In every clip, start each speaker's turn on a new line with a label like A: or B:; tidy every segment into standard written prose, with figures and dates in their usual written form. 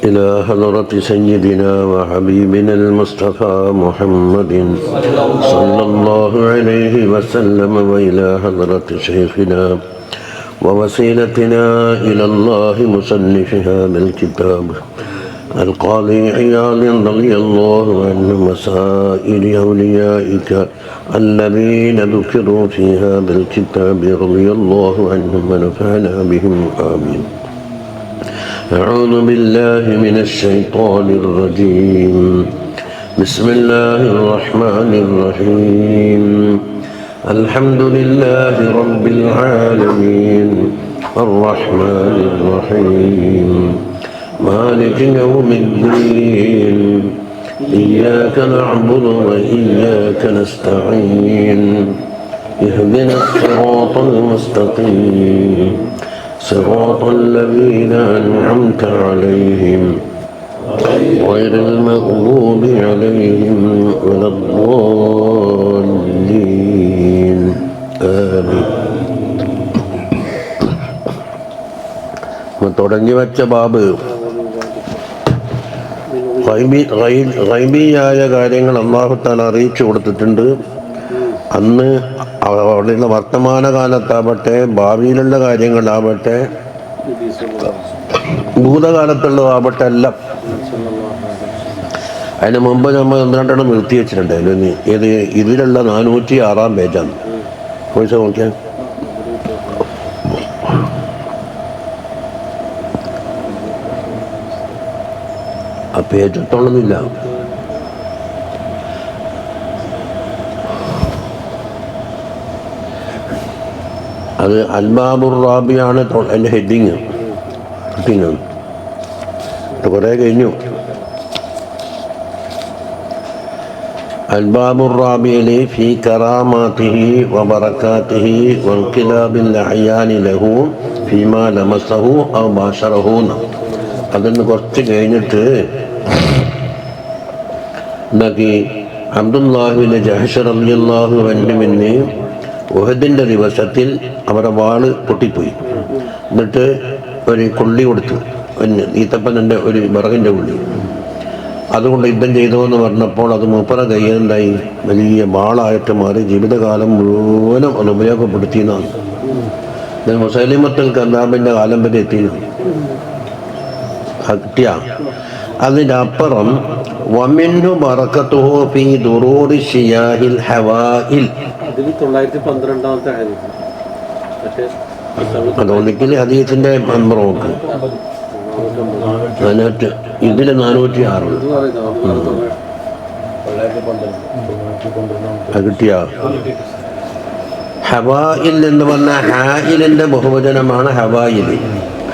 A: إلى حضرة سيدنا وحبيبنا المصطفى محمد صلى الله عليه وسلم، وإلى حضرة شيخنا ووسيلتنا إلى الله مصنف هذا الكتاب القاضي عياض رضي الله عنه، وسائر أوليائك الذين ذكروا في هذا الكتاب رضي الله عنهم ونفعنا بهم، آمين. أعوذ بالله من الشيطان الرجيم. بسم الله الرحمن الرحيم. الحمد لله رب العالمين الرحمن الرحيم مالك يوم الدين، إياك نعبد وإياك نستعين، اهدنا الصراط المستقيم صراط الذين أنعمت عليهم غير المغضوب عليهم ولا الضالين، آمين. തുടങ്ങി വെച്ച ബാബ് ഗൈബിയായ കാര്യങ്ങൾ അല്ലാഹു തആല അറിയിച്ചു കൊടുത്തിട്ടുണ്ട്. അന്ന് അവിടെയുള്ള വർത്തമാനകാലത്താവട്ടെ ഭാവിയിലുള്ള കാര്യങ്ങളാവട്ടെ ഭൂതകാലത്തുള്ളതാവട്ടെ എല്ലാം. അതിന് മുമ്പ് നമ്മൾ ഒന്നാണ്ടെണ്ണം നിർത്തി വെച്ചിട്ടുണ്ടായിരുന്നു. ഇതിലുള്ള 406 പേജാണ്. പൈസ നോക്കിയാൽ ആ പേജ് എത്തോളന്നില്ല. അത് അൽബാബുർ റാബിയാണ് എൻ്റെ ഹെഡിങ്. കുറേ കഴിഞ്ഞു. അൽബാബുർ റാബിയിലെ ഫീ കറാമാതിഹി വബറകാതിഹി വൻഖിലാബിൽ അഹ്യാനി ലഹു ഫീമാ ലമസഹു ഔ ബാശറഹു. അതിന് കുറച്ച് കഴിഞ്ഞിട്ട് ഉണ്ടാക്കി അബ്ദുല്ലാഹിബ്നു ജഹ്ഷ് റളിയല്ലാഹു അൻഹുവിന് ഉഹദിൻ്റെ ദിവസത്തിൽ അവരുടെ വാള് പൊട്ടിപ്പോയി. എന്നിട്ട് ഒരു കൊള്ളി കൊടുത്തു, ഈത്തപ്പനൻ്റെ ഒരു വിറകിൻ്റെ ഉള്ളി. അതുകൊണ്ട് യുദ്ധം ചെയ്തോ എന്ന് പറഞ്ഞപ്പോൾ അത് മൂപ്പറ കയ്യിലുണ്ടായി വലിയ വാളായിട്ട് മാറി ജീവിതകാലം മുഴുവനും അത് ഉപയോഗപ്പെടുത്തിയെന്നാണ്. ഇത് മുസൈലിമത്തുൽ കദ്ദാബിൻ്റെ കാലം വരെ എത്തിയിരുന്നു. കിട്ടിയ അതിൻ്റെ അപ്പുറം വമിൻഹു ബറകതുഹു ഫീ ദുറൂരി ശിയാഹിൽ ഹവായിൽ. അതൊന്നിക്കൽ ഹദീസിന്റെ നമ്പർ നോക്ക്. ഇതില് 406 കിട്ടിയ. ഹവായിൽ എന്ന് പറഞ്ഞാൽ ഹായിലിന്റെ ബഹുവചനമാണ് ഹവായിൽ.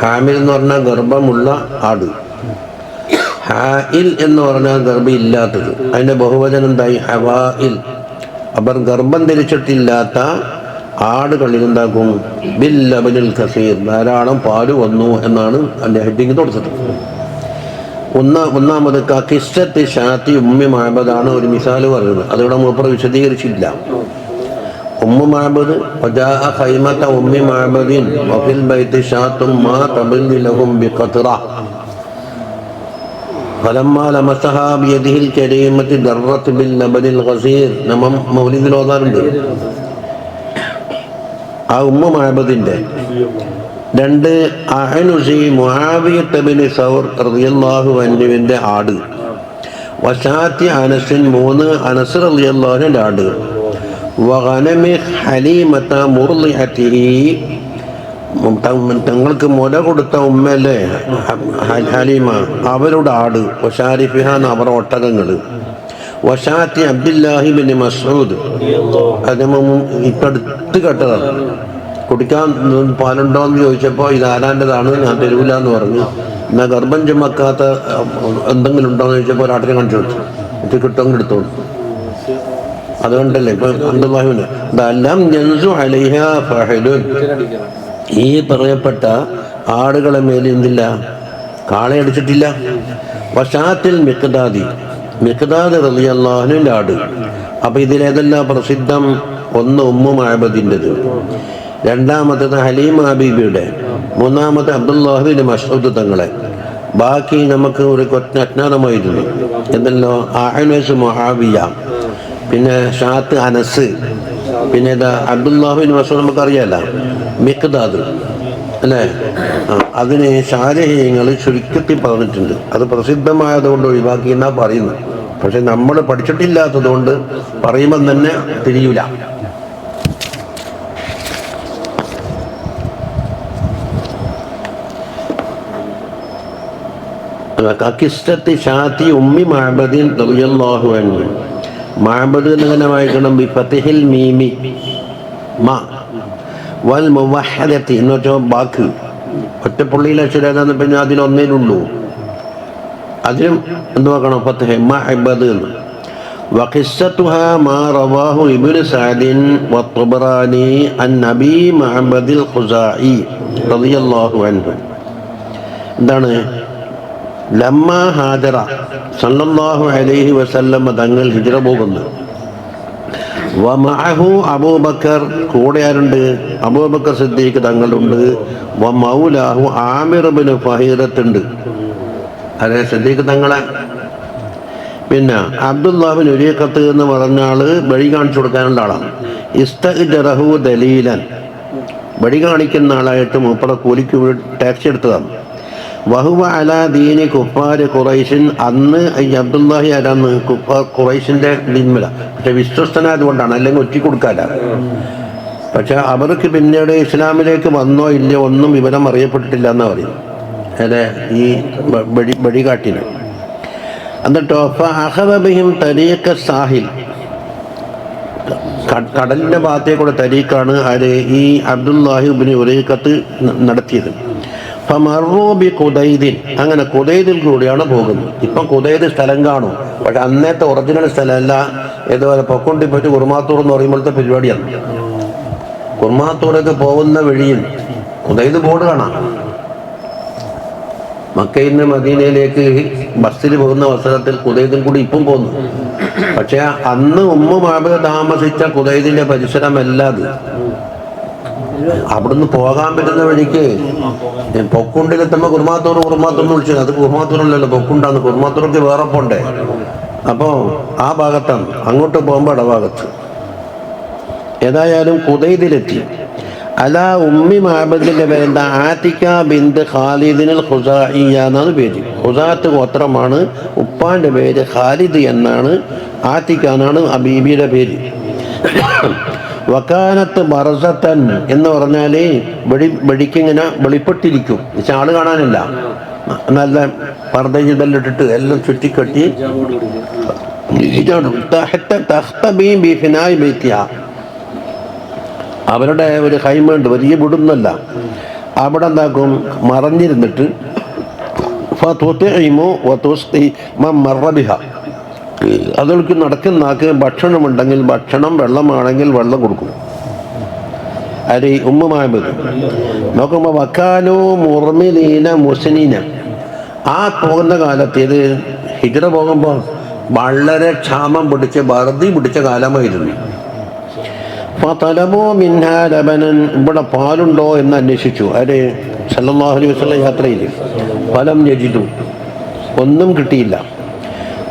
A: ഹാമിൽ എന്ന് പറഞ്ഞാൽ ഗർഭമുള്ള ആട്. ഹായിൽ എന്ന് പറഞ്ഞാൽ ഗർഭമില്ലാത്തത്. അതിന്റെ ബഹുവചനം എന്തായി? ഹവായിൽ. അവർ ഗർഭം ധരിച്ചിട്ടില്ലാത്ത ആടുകളിൽ എന്താക്കും? ബിൽ ലബനിൽ കസീർ, ധാരാളം പാല് വന്നു എന്നാണ് അതിൻ്റെ ഹെഡിങ് കൊടുത്തത്. ഒന്നാമത് കിസ്സത്ത് ഷാത്തി ഉമ്മി മഅബദാണ് ഒരു മിസാല് പറയുന്നത്. അതിവിടെ മൂപ്പർ വിശദീകരിച്ചില്ല. ഉമ്മു മഅബദ് വജാഅ ഖൈമത ഉമ്മി മഅബദിൻ വഫിൽ ബൈതി ഷാത്തും മാ തബല്ലി ലഹും ബിഖത്റ ഫലമ്മാ ലമസഹാ ബിയദിഹിൽ കരീമത്തി ദർറത്ത് ബിൽ ലബനിൽ ഗസീർ. നമ്മൾ മൗലിദിൽ ഓതാറുണ്ട്. ആ ഉമ്മു മഅബദിന്റെ 2 അഹ്നുസി മുആവിയത്ത് ഇബ്നു സൗർ റളിയല്ലാഹു അൻഹുവിന്റെ ആട്. വശാത്തി അനസിൻ 3 അനസ് റളിയല്ലാഹു അൻഹുവിന്റെ ആട്. വഗനമി ഹലീമത മുർളിഅതിഹി, തങ്ങൾക്ക് മുല കൊടുത്ത ഉമ്മല്ലേ ഹലീമ, അവരുടെ ആട്. വശാരിഫിഹ, അവർ ഒട്ടകങ്ങൾ. വശാത്തി അബ്ദുല്ലാഹി ബിൻ മസ്ഊദ്, അദ്ദേഹം ഇപ്പടുത്ത് കേട്ടതാണ്. കുടിക്കാൻ പാലുണ്ടോ എന്ന് ചോദിച്ചപ്പോൾ ഇത് ആരാൻ്റെതാണ്, ഞാൻ തരൂല എന്ന് പറഞ്ഞു. എന്നാൽ ഗർഭം ചുമക്കാത്ത എന്തെങ്കിലും ഉണ്ടോ എന്ന് ചോദിച്ചപ്പോൾ ഒരാട്ടിനെ കാണിച്ചു കൊടുത്തു. ഇത് കിട്ടുമെങ്കിൽ എടുത്തോളൂ. അതുകൊണ്ടല്ലേ ഇപ്പൊ അബ്ദുല്ലാഹിബിന് ദലം ജൻസു അലൈഹ ഫഹലുൻ, ഈ പറയപ്പെട്ട ആടുകളെ മേലെ എന്തില്ല, കാളയടിച്ചിട്ടില്ല. വശാത്തിൽ മിഖ്ദാദി, മിഖ്ദാദ് റളിയല്ലാഹു അൻഹുവിന്റെ ആട്. അപ്പൊ ഇതിലേതെല്ലാം പ്രസിദ്ധം? ഒന്ന് ഉമ്മു മഅബദിൻ്റെത്, രണ്ടാമത്തേത് ഹലീമ ബീബിയുടെ, മൂന്നാമത്തെ അബ്ദുല്ലാഹി ബിൻ മസ്ഊദ് തങ്ങളെ, ബാക്കി നമുക്ക് ഒരു അജ്ഞാതമായിരുന്നു. എന്നല്ലോ അഹ്നസ് മുആവിയ, പിന്നെ ഷാത്ത് അനസ്, പിന്നെ ഇതാ അബ്ദുല്ലാഹിബിൻ മസ്ഊദ് നമുക്കറിയാമല്ല, മിഖ്ദാദ് അല്ലേ. അതിന് ശാരീഹ്യങ്ങൾ ചുരുക്കത്തിൽ പറഞ്ഞിട്ടുണ്ട്. അത് പ്രസിദ്ധമായതുകൊണ്ട് ഒഴിവാക്കി എന്നാ പറയുന്നത്. പക്ഷെ നമ്മൾ പഠിച്ചിട്ടില്ലാത്തതുകൊണ്ട് പറയുമ്പം തന്നെ തിരിയൂല. കിസ്സത്തി ഷാത്തി ഉമ്മി മഅബദിൻ റളിയല്ലാഹു അൻഹു. മഅബദ് എങ്ങനെ വായിക്കണം? ബി ഫത്ഹിൽ മീമി മ വൽ മുവഹ്ഹദത്തി എന്ന് വെച്ചാൽ ബാക്ക് ഒറ്റപ്പുള്ളിയിൽ അക്ഷരം, പിന്നെ അതിലൊന്നേലുള്ളൂ. അതിലും എന്ത് നോക്കണം? ഫത്ഹ് മഅബദ് എന്ന്. വഖിസ്സത്തുഹാ മാ റവാഹു ഇബ്നു സഅദിൻ വത്ബറാനി അൻ നബി മഅബദിൽ ഖുസാഇ റളിയല്ലാഹു അൻഹു. എന്താണ്? ലമ്മ ഹാജറ സല്ലല്ലാഹു അലൈഹി വസല്ലം തങ്ങൾ ഹിജ്റ പോകുന്നു. വമഅഹു അബൂബക്കർ, കൂടെ ആരുണ്ട്? അബൂബക്കർ സിദ്ദീഖ് തങ്ങളുണ്ട്. വമൗലാഹു ആമിർ ഇബ്നു ഫഹീറത്തുണ്ട്. അതെ, സിദ്ദീഖ് തങ്ങളെ. പിന്നെ അബ്ദുല്ലാഹിബ്നു ഉരീഖത്ത് എന്ന് പറഞ്ഞ ആള് വഴി കാണിച്ചു കൊടുക്കാനുള്ള ആളാണ്. ഇസ്തഅ്ജറഹു ദലീലൻ, വഴി കാണിക്കുന്ന ആളായിട്ട് മൂപ്പറ കൂലിക്ക് ടാക്സി എടുത്തതാണ്. വഹുവ അലാ ദീനി കുഫാർ ഖുറൈശിൻ. അന്ന് ഈ അബ്ദുല്ലാഹി ആരാന്ന്? കുഫാർ ഖുറൈശിൻ്റെ ദിന്മല. പക്ഷെ വിശ്വസ്തനായതുകൊണ്ടാണ്, അല്ലെങ്കിൽ ഒറ്റ കൊടുക്കാല. പക്ഷെ അവർക്ക് പിന്നീട് ഇസ്ലാമിലേക്ക് വന്നോ ഇല്ലയോ ഒന്നും വിവരം അറിയപ്പെട്ടിട്ടില്ല എന്നാണ് പറയുന്നത്. അതെ, ഈ വഴികാട്ടിന്. എന്നിട്ടോ അഹബിഹിം തരീഖ സാഹിൽ, കടലിൻ്റെ ഭാഗത്തേക്കൂടെ തരീഖാണ് ആര്? ഈ അബ്ദുല്ലാഹി ഇബ്നു ഉറൈഖത്ത് നടത്തിയത്. ഫമറൂബി ഖുദൈദിൻ, അങ്ങനെ ഖുദൈദിൽ കൂടിയാണ് പോകുന്നത്. ഇപ്പം ഖുദൈദ് സ്ഥലം കാണും, പക്ഷെ അന്നത്തെ ഒറിജിനൽ സ്ഥലമല്ല. ഇതുപോലെ പൊക്കൊണ്ടി പോയിട്ട് കുർമാത്തൂർ എന്ന് പറയുമ്പോഴത്തെ പരിപാടിയാണ്. കുർമാത്തൂരൊക്കെ പോകുന്ന വഴിയിൽ ഖുദൈദ് ബോർഡ് കാണാം. മക്കയിൽ നിന്ന് മദീനയിലേക്ക് ബസ്സിൽ പോകുന്ന അവസരത്തിൽ ഖുദൈദിൽ കൂടി ഇപ്പം പോകുന്നു. പക്ഷെ അന്ന് ഉമ്മു മഅബദ് താമസിച്ച ഖുദൈദിന്റെ പരിസരമല്ല അത്. അവിടുന്ന് പോകാൻ പറ്റുന്ന വഴിക്ക് പൊക്കുണ്ടിലെത്തുമ്പോൾ കുർമാത്തൂർ വിളിച്ചത്. അത് കുർമാത്തൂരല്ലല്ലോ, പൊക്കുണ്ടാന്ന്. കുർമാത്തൂർക്ക് വേറെ പോണ്ടേ. അപ്പോൾ ആ ഭാഗത്താണ്, അങ്ങോട്ട് പോകുമ്പോൾ ഇടഭാഗത്ത്. ഏതായാലും ഖുദൈദിലെത്തി. അല ഉമ്മി മഅബദിന്റെ പേരെന്താ? ആതിക ബിന്ത് ഖാലിദിനുൽ ഖുസാഇയ്യ എന്നാണ് പേര്. ഖുസാഅത്ത് ഗോത്രമാണ്. ഉപ്പാന്റെ പേര് ഖാലിദ് എന്നാണ്. ആതിക എന്നാണ് ആ ബീബിയുടെ പേര്. വക്കാനത്ത് ബർസത്തൻ എന്ന് പറഞ്ഞാൽ വെടിക്കിങ്ങനെ വെളിപ്പെട്ടിരിക്കും. പക്ഷെ ആള് കാണാനില്ല. നല്ല പർദ്ദയിട്ടിട്ട് എല്ലാം ചുറ്റിക്കെട്ടി അവരുടെ ഒരു ഹൈമുണ്ട്, വലിയ വിടുന്നല്ല. അവിടെ എന്താക്കും? മറഞ്ഞിരുന്നിട്ട് അതൾക്ക് നടക്കുന്നാക്ക് ഭക്ഷണമുണ്ടെങ്കിൽ ഭക്ഷണം, വെള്ളമാണെങ്കിൽ വെള്ളം കൊടുക്കും. അരി ഉമ്മു മഅബദ്. നോക്കുമ്പോൾ വക്കാനോ മുർമിലീന മുസ്നീന. ആ പോകുന്ന കാലത്ത്, ഇത് ഹിജ്റ പോകുമ്പോൾ വളരെ ക്ഷാമം പിടിച്ച് വറുതി പിടിച്ച കാലമായിരുന്നു. ഫതലബൂ മിൻഹാ ലബനൻ, ഇവിടെ പാലുണ്ടോ എന്ന് അന്വേഷിച്ചു. ആര്? സല്ലല്ലാഹു അലൈഹി വസല്ലം യാത്രയിൽ. ഫലം യജിദു, ഒന്നും കിട്ടിയില്ല.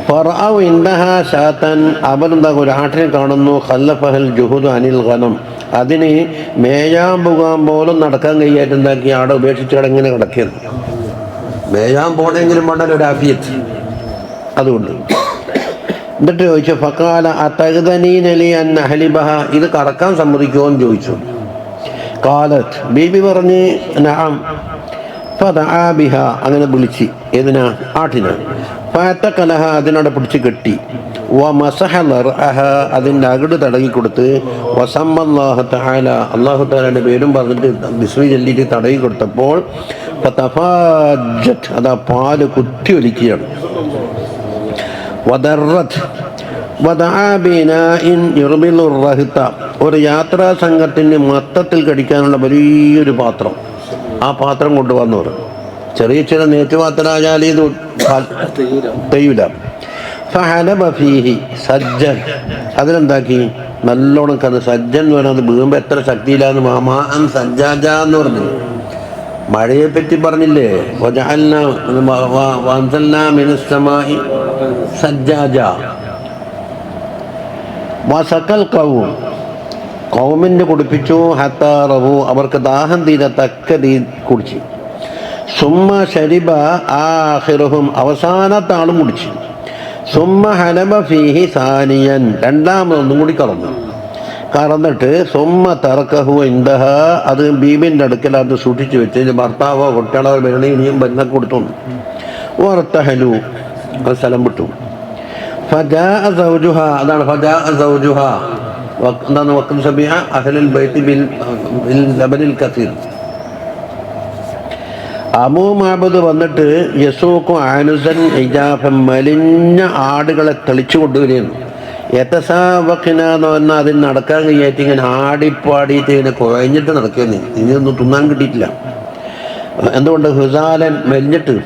A: ഫറഔ ഇൻദഹാ ശാതൻ, അവരെന്താ ഒരു ആട്ടിനെ കാണുന്നു. ഖല്ലഫഹൽ ജുഹുദു അനിൽ ഗനം, അതിന് മേയാൻ പോകാൻ പോലും നടക്കാൻ കഴിയാറ്റുണ്ടാക്കി ആടെ ഉപേക്ഷിച്ചവിടെ ഇങ്ങനെ കിടക്കിയത്. മേയാൻ പോണെങ്കിലും വേണ്ടല്ലോ ഒരു ആഫിയത്ത്. അതുകൊണ്ട് എന്നിട്ട് ചോദിച്ചു, ഫഖാല അതഗ്ദനീനലി അൻ അഹ്ലിബഹ, ഇത് കറക്കാൻ സമ്മതിക്കുമോ എന്ന് ചോദിച്ചു. ഖാലത്ത്, ബീബി പറഞ്ഞ് നഅം. ഫദഅ ബിഹ, അങ്ങനെ വിളിച്ച്. ഏതിനാ? ആട്ടിനാ. ഫഅതഖലഹ, അതിനോടെ പിടിച്ച് കെട്ടി. വമസഹ ലർഅഹ, അതിൻ്റെ അകിട് തടകി കൊടുത്ത്. വസമ്മല്ലാഹു തആല, അല്ലാഹു തആലയുടെ പേരും പറഞ്ഞിട്ട് ബിസ്മി ചൊല്ലിയിട്ട് തടകി കൊടുത്തപ്പോൾ ഫതഫാജത്, അതാ പാല് കുത്തി ഒലിക്കുകയാണ്. വദറത് വദഅ ബിനാഇൻ യുർബിലുർ റഹ്ത, ഒരു യാത്രാ സംഘത്തിന് മൊത്തത്തിൽ കടിക്കാനുള്ള വലിയൊരു പാത്രം. ആ പാത്രം കൊണ്ടുവന്നവർ ചെറിയ ചെറിയ നേറ്റുപാത്രമായാൽ ഇത് തെയ്യൂല. ഫഹലബ ഫീഹി സജ്ജൻ, അതിലെന്താക്കി നല്ലോണം കത്. സജ്ജൻ എന്ന് പറയുന്നത് വീഴുമ്പോൾ എത്ര ശക്തിയില്ലാന്ന്. മാമാൻ സജ്ജാജ എന്ന് പറഞ്ഞു. മഴയെ പറ്റി പറഞ്ഞില്ലേ, വഅൻസൽനാ മിനസ് സമാഇ സജ്ജാജ വസഖൽ ഖൗം, ഖൗമിന് കുടിപ്പിച്ചു, ഹത്താ റവു, അവർക്ക് ദാഹം തീരത്തക്ക കുടിച്ചു. സുമ്മ ശരിബ ആഖിറുഹും, അവസാനത്തെ ആളും കുടിച്ചു. സുമ്മ ഹലബ ഫീഹി സാനിയൻ, രണ്ടാമതൊന്നും കൂടി കറന്നിട്ട് സുമ്മ തറക്കഹു ഇൻദഹ, അത് ബീബിൻ്റെ അടുക്കൽ അത് സൂക്ഷിച്ചു വെച്ച് ഭർത്താവോ കുട്ടികളോ വരണേ ഇനിയും ബന്ധം കൊടുത്തു. വറത്തഹലു, അത് സ്ഥലം വിട്ടു. ഫജാഅ സൗജുഹ, അതാണ് ഫജാഅ സൗജുഹ, എന്താണ് വഖ്ത് സബിഹ അഹ്ലുൽ ബൈത്തി ബിൽ ലബനിൽ കസീർ. അബൂ മഅബദ് വന്നിട്ട് യസൂഖു ആനുസൻ ഇജാഫൻ, മെലിഞ്ഞ ആടുകളെ തെളിച്ചു കൊണ്ടുവരികയാണ്. യതസാവഖിന എന്ന് പറഞ്ഞാൽ അതിന് നടക്കാൻ കഴിയായിട്ട് ഇങ്ങനെ ആടിപ്പാടിയിട്ട് ഇങ്ങനെ കുഴഞ്ഞിട്ട് നടക്കുകയാണ്. ഇനിയൊന്നും തിന്നാൻ കിട്ടിയിട്ടില്ല. എന്തുകൊണ്ട്? ഹുസാലൻ, മെലിഞ്ഞിട്ട്.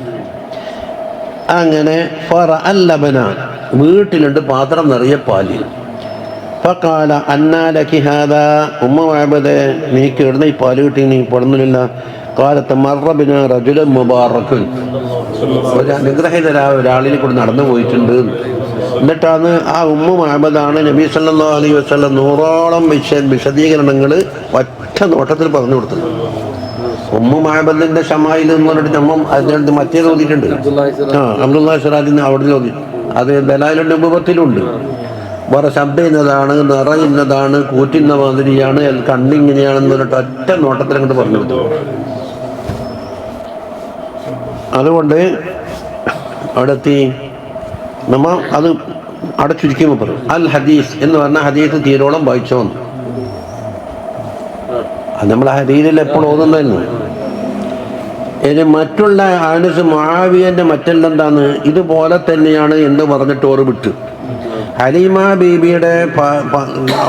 A: അങ്ങനെ ഫറ അല്ലബന, വീട്ടിലുണ്ട് പാത്രം നിറയെ പാല്. ഫഖാല അന്നാ ലകി ഹാദാ, ഉമ്മ മഅബദേ നീക്ക് ഇടുന്ന ഈ പാല് കിട്ടി, നീ പടന്നില്ല. കാലത്ത് മറബിന് റജുലൻ മുബാറക്കുൻ, ഒരു അനുഗ്രഹിതരായ ഒരാളിനെ കൂടെ നടന്നു പോയിട്ടുണ്ട്. എന്നിട്ടാണ് ആ ഉമ്മ മഅബദാണ് നബി സല്ലല്ലാഹു അലൈഹി വസല്ലം 100ഓളം വിശദീകരണങ്ങൾ ഒറ്റ നോട്ടത്തിൽ പറഞ്ഞു കൊടുത്തത്. ഉമ്മ മഅബദിന്റെ ഷമായിൽ എന്ന് പറഞ്ഞിട്ട് നമ്മൾ അതിനടുത്ത് മറ്റേ ഓതിയിട്ടുണ്ട്. അബ്ദുല്ലാഹി സിറാജിന് അവിടെ ഓതി. അത് ദലായിലുൽ നുബുവത്തിലുണ്ട്. വേറെ ശബ്ദം ഇന്നതാണ്, നിറയുന്നതാണ്, കൂറ്റുന്ന മാതിരിയാണ്, കണ്ണിങ്ങനെയാണെന്ന് പറഞ്ഞിട്ട് ഒറ്റ നോട്ടത്തിൽ അങ്ങോട്ട് പറഞ്ഞു കൊടുത്തു. അതുകൊണ്ട് അവിടെ എത്തി നമ്മ അത് അവിടെ ചുരുക്കുമ്പോൾ പറയും അൽ ഹദീസ് എന്ന് പറഞ്ഞാൽ ഹദീസ് തീരോളം വായിച്ചോന്ന്. അത് നമ്മൾ ഹദീസിൽ എപ്പോഴും ഓതുന്നതായിരുന്നു. ഇനി മറ്റുള്ള ആനസ് മുആവിയന്റെ മറ്റെന്താണ് ഇതുപോലെ തന്നെയാണ് എന്ന് പറഞ്ഞിട്ട് ഓർ വിട്ടു. ഹലീമ ബീബിയുടെ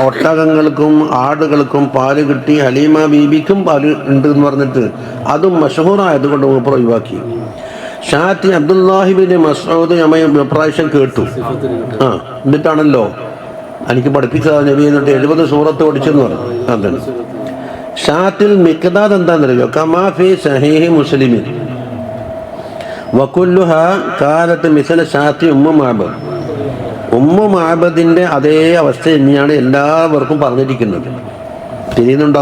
A: ഒട്ടകങ്ങൾക്കും ആടുകൾക്കും പാല് കിട്ടി, ഹലീമ ബീബിക്കും പാല് ഉണ്ട് എന്ന് പറഞ്ഞിട്ട് അതും മഷഹൂറായതുകൊണ്ട് മൂപ്പർ ഒഴിവാക്കി. ഷാത്തി അബ്ദുല്ലാഹിബിൻ മസ്ഊദ് നമ്മൾ പ്രാവശ്യം കേട്ടു. എന്നിട്ടാണല്ലോ എനിക്ക് പഠിപ്പിച്ചത് നബി എന്നിട്ട് 70 സൂറത്ത് പഠിച്ചെന്ന് പറഞ്ഞു. അതാണ് ഷാത്തിൽ മിഖ്ദാദ് എന്താണെന്നറിയോ? കമാ ഫി സഹീഹി മുസ്ലിമിൻ വകുല്ലുഹ കാലത്ത് മിസല ഷാത്തി ഉമ്മ മഅബദ്. ഉമ്മ മഅബദിന്റെ അതേ അവസ്ഥ തന്നെയാണ് എല്ലാവർക്കും പറഞ്ഞിരിക്കുന്നത്. തിരിയുന്നുണ്ടോ?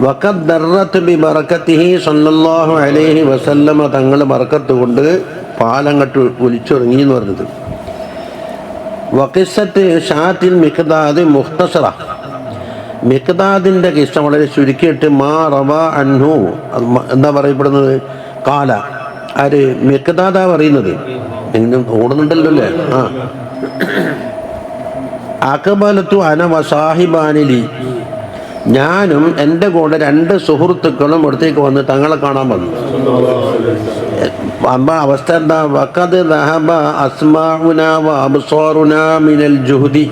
A: വഖദ് ദററത് ബിബറകതിഹി സല്ലല്ലാഹു അലൈഹി വസല്ലമ, തങ്ങളുടെ ബർക്കത്ത് കൊണ്ട് പാലങ്ങട്ട് ഒലിച്ചൊരുങ്ങി എന്ന് പറഞ്ഞത്. വഖിസ്സത്ത് ഷാത്തിൽ മിഖ്ദാദ് മുഖ്തസറ, മിഖ്ദാദിന്റെ കിസ്സ വളരെ ചുരുക്കിയിട്ട് മാ റവ അൻഹു, എന്താ പറയപ്പെടുന്നത്? കാല, ആര്? മിഖ്ദാദാ പറയുന്നത്. എങ്കിലും ഓടുന്നുണ്ടല്ലോ അല്ലേ? അഖബലത്തു അന വസാഹിബാനിലി, ഞാനും എൻ്റെ കൂടെ 2 സുഹൃത്തുക്കളും അടുത്തേക്ക് വന്ന് തങ്ങളെ കാണാൻ വന്നു. അമ്മ അവസ്ഥ എന്താ? വഖദ് ദഹബ അസ്മാഉന വ അബ്സാറുന മിനൽ ജുഹദി,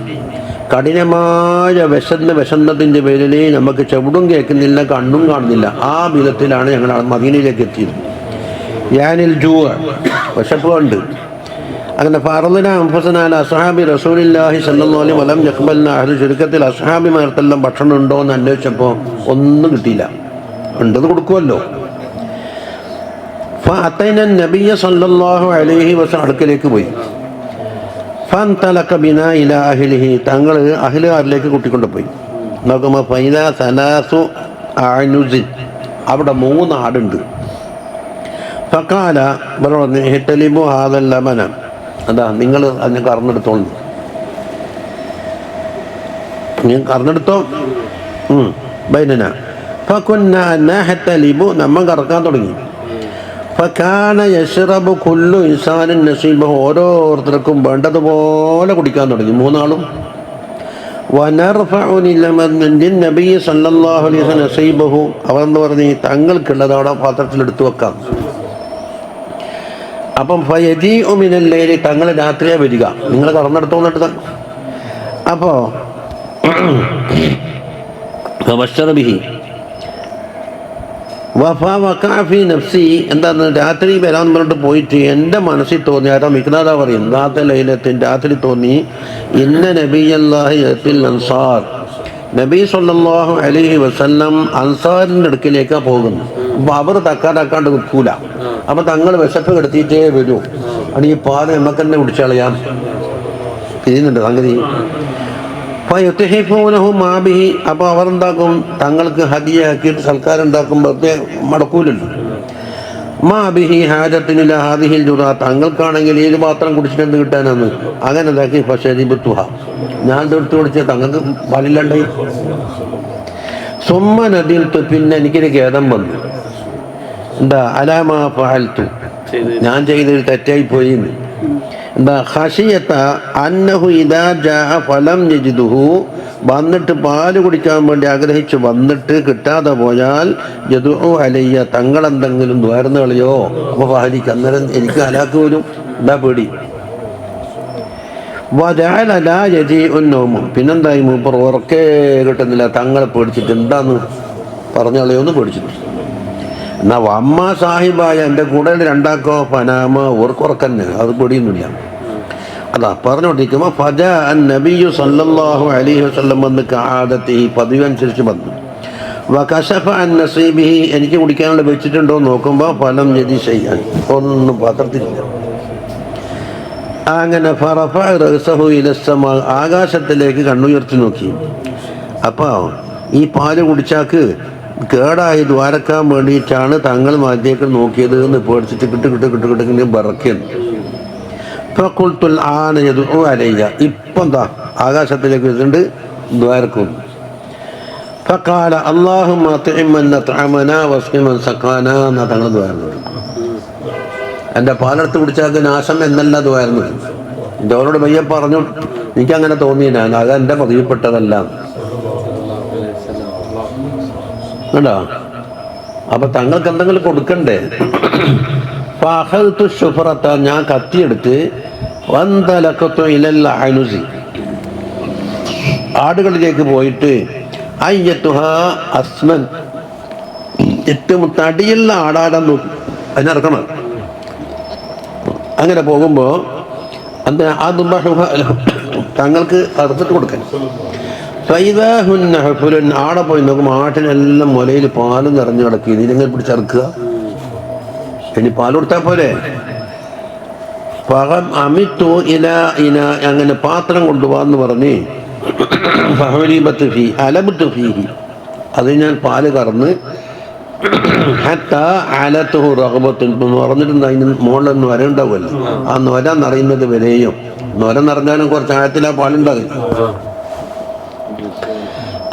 A: കഠിനമായ വിശന്നതിൻ്റെ പേരിൽ നമുക്ക് ചെവിടും കേൾക്കുന്നില്ല, കണ്ണും കാണുന്നില്ല. ആ വിധത്തിലാണ് ഞങ്ങൾ മദീനയിലേക്ക് എത്തിയത്. യാനിൽ ജൂഅ, വിശപ്പ് കണ്ട്. അങ്ങനെ ഫറദിന അൻഫുസനാല അസ്ഹാബി റസൂലില്ലാഹി സ്വല്ലല്ലാഹു അലൈഹി വലം യഖ്ബൽന അഹ്ലു, ചുരുക്കത്തിൽ അസ്ഹാബിമാർക്കെല്ലാം ഭക്ഷണം ഉണ്ടോ എന്ന് അന്വേഷിച്ചപ്പോൾ ഒന്നും കിട്ടിയില്ല. ഉണ്ടത് കൊടുക്കുമല്ലോ. ഫഅതൈന നബിയ സ്വല്ലല്ലാഹു അലൈഹി വസല്ലം അടുക്കലേക്ക് പോയി. ഫൻതലക ബിനാ ഇലാ അഹ്ലിഹി, തങ്ങൾ അഹ്ലുകാരിലേക്ക് കൂട്ടിക്കൊണ്ടുപോയി. നോക്കുമ്പോൾ ഫൈദാ സലാസു അഅ്നുസിൻ, അവിടെ 3 ആടുണ്ട്. ഫഖാല, പറഞ്ഞു ഹിതലിബു ഹാദൽ ലബന, അതാ നിങ്ങൾ അതിനെ കറന്നെടുത്തോളൂ, ഞാൻ കറന്നെടുത്തോ. ബൈനന ഫകുന്ന നഹതലിബു, നമ്മൾ കറക്കാൻ തുടങ്ങി. ഫകാന യശ്റബു കുല്ലു ഇൻസാനിൻ നസീബഹു, ഓരോരുത്തർക്കും വേണ്ടതുപോലെ കുടിക്കാൻ തുടങ്ങി 3 ആളും. വനർഫഉ ലിന്നബി സല്ലല്ലാഹു അലൈഹി വസല്ലം നസീബഹു, അവരെന്ന് പറഞ്ഞ് തങ്ങൾക്കുള്ളത് അവിടെ പാത്രത്തിലെടുത്ത് വെക്കാം. അപ്പം ഫയജീഉ മിനൽ ലൈലി, തങ്ങൾ രാത്രിയെ വരിക, നിങ്ങൾ കറന്നെടുത്തോന്നിട്ട്. അപ്പോൾ ബിഹി വഫി നഫ്സി, എന്താന്ന് രാത്രി വരാമെന്ന് പറഞ്ഞിട്ട് പോയിട്ട് എൻ്റെ മനസ്സിൽ തോന്നി, ആരോ മിഖ്ദാദാ പറയും, ദാത്ത ലൈലത്തിൻ, രാത്രി തോന്നി, ഇന്ന നബിയല്ലാഹി യത്തിൽ അൻസാർ, നബി സല്ലല്ലാഹു അലൈഹി വസല്ലം അൻസാറിൻ്റെ അടുക്കിലേക്കാണ് പോകുന്നത്. അപ്പൊ അവർ തക്കാതാക്കാണ്ട് നിൽക്കൂല. അപ്പൊ തങ്ങൾ വിശപ്പ് കെടുത്തിയിട്ടേ വരൂ. ആണ് ഈ പാല് നമുക്ക് തന്നെ കുടിച്ചളയാം ചെയ്യുന്നുണ്ട് സംഗതി. മാബിഹി, അപ്പൊ അവർ എന്താക്കും, തങ്ങൾക്ക് ഹദിയാക്കിയിട്ട് സൽക്കാരം ഉണ്ടാക്കുമ്പോൾ മടക്കൂലല്ലോ. മാബിഹി ഹാജത്തിനില്ല ഹാദിഹിൽ ജുറ, തങ്ങൾക്കാണെങ്കിൽ ഏത് പാത്രം കുടിച്ചിട്ട് കിട്ടാനാന്ന് അങ്ങനെ ഇതാക്കി. പക്ഷേ ഞാൻ തീർത്ത് കുടിച്ച തങ്ങൾക്ക് പാലില്ലാണ്ടായി. സുമ്മ നദിൽത്തു, പിന്നെ എനിക്കൊരു ഖേദം വന്നു. എന്താ? അലാമാ ഫഅൽതു, ഞാൻ ചെയ്തൊരു തെറ്റായി പോയി. എന്താ? ഖശിയത അന്നഹു ഇദാ ജാഅ ഫലം യജിദുഹു, വന്നിട്ട് പാല് കുടിക്കാൻ വേണ്ടി ആഗ്രഹിച്ചു വന്നിട്ട് കിട്ടാതെ പോയാൽ യദുഉ അലയ്യ, തങ്ങളെന്തെങ്കിലും ദ്വാരന്ന് കളിയോ അപ്പൊ ഫഹലിക്ക്, അന്നേരം എനിക്ക് ഹലാക്ക് വരും. എന്താ പേടി. വജഅല ലാ യജീഉ നൗമു, പിന്നെന്തായി മൂപ്പർ ഉറക്കേ കിട്ടുന്നില്ല. തങ്ങളെ പേടിച്ചിട്ട് എന്താന്ന് പറഞ്ഞു കളയോന്ന് പേടിച്ചിട്ട്. എന്നാ അമ്മ സാഹിബായ എൻ്റെ കൂടെ രണ്ടാക്കോ പനാമ ഓർക്കുറക്കന്നെ, അത് പേടിയൊന്നുമില്ല. അതാ പറഞ്ഞുകൊണ്ടിരിക്കുമ്പോൾ ഫജ അൻ നബിയു സല്ലല്ലാഹു അലൈഹി വസല്ലം വന്ന് കആദത്തി, പതിവനുസരിച്ച് വന്നു. വകശഫ അൻ നസീബിഹി, എനിക്ക് കുടിക്കാനുള്ള വെച്ചിട്ടുണ്ടോ നോക്കുമ്പോൾ ഫലം യജി ഷൈഅൻ, ഒന്നും പാത്രത്തിലില്ല. അങ്ങനെ ഫറഫഅ റഅസഹു ഇലസ്സമാ, ആകാശത്തിലേക്ക് കണ്ണുയർത്തി നോക്കി. അപ്പോൾ ഈ പാല് കുടിച്ചാക്ക് കേടായി ദ്വാരക്കാൻ വേണ്ടിയിട്ടാണ് തങ്ങൾ മാറ്റിയേക്ക് നോക്കിയത് എന്ന് പേടിച്ചിട്ട് കിട്ട് ബറക്കുന്നു. ഫഖുൽതുൽ ആന യദ്ഉ അലയ്യ, ഇപ്പം എന്താ ആകാശത്തിലേക്ക് വെച്ചിട്ടുണ്ട് ദ്വാരക്കുന്നു. ഫഖാല അല്ലാഹുമ്മ അത്ഇം മൻ അത്അമനാ വസ്ഖി മൻ സഖാനാ എന്നാ തങ്ങൾ ദ്വാരുന്നത്. എൻ്റെ പാലെടുത്ത് കുടിച്ചാൽ നാശം എന്നല്ല ദ്വാരുന്നത്. ഇതോരോട് പയ്യെ പറഞ്ഞു, എനിക്കങ്ങനെ തോന്നിയില്ല, അത് എൻ്റെ പതിവിൽപ്പെട്ടതല്ല കേട്ടോ. അപ്പൊ തങ്ങൾക്ക് എന്തെങ്കിലും കൊടുക്കണ്ടേ. ഫഅഖൽതു ശുഫറത, ഞാൻ കത്തിയെടുത്ത് വന്തലഖതു ഇലൽ അനുസി, ആടുകളിലേക്ക് പോയിട്ട് അയ്യത്തുഹാ അസ്മൻ, ഏറ്റവും തടിയുള്ള ആടാടാൻ നോക്കി അതിനിറക്കണം. അങ്ങനെ പോകുമ്പോൾ തങ്ങൾക്ക് അറുത്തിട്ട് കൊടുക്കാൻ. ആടെ പോയി നോക്കുമ്പോൾ ആട്ടിനെല്ലാം മുലയിൽ പാല് നിറഞ്ഞു കിടക്കി. ഇതിനെങ്ങനെ പിടിച്ചറക്കുക? ഇനി പാൽ കൊടുത്താൽ പോലെ. അമിത്തു ഇല ഇന, അങ്ങനെ പാത്രം കൊണ്ടുപോകാന്ന് പറഞ്ഞ് അലബത്ത് ഫീഹി, അത് ഞാൻ പാല് കറന്ന് പറഞ്ഞിട്ടുണ്ട്. അതിന് മുകളിൽ നൊര ഉണ്ടാവുമല്ലോ, ആ നൊര നിറയുന്നത് വരെയും, നൊര നിറഞ്ഞാലും കുറച്ച് ആഴത്തിലാ പാലുണ്ടാകും.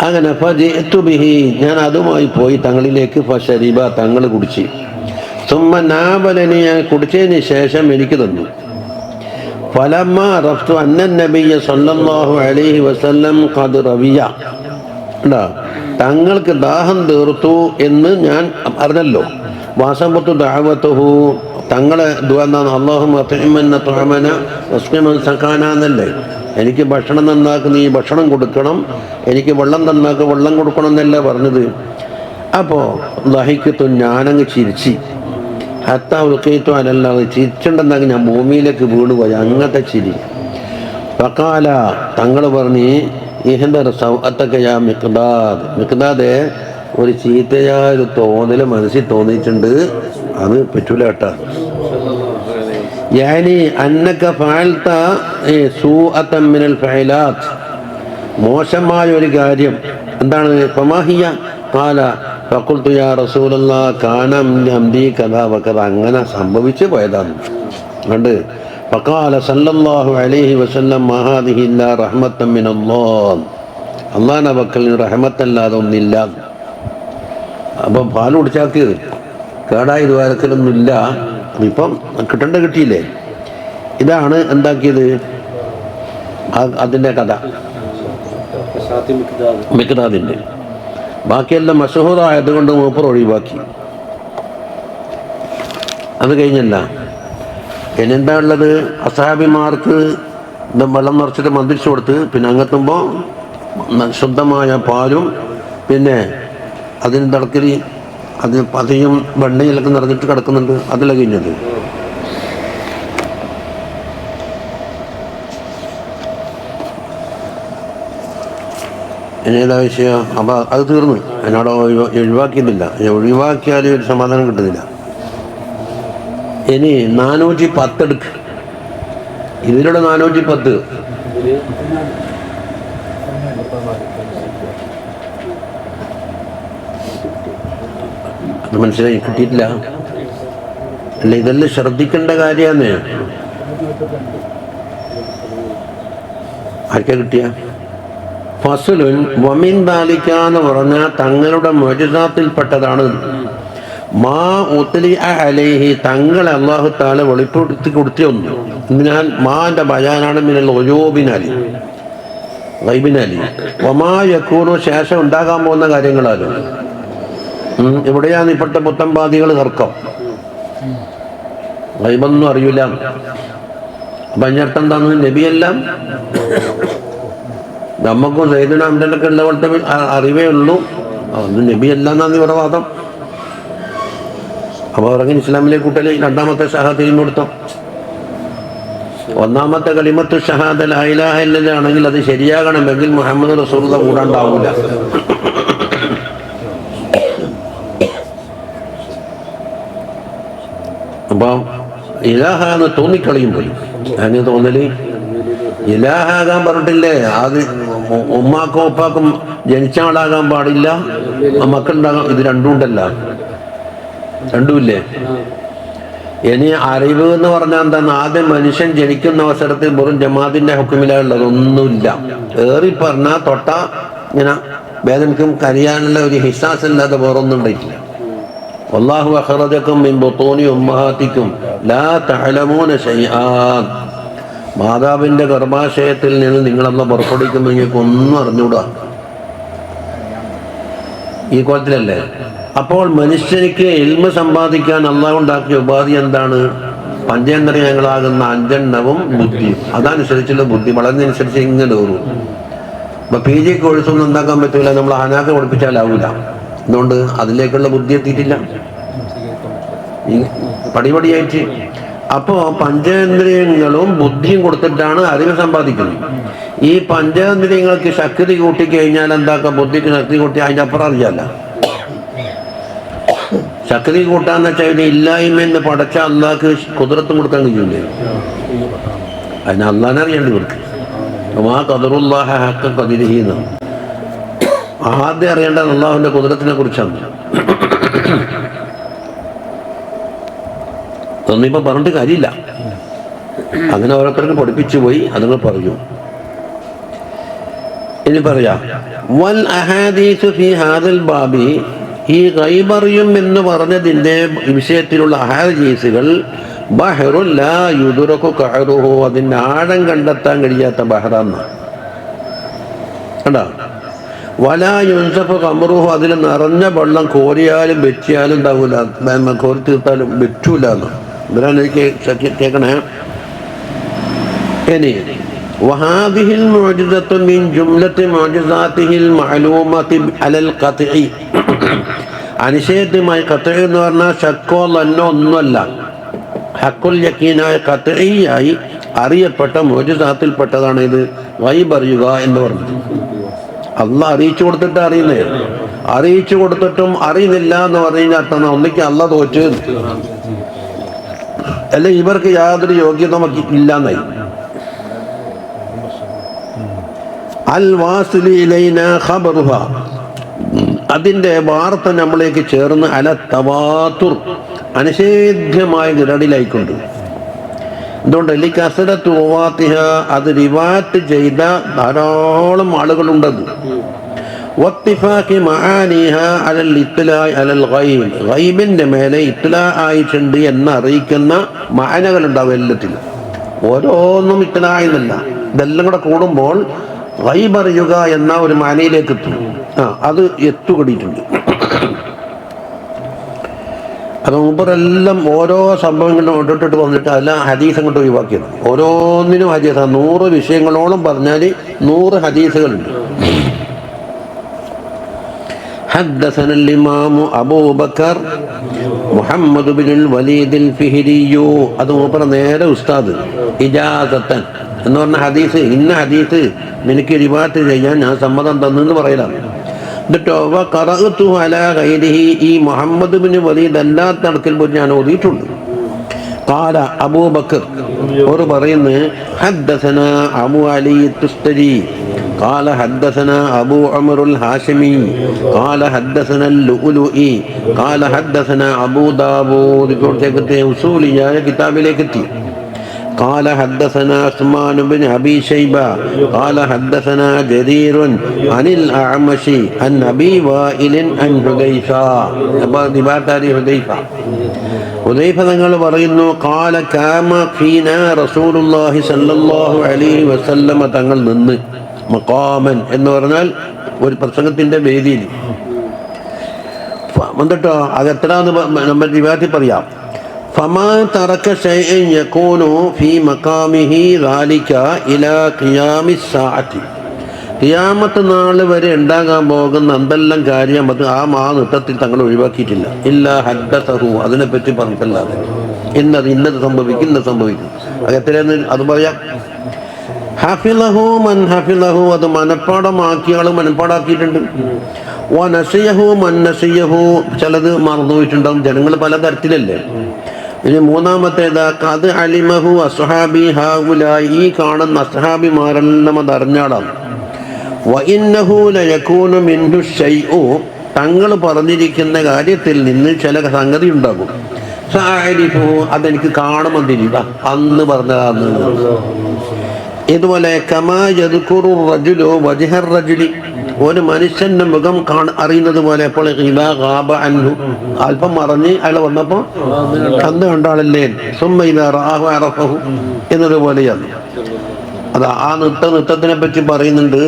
A: അങ്ങനെ ഫജിഅ്തുബിഹി, ഞാൻ അതുമായി പോയി തങ്ങളിലേക്ക്. ഫശരിബ, തങ്ങൾ കുടിച്ച്. സുമ്മ നാബലനി, ഞാൻ കുടിച്ചതിന് ശേഷം എനിക്ക് തന്നു. ഫലമ്മ റഫ്തു അന്ന നബിയ സല്ലല്ലാഹു അലൈഹി വസല്ലം ഖദ് റവിയ, തങ്ങൾക്ക് ദാഹം തീർത്തു എന്ന് ഞാൻ അറിഞ്ഞല്ലോ. വാസബത്തു ദഅവതുഹു, തങ്ങളെ ദുആ എന്നാണ് അല്ലാഹുമ്മ അത്ഇം മൻ അത്അമന വസ്ഖി മൻ സഖാനാ എന്നല്ലേ. എനിക്ക് ഭക്ഷണം നന്നാക്ക്, നീ ഭക്ഷണം കൊടുക്കണം, എനിക്ക് വെള്ളം നന്നാക്ക്, വെള്ളം കൊടുക്കണം എന്നല്ല പറഞ്ഞത്. അപ്പോൾ ദഹിക്കത്തു, ഞാനങ്ങ് ചിരിച്ച്. ഹത്താ ഉൽഖീതു അലല്ലാഹ്, ചിരിച്ചുണ്ടെന്നെങ്കിൽ ഞാൻ ഭൂമിയിലേക്ക് വീണുപോയി, അങ്ങനത്തെ ചിരി. ഫഖാല, തങ്ങൾ പറഞ്ഞ് ഇഹ്ദർ സൗഅത്തക യാ മിഖ്ദാദ്, മിഖ്ദാദേ ഒരു ചീത്തയായ ഒരു തോന്നൽ മനസ്സിൽ തോന്നിയിട്ടുണ്ട്, അത് പറ്റൂല കേട്ടാ. യാനി അന്നക ഫഅൽത സൂഅതൻ മിനൽ ഫഅലാത്ത്, മോശമായ ഒരു കാര്യം. എന്താണ്? ഫമാഹിയ ഖാല ഫഖുൽതു യാ റസൂലല്ലാഹ് കാന അംദി കദാ വകദ, അങ്ങനെ സംഭവിച്ചു പോയതാണ്. കണ്ട് ഫഖാല സല്ലല്ലാഹു അലൈഹി വസല്ലം മാ ഹാദിഹി ഇല്ലാ റഹ്മത്തൻ മിനല്ലാഹ്, അല്ലാഹുവിന്റെ പക്കൽ റഹ്മത്തല്ലാതെ ഒന്നില്ല. അപ്പം പാൽ കുടിച്ചാക്ക് കേടായി ദ്വാരത്തിലൊന്നുമില്ല. ഇപ്പം കിട്ടേണ്ട കിട്ടിയില്ലേ. ഇതാണ് എന്താക്കിയത് അതിൻ്റെ കഥ മിഖ്ദാദിൻ്റെ. ബാക്കിയെല്ലാം മശഹൂറായതുകൊണ്ട് മൂപ്പർ ഒഴിവാക്കി. അത് കഴിഞ്ഞല്ല. ഇനിയെന്താ ഉള്ളത്? അസഹാബിമാർക്ക് വെള്ളം നിറച്ചിട്ട് മന്ത്രിച്ചു കൊടുത്ത്, പിന്നെ അങ്ങെത്തുമ്പോൾ ശുദ്ധമായ പാലും പിന്നെ അതിന് തടക്കരി, അത് പതിയും വെണ്ണയിലൊക്കെ നിറഞ്ഞിട്ട് കിടക്കുന്നുണ്ട്. അതിലെ കഴിഞ്ഞത് ഇനി ഏതാ വിഷയം? അപ്പോൾ അത് തീർന്നു, എന്നോട് ഒഴിവാക്കിയിട്ടില്ല. ഒഴിവാക്കിയാൽ ഒരു സമാധാനം കിട്ടുന്നില്ല. ഇനി 410 എടുക്ക്. ഇതിലൂടെ 410 അത് മനസ്സിലായി കിട്ടിയിട്ടില്ല. അല്ല, ഇതെല്ലാം ശ്രദ്ധിക്കേണ്ട കാര്യമാണ്. ആർക്കാ കിട്ടിയ? ഫസ്ലുൻ വമിൻ ദാലിക എന്ന് പറഞ്ഞാൽ തങ്ങളുടെ മുഅ്ജിസാത്തിൽപ്പെട്ടതാണ് മാ ഉത്ലിഅ അലൈഹി, തങ്ങളെ അല്ലാഹു തആല വെളിപ്പെടുത്തി കൊടുത്തിയൊന്നു. അതിനാൽ മാന്റെ ബയാനാണ് മിനൽ ഉയൂബിനാലി, ഗൈബിനാലി. വമാ യകൂനു, ശേഷം ഉണ്ടാകാൻ പോകുന്ന കാര്യങ്ങളാലും. ഇവിടെയാണ് ഇപ്പോഴത്തെ പുത്തൻവാദികൾ തർക്കം. ഗൈബൊന്നും അറിയില്ല. അപ്പം അതിനർത്ഥം എന്താന്ന്? നബിയെല്ലാം നമുക്കും സയ്യിദുന ഹംദനൊക്കെ ഉള്ള പോലത്തെ അറിവേ ഉള്ളൂ, അതൊന്നും നബിയല്ല എന്നാണ് ഇവരുടെ വാദം. അപ്പോൾ അവരങ്ങനെ ഇസ്ലാമിലേക്ക് കൂട്ടൽ രണ്ടാമത്തെ ഷഹാദത്തിന് കൊടുത്തോ. ഒന്നാമത്തെ കലിമത്തു ഷഹാദ ലാ ഇലാഹ ഇല്ലല്ലാഹ് ആണെങ്കിൽ അത് ശരിയാകണമെങ്കിൽ മുഹമ്മദ് റസൂലുള്ളാഹ് കൂടാണ്ടാവൂല. അപ്പം ഇലാഹ എന്ന് തോന്നിക്കളിയും പോയി. അങ്ങനെ തോന്നല് ഇലാഹാകാൻ പറഞ്ഞിട്ടില്ലേ? അത് ഉമ്മാക്കും ഉപ്പാക്കും ജനിച്ച ആളാകാൻ പാടില്ല, മക്കളുണ്ടാകാം. ഇത് രണ്ടും ഉണ്ടല്ല, രണ്ടുമില്ലേ? ഇനി അറിവ് എന്ന് പറഞ്ഞാൽ എന്താണ്? ആദ്യം മനുഷ്യൻ ജനിക്കുന്ന അവസരത്തിൽ വെറും ജമാഅത്തിന്റെ ഹുക്കുമിലുള്ളത് ഒന്നുമില്ല. ഏറി പറഞ്ഞാൽ തൊട്ട ഇങ്ങനെ വേദനക്കും കരയാനുള്ള ഒരു ഹിസാസ് അല്ലാതെ വേറൊന്നും ഉണ്ടായിട്ടില്ല. വല്ലാഹു അഖ്റജക്കും മിൻ ബുത്തൂനി ഉമ്മഹാത്തിക്കും ലാ തഅലമൂന ശൈആ, മാതാവിന്റെ ഗർഭാശയത്തിൽ നിന്ന് നിങ്ങളെന്ന പുറപ്പെടുവിക്കുമ്പോൾ നിങ്ങൾക്ക് ഒന്നും അറിഞ്ഞൂടാ. ഈ കോലത്തിലല്ലേ? അപ്പോൾ മനുഷ്യനിക്ക് ഇൽമ സമ്പാദിക്കാൻ അള്ളാഹു ഉണ്ടാക്കിയ ഉപാധി എന്താണ്? പഞ്ചേന്ദ്രിയങ്ങളാകുന്ന 5 ബുദ്ധിയും. അതനുസരിച്ചുള്ള ബുദ്ധി വളർന്നനുസരിച്ച് ഇങ്ങനെ കയറും. ഇപ്പൊ PG കോഴ്സൊന്നും ഉണ്ടാക്കാൻ പറ്റൂല, നമ്മൾ ഹനാക്ക് പഠിപ്പിച്ചാലാവൂല. അതുകൊണ്ട് അതിലേക്കുള്ള ബുദ്ധി എത്തിയിട്ടില്ല, പടിപടിയായിട്ട്. അപ്പോൾ പഞ്ചേന്ദ്രിയങ്ങളും ബുദ്ധിയും കൊടുത്തിട്ടാണ് അറിവ് സമ്പാദിക്കുന്നത്. ഈ പഞ്ചേന്ദ്രിയങ്ങൾക്ക് ശക്തി കൂട്ടിക്കഴിഞ്ഞാൽ എന്താക്കാം? ബുദ്ധിക്ക് ശക്തി കൂട്ടി അതിൻ്റെ അപ്പുറം അറിയാല്ല. ശക്തി കൂട്ടാന്ന് വെച്ചാൽ ഇതിന് ഇല്ലായ്മയെന്ന് പടച്ച അള്ളാഹ്ക്ക് കുദ്റത്തും കൊടുക്കാൻ കഴിയൂലേ? അതിന് അള്ളാഹിനെ അറിയേണ്ടി കൊടുക്കും. മാ ഖദറുല്ലാഹ ഹഖ ഖദ്രിഹി എന്ന്. ആദ്യം അറിയേണ്ടത് അള്ളാഹുവിൻ്റെ കുദ്റത്തിനെ കുറിച്ചാണ്. അതൊന്നും ഇപ്പം പറഞ്ഞിട്ട് കാര്യമില്ല. അങ്ങനെ ഓരോരുത്തർക്ക് പഠിപ്പിച്ചു പോയി, അതുങ്ങൾ പറയൂ. ഇനി പറയാം, വൽ അഹാദീസു ഫീ ഹാദൽ ബാബി, ഈ ഗൈബറിയും എന്ന് പറഞ്ഞതിൻ്റെ വിഷയത്തിലുള്ള അഹാദീസുകൾ ബഹറുൻ ലാ യുദ്റകു ഖഅറുഹു, അതിൻ്റെ ആഴം കണ്ടെത്താൻ കഴിയാത്ത ബഹറാണ്. കണ്ടോ? വലാ യുൻസഫു ഖമറുഹു, അതിൽ നിറഞ്ഞ വെള്ളം കോരിയാലും വെച്ചിയാലും ഉണ്ടാവില്ല, കോരി തീർത്താലും വെറ്റൂല എന്ന്. ഇവരാണ് കേൾക്കണേ. ഇനി വഹാദിഹിൽ മുഅ്ജിസത്തു മിൻ ജുംലത്തി മുഅ്ജിസാത്തിഹിൽ മഅലൂമത്തി അലൽ ഖത്ഇ, അനിഷേധ്യമായി ഖത്ഇ എന്ന് പറഞ്ഞാൽ ശക്കോ ലന്നോ ഒന്നുമല്ല, ഹക്കുൽ യഖീനായ ഖത്ഇയായി അറിയപ്പെട്ട മുഅ്ജിസാത്തിൽപ്പെട്ടതാണ് ഇത് ഗൈബ് അറിയുക എന്ന് പറഞ്ഞത്. അള്ളാഹ് അറിയിച്ചു കൊടുത്തിട്ട് അറിയുന്നേ, അറിയിച്ചു കൊടുത്തിട്ടും അറിയുന്നില്ല എന്ന് പറഞ്ഞാൽ അർത്ഥം ഒന്നിക്ക് അള്ളാഹ് തോറ്റ്, അല്ലെ ഇവർക്ക് യാതൊരു യോഗ്യത നമുക്ക് ഇല്ലാന്നായി. അൽ വാസിലി ഇലൈനാ ഖബറുഹ, അതിൻ്റെ വാർത്ത നമ്മളിലേക്ക് ചേർന്ന് അല തവാതുർ, അനിഷേധ്യമായ ഗിരടിലായിക്കൊണ്ട്. എന്തുകൊണ്ട്? ലികസറത്തു റവാത്തിഹ, അത് റിവായത്ത് ചെയ്ത ധാരാളം ആളുകളുണ്ടത്. വത്തിഫാഖി മആനിഹ അലൽ ഇത്ലാഇ അലൽ ഗൈബ്, ഗൈബിൻ്റെ മേലെ ഇത്ലാ ആയിട്ടുണ്ട് എന്ന് അറിയിക്കുന്ന മഅനകളുണ്ടാവും എല്ലാത്തിലും. ഓരോന്നും ഇത്ലാ എന്നല്ല, ഇതെല്ലാം കൂടെ കൂടുമ്പോൾ ഗൈബ് അറിയുക എന്ന ഒരു മഅനയിലേക്ക് എത്തും. അത് എത്തുകടിയിട്ടുണ്ട്. അത് മുമ്പെല്ലാം ഓരോ സംഭവങ്ങളും ഇട്ടിട്ട് വന്നിട്ട് അതെല്ലാം ഹദീസ് അങ്ങോട്ട് ഒഴിവാക്കിയത്. ഓരോന്നിനും ഹദീസാണ്. 100 വിഷയങ്ങളോളം പറഞ്ഞാൽ 100 ഹദീസുകളുണ്ട്. حدثنا الإمام أبو بكر محمد بن الوليد الفهري, അത് മൂപ്പറ നേരെ ഉസ്താദ് ഇജാസത്തൻ എന്ന് പറഞ്ഞ ഹദീസ്, ഇന്ന ഹദീസ് നിനക്ക് റിവായത്ത് ചെയ്യാൻ ഞാൻ സമ്മതം തന്നെന്ന് പറയലാണ്. എന്നിട്ടോ ഖറഅതു അലാ ഗൈരിഹി, ഈ മുഹമ്മദ് ബിൻ വലീദ് അല്ലാത്ത നടക്കിൽ പോയി ഞാൻ ഓതിയിട്ടുണ്ട്. ഖാല അബൂബക്കർ, അവർ പറയുന്നു ഹദ്ദസനാ അബു അലി തുസ്തരി قال حدثنا أبو عمرو الهاشمي قال حدثنا اللؤلؤي قال حدثنا أبو داود ഉസൂലിയായ കിതാബിലേക്ക് എത്തി. قال حدثنا عثمان بن أبي شيبة قال حدثنا جرير عن الأعمش عن أبي وائل عن حذيفة. ഹുദൈഫ തങ്ങൾ പറയുന്നു قال كان فينا رسول الله صلى الله عليه وسلم, തങ്ങൾ നിന്ന് മഖാമൻ എന്ന് പറഞ്ഞാൽ ഒരു പ്രസംഗത്തിന്റെ വേദിയിൽ. എന്നിട്ടോ അതെത്രാന്ന് നമ്മൾ റിവായത്തിൽ പറയാം. ഫമാ തറക ശൈഅൻ യകൂനു ഫീ മഖാമിഹി ദാലിക ഇലാ ഖിയാമിസ് സാഅത്തി, ഖിയാമത്ത് നാൾ വരെ ഉണ്ടാകാൻ പോകുന്ന എന്തെല്ലാം കാര്യം അത് ആ നൃത്തത്തിൽ തങ്ങൾ ഒഴിവാക്കിയിട്ടില്ല. ഇല്ലാ ഹദ്ദസഹു, അതിനെപ്പറ്റി പറഞ്ഞിട്ടല്ലാതെ. ഇന്നത് സംഭവിക്കും, ഇന്നത് സംഭവിക്കും. അതെത്രയെന്ന് അത് പറയാം. ഹഫിളഹു മൻ ഹഫിളഹു, അത് മനപ്പാടമാക്കിയ ആൾ മനപ്പാടാക്കിയിട്ടുണ്ട്. വനസിയഹു മൻ നസിയഹു, ചിലത് മറന്നുപോയിട്ടുണ്ടാവും. ജനങ്ങൾ പലതരത്തിലല്ലേ. ഇനി മൂന്നാമത്തേതാ ഖദ് അലിമഹു അസ്ഹാബി ഹൗലായി, ഈ കാണുന്ന അസ്ഹാബിമാരെല്ലാം അത് അറിഞ്ഞാടാം. വഇന്നഹു ലയകൂനു മിൻഹു ശൈഉ, തങ്ങൾ പറഞ്ഞിരിക്കുന്ന കാര്യത്തിൽ നിന്ന് ചില സംഗതി ഉണ്ടാകും. സഅരിഫു, അതെനിക്ക് കാണുമെന്നില്ല, അന്ന് പറഞ്ഞതാന്ന്. ഇതുപോലെ കമാ യദ്കുറു റജുലു വജ്ഹർ റജുലി, ഒരു മനുഷ്യന്റെ മുഖം അറിയുന്നത് പോലെ. അപ്പോൾ ഇദാ ഗാബ അൻഹു, അല്പം മറഞ്ഞ് അയാൾ വന്നപ്പോൾ അന്ന് കണ്ടാളല്ലേ. സുമ്മ ഇദാ റആഹു അറഫഹു എന്നതുപോലെയാണ്. അത് ആ നൃത്തത്തിനെ പറ്റി പറയുന്നുണ്ട്.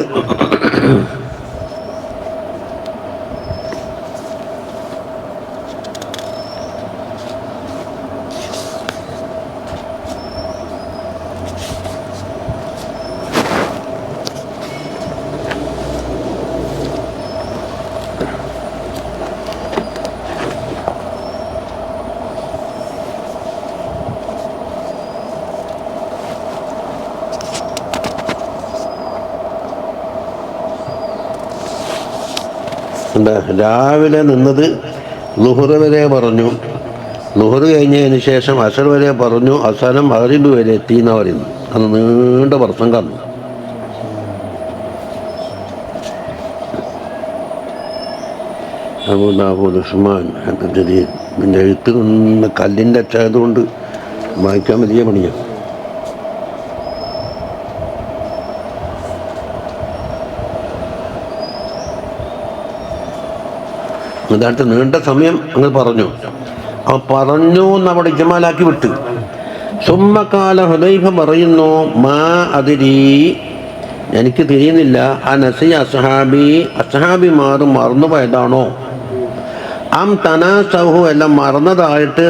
A: രാവിലെ നിന്നത് ളുഹർ വരെ പറഞ്ഞു, ളുഹർ കഴിഞ്ഞതിന് ശേഷം അസർ വരെ പറഞ്ഞു, അവസാനം മഗ്രിബ് വരെ എത്തിയെന്ന് പറയുന്നു. അത് നീണ്ട വർഷം കന്നു. അബൂദാവൂദ് ഉസ്മാൻ പിന്നെ എഴുത്ത് കല്ലിൻ്റെ അച്ചായതുകൊണ്ട് വായിക്കാൻ വലിയ പണിയാണ്. എന്നിട്ട് നീണ്ട സമയം അങ്ങ് പറഞ്ഞു. പറഞ്ഞു നമ്മുടെ ഇജ്മാലാക്കി വിട്ട്. സുമ്മക്കാല ഹുദൈഫ പറയുന്നു മാ അതിരി, എനിക്ക് തിരിയുന്നില്ല. അനസി അസ്ഹാബിമാർ മറന്നുപോയതാണോ, അം തനാസഹു എല്ലാം മറന്നതായിട്ട്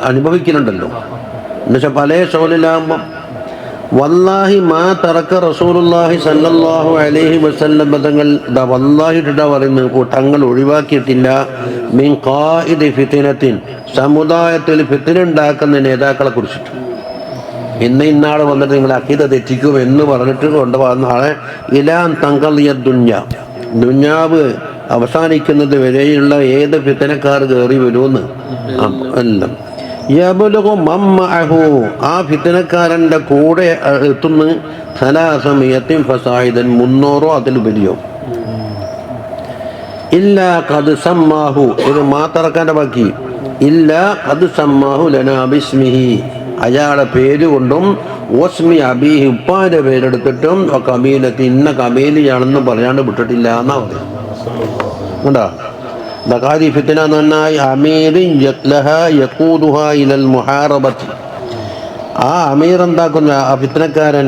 A: അനുഭവിക്കുന്നുണ്ടല്ലോ. എന്നുവെച്ചാൽ പല ഷോലിലാകുമ്പം വല്ലാഹി മാ തറക്ക റസൂലുള്ളാഹി സല്ലല്ലാഹു അലൈഹി വസല്ലം, തങ്ങൾ വല്ലാഹി പറയുന്നത് തങ്ങൾ ഒഴിവാക്കിയിട്ടില്ല മിൻ ഖായിദി ഫിത്നത്തിൻ, സമുദായത്തിൽ ഫിത്ന ഉണ്ടാക്കുന്ന നേതാക്കളെ കുറിച്ചിട്ട്. ഇന്നാൾ വന്നിട്ട് നിങ്ങൾ അഖീദ തെറ്റിക്കും എന്ന് പറഞ്ഞിട്ട് കൊണ്ടുപോകുന്ന ആളെ ഇലാൻ തങ്കളിയ ദുന്യാവ് അവസാനിക്കുന്നത് വരെയുള്ള ഏത് ഫിത്നക്കാർ കയറി വരുമെന്ന് എല്ലാം. യബലുഗു മമ്മഅഹു, ആ ഫിത്നക്കാരൻ്റെ കൂടെ എത്തുന്ന സലാസമിയത്തിൻ ഫസായിദൻ, 300 അതിലുപരിയോ. ഇല്ല ഖദ് സമ്മാഹു, ഇത് മാതറക്കാൻ്റെ ബാക്കി. ഇല്ല ഖദ് സമ്മാഹു ലനാ ബിസ്മിഹി, അയാളെ പേരുകൊണ്ടും ഓസ്മി അബീഹി, ഉപ്പാൻ്റെ പേരെടുത്തിട്ടും കബീലത്തി, ഇന്ന കബീലിയാണെന്ന് പറയാണ്ട് വിട്ടിട്ടില്ല എന്നാ പറയും. കണ്ടാ ദഖാദി ഫിത്ന എന്ന് പറഞ്ഞാൽ അമീറിൻ യത്ലഹ യഖൂദുഹ ഇലൽ മുഹാറബത്തി, ആ അമീർ എന്താക്കുന്ന ആ ഫിത്നക്കാരൻ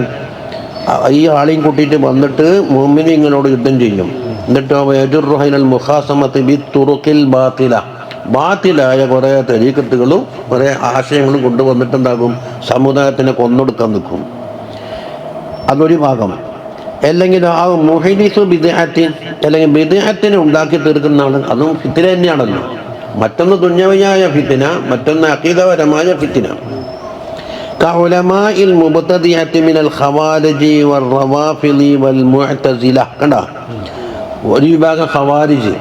A: ഈ ആളെയും കൂട്ടിയിട്ട് വന്നിട്ട് മുഅ്മിനീങ്ങളോട് യുദ്ധം ചെയ്യും. എന്നിട്ടോ യജുറുഹ ഇലൽ മുഖാസമത്തി ബിത്തുറുഖിൽ ബാത്തില, ബാത്തിലായ കുറേ തരീഖത്തുകളും കുറേ ആശയങ്ങളും കൊണ്ടുവന്നിട്ടുണ്ടാകും, സമുദായത്തിനെ കൊന്നൊടുക്കാൻ നിൽക്കും. അതൊരു ഭാഗം. അല്ലെങ്കിൽ ആ മുഹദിസു ബിദ്അത്തിൻ, അല്ലെങ്കിൽ ബിദ്അത്തിനെ ഉണ്ടാക്കി തീർക്കുന്ന ആൾ, അതും ഫിത്ന തന്നെയാണല്ലോ. മറ്റൊന്ന് ദുന്യവിയായ ഫിത്ന, മറ്റൊന്ന് അഖീദപരമായ ഫിത്ന. കഉലമാഇൽ മുബ്തദിഅത്തി മിനൽ ഖവാരിജി വൽറവാഫിളി വൽമുഅ്തസില. കണ്ടോ, ഒരു വിഭാഗം ഖവാരിജ്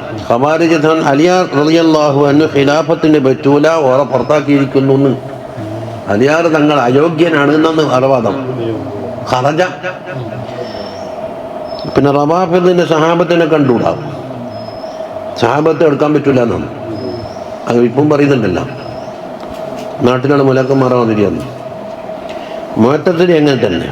A: അലിയാർ റളിയല്ലാഹു അൻഹു ഖിലാഫത്തിന് പറ്റൂല, ഓറെ പുറത്താക്കിയിരിക്കുന്നു എന്ന്. അലിയാർ തങ്ങൾ അയോഗ്യനാണ് എന്നാണ് അറവാദം. ഖറജ. പിന്നെ റവാഫിളിന്റെ സഹാബത്തിനെ കണ്ടുകൂടാ, സഹാബത്തെ എടുക്കാൻ പറ്റൂല എന്നാണ് അത് ഇപ്പം പറയുന്നുണ്ടല്ലോ. നാട്ടിലാണ് മുലക്കന്മാരെ മാതിരിയാണ്. മുഅ്തസിലി അങ്ങനെ തന്നെ.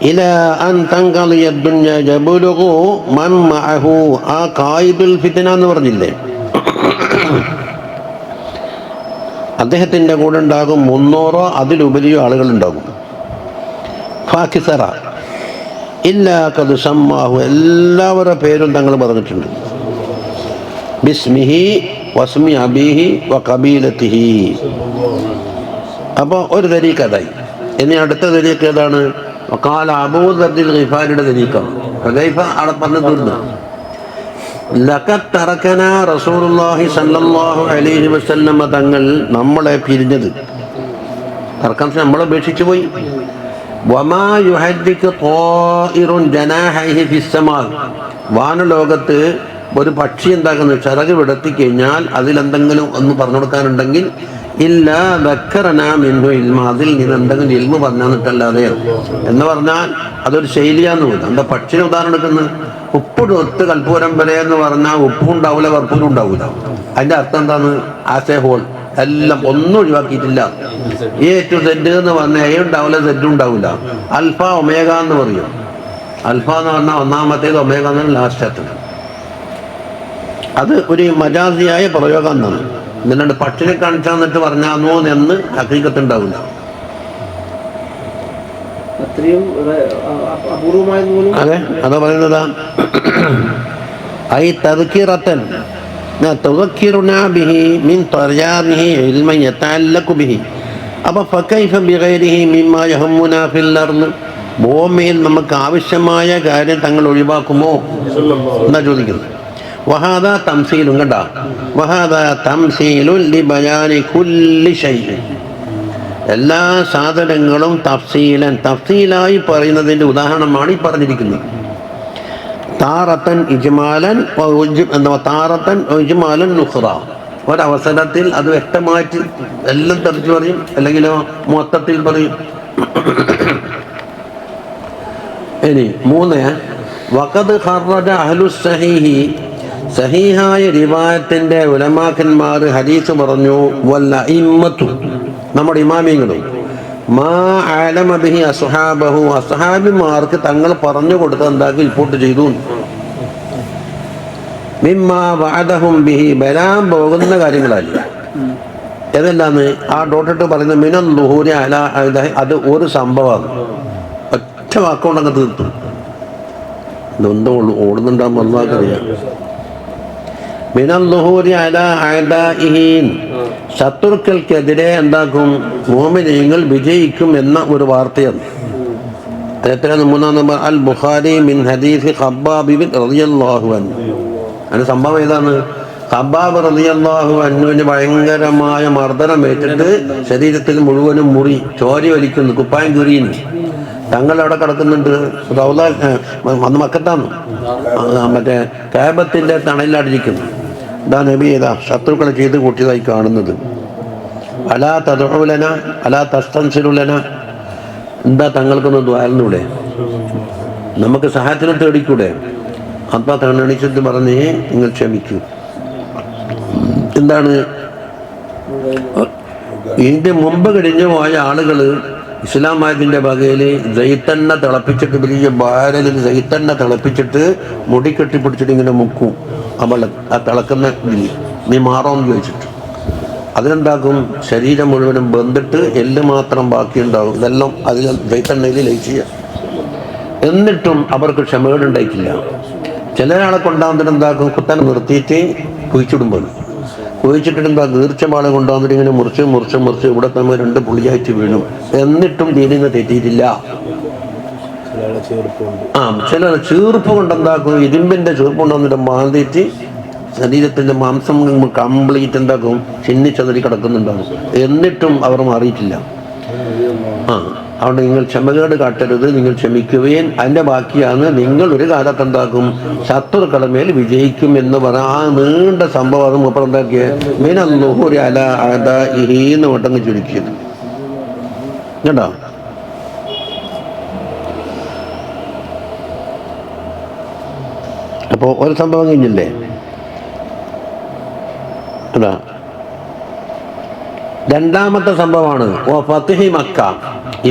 A: ഇലാ അൻ തൻഖളിയ ദുനിയ യബ്ലുഗു മൻ മഅഹു. ആ ഖായിദുൽ ഫിത്ന എന്ന് പറഞ്ഞില്ലേ, അദ്ദേഹത്തിൻ്റെ കൂടെ ഉണ്ടാകും 300 അതിലുപരിയോ ആളുകളുണ്ടാകും. ഫാക്കിസറ ഇല്ലാ ഖദ് സമ്മാഹു. എല്ലാവരുടെ പേരും തങ്ങൾ പറഞ്ഞിട്ടുണ്ട്. ബിസ്മിഹി വസ്മി അബീഹി വ ഖബീലത്തിഹി. അപ്പോൾ ഒരു തരീഖ് അതായി. ഇനി അടുത്ത തരീഖ് ഏതാണ്? കാല അബൂദർദിൽ ഗിഫാരിയുടെ തരീഖാണ്. ഹുദൈഫ അവിടെ പറഞ്ഞു തീർന്നു. ലഖദ് തറകനാ റസൂലുള്ളാഹി സ്വല്ലല്ലാഹു അലൈഹി വസല്ലമ തങ്ങൾ നമ്മളെ പിരിഞ്ഞത്, തർക്കം നമ്മളെ ഉപേക്ഷിച്ചു പോയി. വമാ യുഹദ്ദികു ത്വാഇറുൻ ജനാഹൈഹി ഫിസ്സമാ. വാനലോകത്ത് ഒരു പക്ഷി എന്താക്കുന്നു, ചിറക് വിടത്തി കഴിഞ്ഞാൽ അതിലെന്തെങ്കിലും ഒന്ന് പറഞ്ഞു കൊടുക്കാനുണ്ടെങ്കിൽ ഇല്ല ദക്കറനാ മിൻഹു ഇൽമ. അതിൽ നിന്ന് എന്തെങ്കിലും ഇൽമ പറഞ്ഞിട്ടല്ലാതെ എന്ന് പറഞ്ഞാൽ അതൊരു ശൈലിയാന്ന് പോലും. എന്താ പക്ഷിനെ ഉദാഹരണം എടുക്കുന്നത്? ഉപ്പിടൊത്ത് കൽപ്പൂരം വരെ എന്ന് പറഞ്ഞാൽ ഉപ്പും ഉണ്ടാവില്ല കർപ്പൂരം ഉണ്ടാവില്ല. അതിൻ്റെ അർത്ഥം എന്താണ്? ആസ് എ ഹോൾ എല്ലാം ഒന്നും ഒഴിവാക്കിയിട്ടില്ല. എ ടു സെഡ് എന്ന് പറഞ്ഞാൽ എ ഉണ്ടാവില്ല സെഡ് ഉണ്ടാവില്ല. അൽഫ ഒമേഗ എന്ന് പറയും. അൽഫ എന്ന് പറഞ്ഞാൽ ഒന്നാമത്തേത്, ഒമേഗ എന്നാണ് ലാസ്റ്റത്തേത്. അത് ഒരു മജാസിയായ പ്രയോഗം എന്നാണ്. എന്നിട്ട് പക്ഷിനെ കാണിച്ചാൽ എന്നിട്ട് പറഞ്ഞാന്നോ എന്ന് ഹഖീഖത്തുണ്ടാവില്ല. അതെ, അതാ പറയുന്നതാ. ഐ തദ്കിറതൻ തുദക്കിറുനാ ബിഹി മിൻ തർയാമിഹി ഇൽമൻ യതഅല്ലഖു ബിഹി. അപ്പോൾ ഫകൈഫ ബിഗൈരിഹി മിമ്മാ യഹമ്മുനാ ഫിൽ അർള്. ഭൂമിയിൽ നമുക്ക് ആവശ്യമായ കാര്യം തങ്ങൾ ഒഴിവാക്കുമോ എന്നാ ചോദിക്കുന്നത്. വഹാദാ തംസീലും. കണ്ട, വഹാദാ തംസീലുൻ ലിബയാനി കുല്ലി ഷൈഇൻ. എല്ലാ സാധനങ്ങളും തഫ്സീലായി പറയുന്നതിൻ്റെ ഉദാഹരണമാണ് ഈ പറഞ്ഞിരിക്കുന്നത്. താറത്തൻ ഇജ്മാലൻ താറത്തൻ ഇജ്മാലൻ നുഖ്റ. ഒരവസരത്തിൽ അത് വ്യക്തമായിട്ട് എല്ലാം തെറിച്ച് പറയും, അല്ലെങ്കിൽ മൊത്തത്തിൽ പറയും. ഇനി 3, വഖദ് ഖറജ അഹ്ലുസ് സഹീഹി. സഹീഹായ റിവായത്തിൻ്റെ ഉലമാക്കന്മാർ ഹദീസ് പറഞ്ഞു. വൽ അഇമ്മത്തു, നമ്മുടെ ഇമാമിയങ്ങളും, മാ അലമ ബിഹി അസ്ഹാബഹു. അസ്ഹാബിമാർക്ക് തങ്ങൾ പറഞ്ഞു കൊടുത്ത് എന്താക്കി റിപ്പോർട്ട് ചെയ്തു. മിമ്മാ വഅദഹും ബിഹി, വരാൻ പോകുന്ന കാര്യങ്ങളല്ല. ഏതെല്ലാന്ന് ആ ഡോട്ടിട്ട് പറയുന്ന മിനൽ ളുഹൂരി അലാ. അത് ഒരു സംഭവമാണ്, ഒറ്റ വാക്കുകൊണ്ടങ്ങ് തീർത്തു. ഇതെന്തോ ഓടുന്നുണ്ടാകുമ്പോൾ അല്ലാഹുവറിയാം. മിനൽ ളുഹൂരി അലാ അഅദാഇഹിൻ. ശത്രുക്കൾക്കെതിരെ എന്താക്കും, മുഅ്മിനീങ്ങൾ വിജയിക്കും എന്ന ഒരു വാർത്തയാണ്. എത്രയാണ്? 3-ാം നമ്പർ അൽ ബുഖാരി മിൻ ഹദീസ് ഖബ്ബാബ് റളിയല്ലാഹു അൻഹു. അതിന് സംഭവം ഏതാണ്? ഖബ്ബാബ് റളിയല്ലാഹു അൻഹുവിന് ഭയങ്കരമായ മർദ്ദനമേറ്റിട്ട് ശരീരത്തിൽ മുഴുവനും മുറി, ചോര വലിക്കുന്നു, കുപ്പായം കീറിയുന്നു. തങ്ങൾ അവിടെ കിടക്കുന്നുണ്ട്. അന്ന് മക്കത്താണ്, മറ്റേ കാബത്തിന്റെ തണലിലടിരിക്കുന്നു. ഇതാ നബി, ഏതാ ശത്രുക്കളെ ചെയ്ത് കൂട്ടിയതായി കാണുന്നത്. അലാ തദ്ഉലന അലാ തസ്തൻസിറുലന. എന്താ തങ്ങൾക്കൊന്ന് ദ്വാരന്നൂടെ, നമുക്ക് സഹായത്തിന് തേടിക്കൂടെ? അപ്പം തണ്ണണിച്ചിട്ട് പറഞ്ഞേ നിങ്ങൾ ക്ഷമിക്കൂ. എന്താണ്? ഇതിൻ്റെ മുമ്പ് കഴിഞ്ഞു പോയ ആളുകൾ ഇസ്ലാമായതിൻ്റെ വകയിൽ ജയ്ത്തെണ്ണ തിളപ്പിച്ചിട്ട്, വലിയ ഭാരതിൽ ജയ്ത്തെണ്ണ തിളപ്പിച്ചിട്ട് മുടി കെട്ടിപ്പിടിച്ചിട്ട് ഇങ്ങനെ മുക്കും. ആ തിളക്കുന്ന ഇതിൽ നീ മാറോന്ന് ചോദിച്ചിട്ട് അതിനെന്താക്കും, ശരീരം മുഴുവനും ബന്ധിട്ട് എല്ല് മാത്രം ബാക്കിയുണ്ടാകും. ഇതെല്ലാം അതിൽ ജയ്ത്തെണ്ണയിൽ ലയിച്ച് ചെയ്യുക. എന്നിട്ടും അവർക്ക് ക്ഷമകേടുണ്ടായിട്ടില്ല. ചിലരാളെ കൊണ്ടാകുന്നതിന് എന്താക്കും, കുത്തനെ നിർത്തിയിട്ട് കുഴിച്ചിടുമ്പോൾ കുഴിച്ചിട്ടിട്ട് എന്താ ദീർഘമാളെ കൊണ്ടുവന്നിട്ട് ഇങ്ങനെ മുറിച്ച് ഇവിടെ നമ്മൾ 2 പുളിയായിട്ട് വീണു. എന്നിട്ടും ദീനിന്ന് തെറ്റിയിട്ടില്ല. ചില ചീർപ്പ് കൊണ്ടെന്താക്കും, ഇരുമ്പിൻ്റെ ചീർപ്പ് കൊണ്ടുവന്നിട്ട് മാന്തിയിട്ട് ശരീരത്തിൻ്റെ മാംസം കംപ്ലീറ്റ് എന്താക്കും, ചിന്നിച്ചതറി കിടക്കുന്നുണ്ടാകും. എന്നിട്ടും അവർ മാറിയിട്ടില്ല. അതുകൊണ്ട് നിങ്ങൾ ക്ഷമകേട് കാട്ടരുത്, നിങ്ങൾ ക്ഷമിക്കുകയും അതിൻ്റെ ബാക്കിയാണ് നിങ്ങൾ ഒരു കാലത്ത് എന്താക്കും ശത്രുക്കളുടെ മേൽ വിജയിക്കും എന്ന് പറഞ്ഞ ആ നീണ്ട സംഭവം അത് മൂപ്പർ എന്താക്കിയത് മിനന്നുഹൂരി അലാ അഅദാഇഹി എന്ന് വട്ടങ്ങ് ചുരുക്കിയത് കേട്ടോ. അപ്പോൾ ഒരു സംഭവം കഴിഞ്ഞില്ലേ അതാ. രണ്ടാമത്തെ സംഭവമാണ് ഫത്ഹി മക്ക.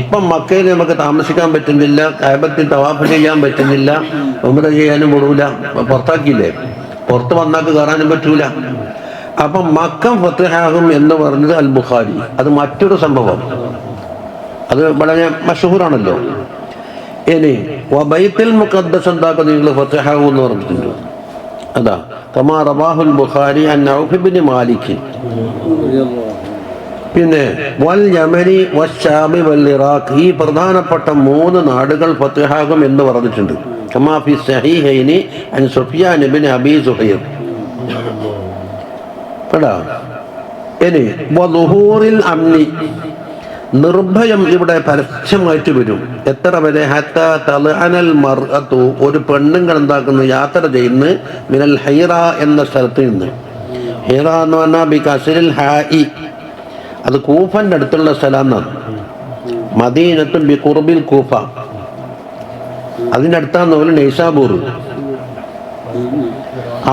A: ഇപ്പം മക്കയിൽ നമുക്ക് താമസിക്കാൻ പറ്റുന്നില്ല, കഅബത്തിൽ തവാഫ് ചെയ്യാൻ പറ്റുന്നില്ല, ഉംറ ചെയ്യാനും വിടൂല, പുറത്താക്കിയില്ലേ, പുറത്ത് വന്നാക്ക് കയറാനും പറ്റൂല. അപ്പം മക്ക ഫത്ഹാകും എന്ന് പറഞ്ഞത് അൽ ബുഖാരി. അത് മറ്റൊരു സംഭവം, അത് വളരെ മഷഹൂറാണല്ലോ. ഇനി ബൈത്തുൽ മുഖദ്ദസ് എന്താക്കും നിങ്ങൾ ഫത്ഹാകും എന്ന് പറഞ്ഞിട്ടുണ്ട്. അതാ കമാ റവാഹുൽ ബുഖാരി അൻ ഔഫ് ഇബ്നു മാലിക്. പിന്നെ വൽ യമനി വശാമി വൽ ഇറാഖ്, ഈ പ്രധാനപ്പെട്ട 3 നാടുകൾ ഫത്ഹാകും എന്ന് പറഞ്ഞിട്ടുണ്ട്. കമാ ഫി സഹീഹൈനി അൻ സുഫ്യാൻ ഇബ്നു അബീ സുഹൈർ. കേട്ടോ. ഇനി വദുഹൂറിൽ അംനി, നിർഭയം ഇവിടെ പരസ്യമായിട്ട് വരും. എത്ര വരെ? ഹത്താ തൽഅനൽ മർഅതു, ഒരു പെണ്ണുങ്ങൾ എന്താക്കുന്നു യാത്ര ചെയ്യുന്നു മിനൽ ഹൈറ എന്ന സ്ഥലത്ത് നിന്ന്. ഹൈറ എന്ന് പറഞ്ഞാൽ ബി കസ്രിൽ ഹാഇ, അത് കൂഫന്റെ അടുത്തുള്ള സ്ഥലം എന്നാണ്. മദീനത്തും ബി ഖുർബിൽ കൂഫ, അതിൻ്റെ അടുത്താന്ന് പോലെ നൈസാബൂർ.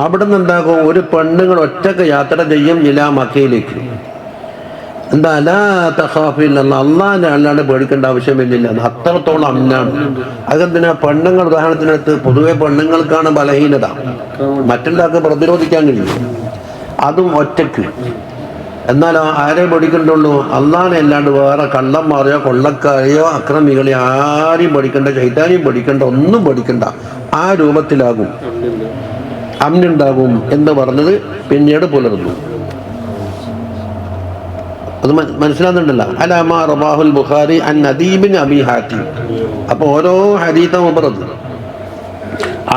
A: അവിടെ നിന്ന് എന്താകും ഒരു പെണ്ണുങ്ങൾ ഒറ്റക്ക് യാത്ര ചെയ്യും ഇലാ മക്കയിലേക്ക്. എന്താ അലാ തഖാഫില്ല, അള്ളാഹിനെ അല്ലാണ്ട് പേടിക്കേണ്ട ആവശ്യമില്ല, അത്രത്തോളം അമ്നാണ്. അതെന്തിനാ? പെണ്ണുങ്ങൾ ഉദാഹരണത്തിനടുത്ത് പൊതുവെ പെണ്ണുങ്ങൾക്കാണ് ബലഹീനത, മറ്റുള്ളവർക്ക് പ്രതിരോധിക്കാൻ കഴിയും, അതും ഒറ്റക്ക്. എന്നാൽ ആരെ പഠിക്കണ്ടുള്ളൂ? അള്ളാഹിനെ അല്ലാണ്ട് വേറെ കള്ളന്മാരെയോ കൊള്ളക്കാരെയോ അക്രമികളെയോ ആരെയും പഠിക്കണ്ട, ചൈതാനെയും പഠിക്കണ്ട, ഒന്നും പഠിക്കണ്ട. ആ രൂപത്തിലാകും, അമ്നുണ്ടാകും എന്ന് പറഞ്ഞത് പിന്നീട് പുലർന്നു. അത് മനസ്സിലാകുന്നുണ്ടല്ലോ. അലാമാ റവാഹുൽ ബുഖാരി അൻ നദീബിൻ അബി ഹാത്തിം. അപ്പോൾ ഓരോ ഹദീസും പറഞ്ഞത്.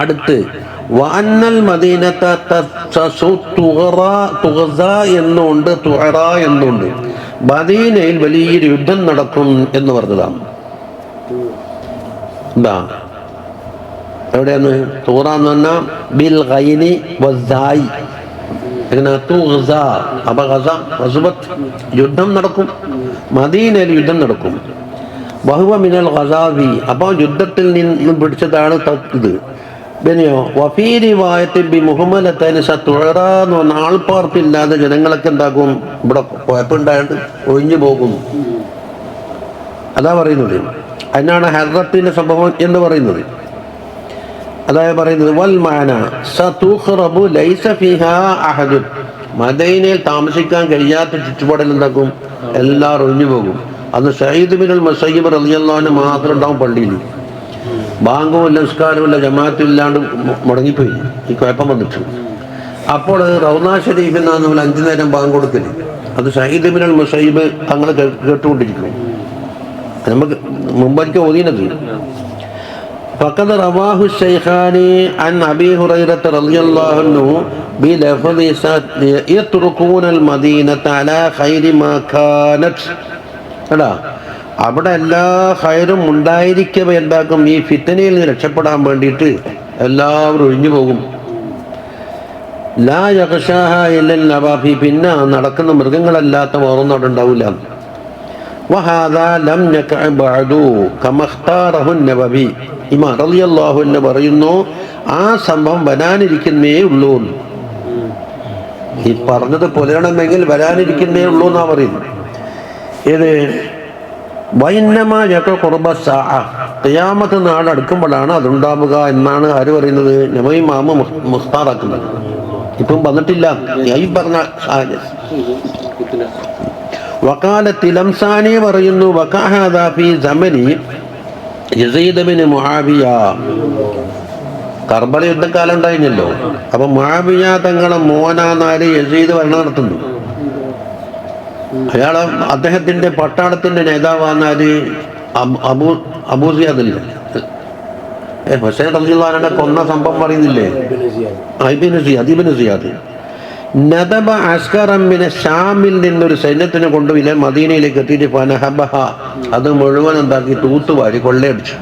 A: അടുത്ത് വഅന്നൽ മദീനത തുഗ്സ എന്നുണ്ട്, തുഅറ എന്നുണ്ട്. മദീനയിൽ വലിയൊരു യുദ്ധം നടക്കും എന്ന് പറഞ്ഞതാണ്. എന്താ എവിടെയാണ്? തൂറ എന്ന് പറഞ്ഞാൽ ബിൽ ഗൈനി വസ്സായി, യുദ്ധം നടക്കും, മദീനയിൽ യുദ്ധം നടക്കും. വഹുവ മിനൽ ഗസാവി, അപ്പോൾ യുദ്ധത്തിൽ നിന്ന് പിടിച്ചതാണ് ഇത്. പിന്നെയോ വഫീ റിവായത്തി ബി മുഹമ്മദത്തൈനി സതുഅറ എന്ന് പറഞ്ഞ ആൾപ്പാർപ്പില്ലാതെ ജനങ്ങളൊക്കെ എന്താക്കും ഇവിടെ കുഴപ്പമുണ്ടായിട്ട് ഒഴിഞ്ഞു പോകും. അതാ പറയുന്നത്. അതിനാണ് ഹർറത്തിന്റെ സംഭവം എന്ന് പറയുന്നത്. അതായത് പറയുന്നത് വൽ മാന സതുഖറബു ലൈസ ഫീഹാ അഹദ്, മദീനയിൽ താമസിക്കാൻ കഴിയാത്ത ചുറ്റുപാടിൽ എന്താക്കും എല്ലാവരും ഒഴിഞ്ഞു പോകും. അന്ന് സഈദ് ബിനുൽ മുസയ്യിബ് റളിയല്ലാഹു അൻഹു മാത്രം ഉണ്ടാവും പള്ളിയിൽ. ബാങ്കും ഇല്ല, നിസ്കാരവും ഇല്ല, ജമാഅത്തും ഇല്ലാണ്ട് മുടങ്ങിപ്പോയി, ഈ കുഴപ്പം വന്നിട്ട്. അപ്പോൾ റൗദ ഷരീഫിൽ നിന്നാണ് നമ്മൾ 5 നേരം ബാങ്ക് കൊടുക്കല്. അത് സഈദ് ബിനുൽ മുസയ്യിബ് തങ്ങൾ കേട്ടുകൊണ്ടിരിക്കും. നമുക്ക് മുമ്പൊരിക്കൽ ഓതിയത്. فقد رواه الشيخان عن أبي هريرة رضي الله عنه بلفظ يتركون المدينة على خير ما كانت. അല്ല, അവിടെ എല്ലാ ഖൈറും ഉണ്ടായിരിക്കവ എന്താക്കും ഈ ഫിത്തനയിൽ നിന്ന് രക്ഷപ്പെടാൻ വേണ്ടിയിട്ട് എല്ലാവരും ഒഴിഞ്ഞു പോകും. ലാ യഖ്ശാഹ ഇല്ലൽ നവാഫി, പിന്നെ നടക്കുന്ന മൃഗങ്ങളല്ലാത്ത വേറൊന്നും അവിടെ ഉണ്ടാവില്ല. വഹാദാ ലം യഖഅ ബഅദു കമാ ഇഖ്താറഹു അൻ-നവവി. ഇമാം റളിയല്ലാഹു അൻഹു പറയുന്നു ആ സംഭവം വരാനിരിക്കുന്നേ ഉള്ളൂ. ഈ പറഞ്ഞത് പുലരണമെങ്കിൽ വരാനിരിക്കുന്നേ ഉള്ളൂ എന്നാ പറയുന്നത്. ഏത് വൈന്നമാ യഖഅ ഖുർബ സാഅ, ഖിയാമത്ത് നാൾ അടുക്കുമ്പോഴാണ് അതുണ്ടാവുക എന്നാണ് ആര് പറയുന്നത്? ഇമാം മുഖ്താറാക്കുന്നത്. ഇപ്പം വന്നിട്ടില്ല ഈ പറഞ്ഞ സാഹചര്യം. വഖാല തിലംസാനി പറയുന്നു വഖഅഹാദാ ഫീ സമനി യസീദ് ബിൻ മുആവിയ. കർബല യുദ്ധക്കാലം ഉണ്ടായിരുന്നല്ലോ. അപ്പൊ മുആവിയ തങ്ങളെ മോനാനാര് യസീദ് ഭരണം നടത്തുന്നു. അയാളെ അദ്ദേഹത്തിന്റെ പട്ടാളത്തിന്റെ നേതാവാന്നാല് അബൂ സിയാദല്ലേ, ഹുസൈൻ റളിയല്ലാഹു അൻഹു കൊന്ന സംഭവം പറയുന്നില്ലേ? ഇബ്നു സിയാദ്. നദബ അസ്കറമ്മിനെ ഷാമിൽ നിന്നൊരു സൈന്യത്തിനെ കൊണ്ടുപോയില്ല മദീനയിലേക്ക് എത്തിയിട്ട് ഫനഹബഹ അത് മുഴുവൻ എന്താക്കി തൂത്തുവാരി കൊള്ളയടിച്ചു.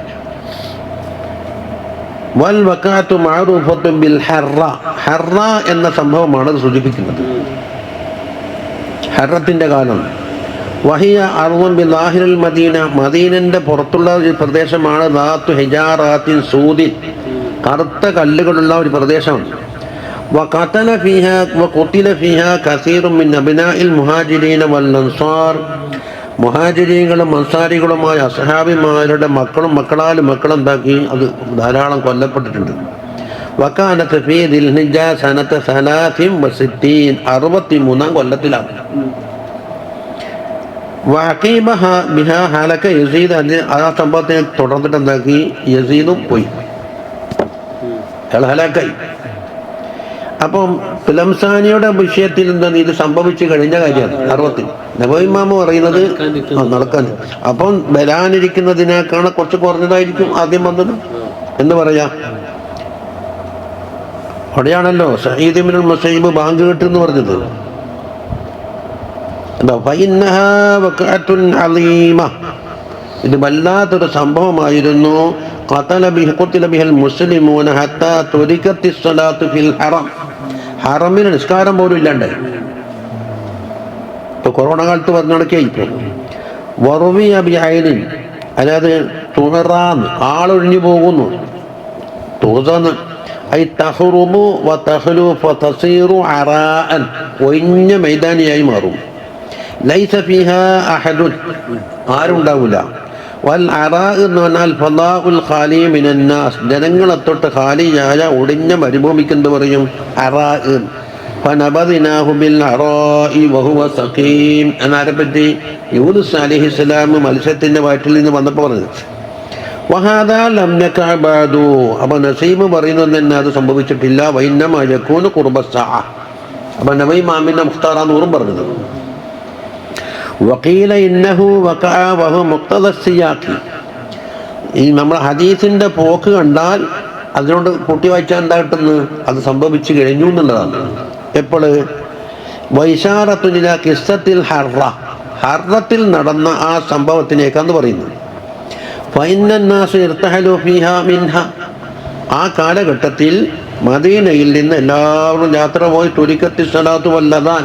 A: വൽ വഖഅതു മഅറൂഫത്തുൻ ബിൽ ഹർറ, ഹർറ എന്ന സംഭവമാണ് അത് സൂചിപ്പിക്കുന്നത്. ഹർറത്തിന്റെ കാലം. വഹിയ അർളുൻ ബിൽ ആഹിറിൽ മദീന, മദീനന്റെ പുറത്തുള്ള ഒരു പ്രദേശമാണ്. ദാത്തു ഹിജാറാത്തിൻ സൂദിൻ, കറുത്ത കല്ലുകളുള്ള ഒരു പ്രദേശമാണ്. وقتل فيها وقتل فيها كثير من أبناء المهاجرين والأنصار, മുഹാജിരീങ്ങളും അൻസാരികളുമായ അസ്ഹാബിമാരുടെ മക്കളും എന്താക്കി അത് ധാരാളം കൊല്ലപ്പെട്ടിട്ടുണ്ട്. വകാനത്ത് ഫീ ദിൽഹിജ്ജ സനത 63 കൊല്ലത്തിലാണ്. വഅഖീബഹ ബിഹാ ഹലക യസീദ്, ആ സംഭവത്തെ തുടർന്നിട്ട് എന്താക്കി യസീദും പോയി, ഹലാക്കായി. അപ്പം പിലംസാനിയുടെ വിഷയത്തിൽ എന്താണ് ഇത് സംഭവിച്ചു കഴിഞ്ഞ കാര്യമാണ്. 60 നബിമാമ പറയുന്നത് നടക്കാൻ, അപ്പം വരാനിരിക്കുന്നതിനേക്കാണ് കുറച്ച് കുറഞ്ഞതായിരിക്കും ആദ്യം വന്നത് എന്ന് പറയാം. അവിടെയാണല്ലോ സഈദ് ഇബ്നുൽ മുസയ്യിബ് ബാങ്ക് കേട്ടെന്ന് പറഞ്ഞത്. ഇത് വല്ലാത്തൊരു സംഭവമായിരുന്നു. ഹറമിന് നിസ്കാരം പോലും ഇല്ലാണ്ട് ഇപ്പൊ കൊറോണ കാലത്ത് പറഞ്ഞ നടക്കിയായി. ഇപ്പൊ വറുവിയ ബിഐനിൻ, അതായത് തുഹറാന്ന് ആളൊഴിഞ്ഞു പോകുന്നു. തുഹസാന്ന് ഐ തഹ്റുമു വതഖ്ലു ഫതസീറു അറാഅൻ, ഒഴിഞ്ഞ മൈതാനിയായി മാറും. ലൈസ ഫീഹാ അഹദുൻ, ആരും ഉണ്ടാവില്ല. വൽ അറാ എന്ന് പറഞ്ഞാൽ ഫളാഉൽ ഖാലി മിനന്നാസ്, ജനങ്ങളെ തൊട്ട് ഖാലിയായ ഒടിഞ്ഞ മരുഭൂമിക്ക് എന്ത് പറയും? അറാ. ഫനബദിനാഹു ബിൽ അറാഇ വഹുവ സഖീം എന്നാരെപ്പറ്റി? യൂനുസ് അലൈഹിസ്സലാം മത്സ്യത്തിന്റെ വയറ്റിൽ നിന്ന് വന്നപ്പോൾ പറഞ്ഞത്. വഹാദാ ലം യക ബഅദു, അപ്പോൾ നസീബ് പറയുന്നത് തന്നെ അത് സംഭവിച്ചിട്ടില്ല. വഇന്നമാ യകൂനു ഖുർബസ്സഅ, അപ്പോൾ നബി ഇമാമിന്റെ മുഖ്താറാന്ന് ഓറും പറഞ്ഞത്. വഖീല ഇന്നഹു വഖഅ വഹു മുഖ്തദ സിയാഖി, ഈ നമ്മൾ ഹദീസിന്റെ പോക്ക് കണ്ടാൽ അതിനോട് കൂട്ടി വായിച്ചാൽ എന്താ കിട്ടുന്നത്? അത് സംഭവിച്ചു കഴിഞ്ഞു എന്നുള്ളതാണ്. എപ്പോൾ? വൈശാറത്തുൽ ഇലാ ഖിസ്സത്തിൽ ഹർറ, ഹർറത്തിൽ നടന്ന ആ സംഭവത്തിനേക്കാന്ന് പറയുന്നു. ഫഇന്നന്നാസു ഇർതഹലു ഫീഹാ മിൻഹ, ആ കാലഘട്ടത്തിൽ മദീനയിൽ നിന്ന് എല്ലാവരും യാത്ര പോയി. തുരിക്കത്തി സ്വലാത്തു വല്ലദാൻ,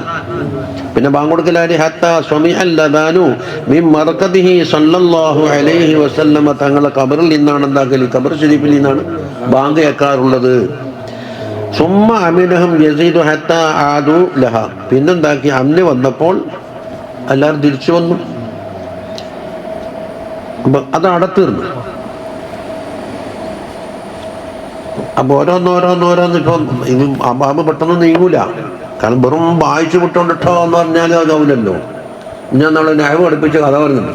A: പിന്നെ ബാങ്ക് കൊടുക്കലാരി. ഹത്താ സ്വമിഅൽ ലദാനു മിൻ മർകദിഹി സല്ലല്ലാഹു അലൈഹി വസല്ലമ, തങ്ങളുടെ ഖബറിൽ നിന്നാണ് എന്താക്കൽ, ഖബർ ശരീഫിൽ നിന്നാണ് ബാങ്ക് കേൾക്കാറുള്ളത്. സുമ്മ അമിനഹും യസീദു ഹത്താ ആദു ലഹ, പിന്നെന്താക്കി അമ്ന് വന്നപ്പോൾ എല്ലാവരും തിരിച്ചു വന്നു. അപ്പം അത് അടത്തീർന്നു. അപ്പൊ ഓരോന്നോരോന്ന് ഇപ്പം ഇത് അബാബ് പെട്ടെന്ന് നീങ്ങൂല. കാരണം വെറും വായിച്ചു വിട്ടോണ്ടിട്ടോ എന്ന് പറഞ്ഞാൽ അതാവില്ലല്ലോ. ഞാൻ നാളെ ന്യായം പഠിപ്പിച്ച കഥ പറഞ്ഞിട്ട്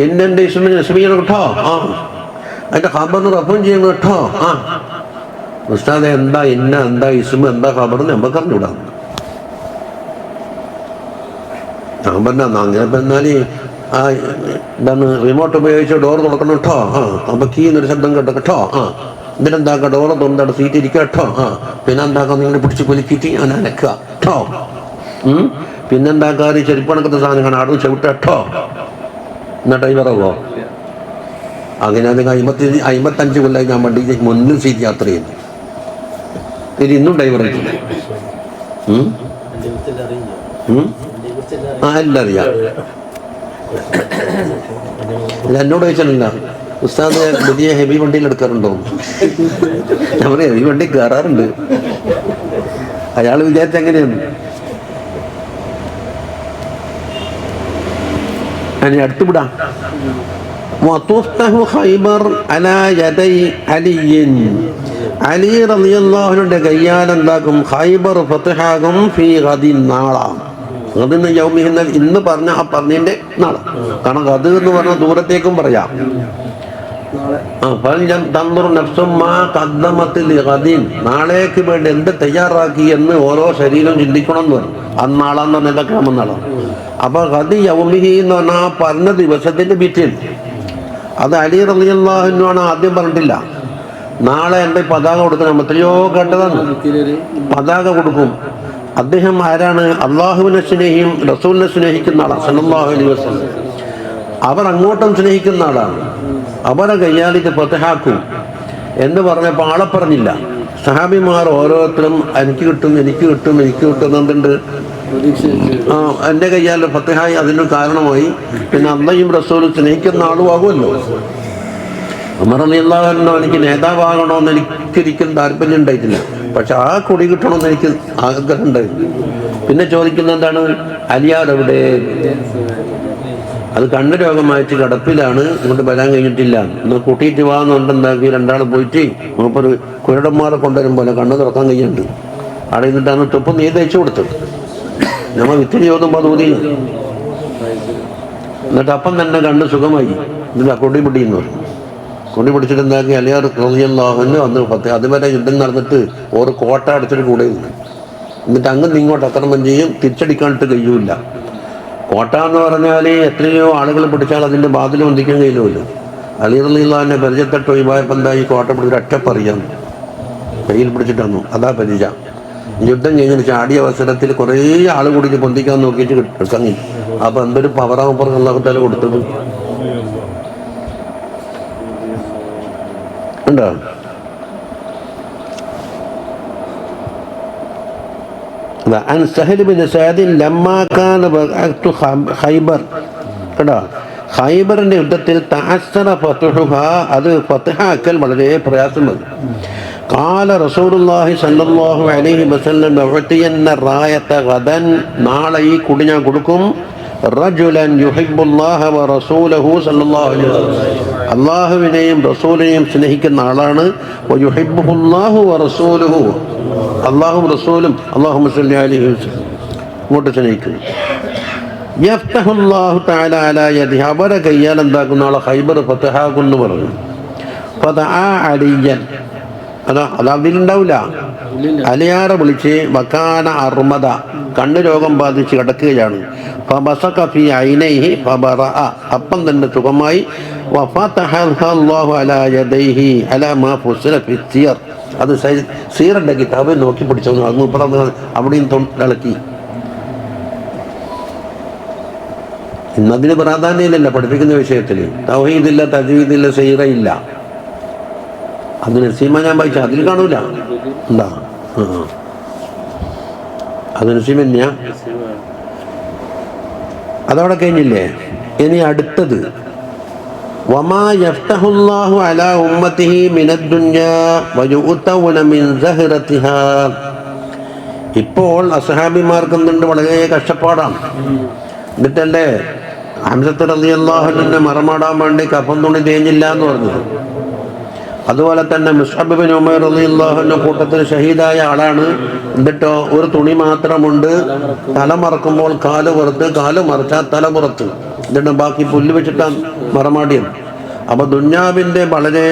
A: എൻ്റെ ഇസ്മിന് ഇസ്മിയാണ് കേട്ടോ, ആ അതിൻ്റെ ഖബറിന് റഫും ചെയ്യുന്നു കേട്ടോ. ആ ഉസ്താദെ എന്താ എന്താ ഇസ്മ എന്താ ഖബറെന്ന് നമുക്ക് അറിഞ്ഞൂടാ. ഞാൻ പറഞ്ഞ അങ്ങനെ പറഞ്ഞാല് ആ എന്താണ് റിമോട്ട് ഉപയോഗിച്ച് ഡോർ തുറക്കണം കേട്ടോ. ആ അപ്പൊ കീ എന്നൊരു ശബ്ദം കേട്ടോ കേട്ടോ. ആ എന്നിട്ടെന്താക്കുക, ഡോറ് തുറന്നിട്ട് സീറ്റ് ഇരിക്കുക കേട്ടോ. ആ പിന്നെ എന്താക്കുക, നിങ്ങൾ പിടിച്ച് കുലുക്കിയിട്ട് അങ്ങനെ അനക്കുക കേട്ടോ. പിന്നെന്താക്കാറ് ചെരുപ്പണക്കത്തെ സാധനം കാണാം, അവിടെ ചവിട്ട കേട്ടോ. എന്നിട്ട് ഇവറവോ അങ്ങനെ അത് 55 കൊല്ലമായി ഞാൻ വണ്ടി മുന്നിൽ സീറ്റ് യാത്ര ചെയ്യുന്നു. ഇത് ഇന്നും ഡ്രൈവർ ആ എല്ലാം അറിയാം. എന്നോട് ചോദിച്ചാലല്ല ഉസ്താദ് വലിയ ഹെവി വണ്ടിയിൽ എടുക്കാറുണ്ടോ? ഞാൻ പറയാം ഹെവി വണ്ടി കയറാറുണ്ട്. അയാൾ വിചാരിച്ച എങ്ങനെയാണ്. അതിനെ അടുത്തുവിടാം. അലി റളിയല്ലാഹുവിന്റെ കയ്യാൽ എന്താക്കും? ഖൈബർ ഫത്ഹാകും ഫീ ഗദിൻ, നാളാം. ഗദിന് യൗമിഹിന്നൽ, ഇന്ന് പറഞ്ഞ ആ പറഞ്ഞതിന്റെ നാളെ. കാരണം ഗദ് എന്ന് പറഞ്ഞ ദൂരത്തേക്കും പറയാം. നാളേക്ക് വേണ്ടി എന്ത് തയ്യാറാക്കി എന്ന് ഓരോ ശരീരം ചിന്തിക്കണം എന്ന് പറഞ്ഞു. അന്നാളാന്ന് പറഞ്ഞ എന്തൊക്കെ നാളാണ്. അപ്പൊ ഗദി യൗമിഹി എന്ന് പറഞ്ഞാൽ ആ പറഞ്ഞ ദിവസത്തിന്റെ പിറ്റേന്ന്. അത് അലി റളിയല്ലാഹു ആണ് ആദ്യം പറഞ്ഞിട്ടില്ല. നാളെ എൻ്റെ പതാക കൊടുക്കണം. എത്രയോ കേട്ടതാണ്. പതാക കൊടുക്കും. അദ്ദേഹം ആരാണ്? അള്ളാഹുവിനെ സ്നേഹിയും റസൂലിനെ സ്നേഹിക്കുന്ന ആളാണ് സല്ലല്ലാഹു അലൈഹി വസല്ലം. അവർ അങ്ങോട്ടും സ്നേഹിക്കുന്ന ആളാണ്. അവരെ കയ്യാൽ ഇത് ഫതഹാക്കും എന്ന് പറഞ്ഞപ്പോൾ ആളെ പറഞ്ഞില്ല. സഹാബിമാർ ഓരോരുത്തരും എനിക്ക് കിട്ടും എനിക്ക് കിട്ടും എനിക്ക് കിട്ടും എന്തുണ്ട് എൻ്റെ കയ്യാൽ ഫതഹായി. അതിന് കാരണമായി പിന്നെ അള്ളയും റസൂലും സ്നേഹിക്കുന്ന ആളുമാകുമല്ലോ. ഉമർ റളിയല്ലാഹു അൻഹു എനിക്ക് നേതാവാകണമെന്ന് എനിക്കൊരിക്കലും താല്പര്യം ഉണ്ടായിട്ടില്ല. പക്ഷെ ആ കൊടി കിട്ടണമെന്ന് എനിക്ക് ആഗ്രഹം ഉണ്ടായിരുന്നു. പിന്നെ ചോദിക്കുന്നത് എന്താണ്? അലിയാരെവിടെ? അത് കണ്ണ് രോഗമായിട്ട് കിടപ്പിലാണ്, ഇങ്ങോട്ട് വരാൻ കഴിഞ്ഞിട്ടില്ല. ഒന്ന് കൂട്ടിയിട്ട് വാന്നുണ്ടെന്താക്കി രണ്ടാൾ പോയിട്ട് മൂപ്പർ കുരടന്മാരെ കൊണ്ടുവരും പോലെ കണ്ണ് തുറക്കാൻ കഴിയുന്നുണ്ട്. അവിടെ നിന്നിട്ടാണ് തുപ്പം നീ തയ്ച്ചു കൊടുത്തത്. നമ്മൾ വിത്തിരി ചോദുമ്പോൾ അത് ഊതി. എന്നിട്ട് അപ്പം തന്നെ കണ്ണ് സുഖമായി. എന്നിട്ട് കൊടി പിടിയെന്ന് പറഞ്ഞു. കൊടി പിടിച്ചിട്ട് എന്താക്കി അലിയാർ റളിയല്ലാഹു അൻഹു വന്ന് അതുവരെ യുദ്ധം നടന്നിട്ട് ഓരോ കോട്ട അടിച്ചിട്ട് കൂടെ ഇരുന്നു. എന്നിട്ട് അങ്ങ് ഇങ്ങോട്ട് ആക്രമണം ചെയ്യും, തിരിച്ചടിക്കാനിട്ട് കഴിയൂല. കോട്ട എന്ന് പറഞ്ഞാൽ എത്രയോ ആളുകൾ പിടിച്ചാൽ അതിൻ്റെ വാതിൽ വന്ദിക്കാൻ കഴിയുമല്ലോ. അലി റളിയല്ലാഹു അൻഹു പരിചയപ്പെട്ട് ഒഴിവായപ്പോൾ എന്തായി? കോട്ട പിടിച്ചിട്ട് ഒറ്റപ്പറിയാം കയ്യിൽ പിടിച്ചിട്ട് വന്നു. അതാ പരിച. യുദ്ധം കഴിഞ്ഞിട്ട് ചാടിയ അവസരത്തിൽ കുറേ ആൾ കൂടി പൊന്തിക്കാൻ നോക്കിയിട്ട് കിട്ടങ്ങി. അപ്പം എന്തൊരു പവറാകുമ്പോൾ അല്ലാഹു തആല കൊടുത്തത് ഉണ്ടോ? عن سهل بن سعد لما كان وقت خيبر കേട്ടോ, ഖൈബറിന്റെ യുദ്ധത്തിൽ തഅസ്സറ ഫത്ഹുഹ, അത് ഫത്ഹാക്കൽ വളരെ പ്രയാസം വന്നു. ഖാല റസൂലുള്ളാഹി സ്വല്ലല്ലാഹു അലൈഹി വസല്ലം ഉഅതിയന്ന റായത ഗദൻ, നാളെ ഈ കൊടി ഞാൻ കൊടുക്കും. റജുലൻ യുഹിബ്ബുല്ലാഹ വ റസൂലഹു സ്വല്ലല്ലാഹു അലൈഹി വസല്ലം, അല്ലാഹുവിനെയും റസൂലിനെയും സ്നേഹിക്കുന്ന ആളാണ്. വ യുഹിബ്ബുല്ലാഹു വ റസൂലുഹു, അല്ലാഹുവും റസൂലും അല്ലാഹുമ്മ സ്വല്ലി അലൈഹി വസല്ലം ഇങ്ങോട്ട് സ്നേഹിക്കുന്നു. യഫ്തഹുല്ലാഹു തആല അലാ യദിഹി, അവരെ കയ്യാൽ എന്താക്കുന്ന ആളെ ഖൈബർ ഫതഹാകുന്നു പറഞ്ഞു. ഫദആ അലിയൻ, അതാ അതിലുണ്ടാവില്ല. അലിയാറെ വിളിച്ച് വകാന അർമദ, കണ്ണ് രോഗം ബാധിച്ച് കിടക്കുകയാണ്. ഫബസക ഫീ ഐനൈഹി ഫബറഅ, അപ്പം തന്നെ സുഖമായി. വഫതഹല്ലാഹു അലാ യദൈഹി അലാ മാ ഫുസില ഫി സിയർ, അത് സീറിന്റെ കിതാബ് നോക്കി പിടിച്ചു. അന്ന് ഇപ്പറന്ന് അവിടെയും ഇളക്കി. ഇന്നതിന് പ്രാധാന്യമില്ലല്ലോ പഠിപ്പിക്കുന്ന വിഷയത്തിൽ. തൗഹീദില്ല, തജ്വീദില്ല, സീറയില്ല. അത് നസീമ ഞാൻ വായിച്ച അതിൽ കാണൂല. എന്താ അത് നസീമ തന്നെയാ? അതവിടെ കഴിഞ്ഞില്ലേ? ഇനി അടുത്തത് വമാ യഫ്തഹുല്ലാഹു അലാ ഉമ്മത്തിഹി മിനദ്ദുനിയാ വയുഅതൗന മിൻ സഹറതിഹാ. ഇപ്പോൾ അസ്ഹാബിമാർക്ക് എന്തുണ്ട്? വളരെ കഷ്ടപ്പാടാണ്. എന്നിട്ടല്ലേ ഹംസത്ത് റളിയല്ലാഹു അൻഹുവിനെ മറമാടാൻ വേണ്ടി കഫൻ തുണി തേഞ്ഞില്ല എന്ന് പറഞ്ഞത്. അതുപോലെ തന്നെ മുസ്അബ് ബിൻ ഉമൈർ റളിയല്ലാഹു അൻഹു കൂട്ടത്തിൽ ഷഹീദായ ആളാണ്. എന്നിട്ടോ ഒരു തുണി മാത്രമുണ്ട്. തല മറക്കുമ്പോൾ കാല് പുറത്ത്, കാല് മറച്ചാൽ തല പുറത്ത്. എന്നിട്ട് ബാക്കി പുല്ല് വെച്ചിട്ടാണ് മറമാടിയത്. അപ്പൊ ദുന്യാവിന്റെ വളരെ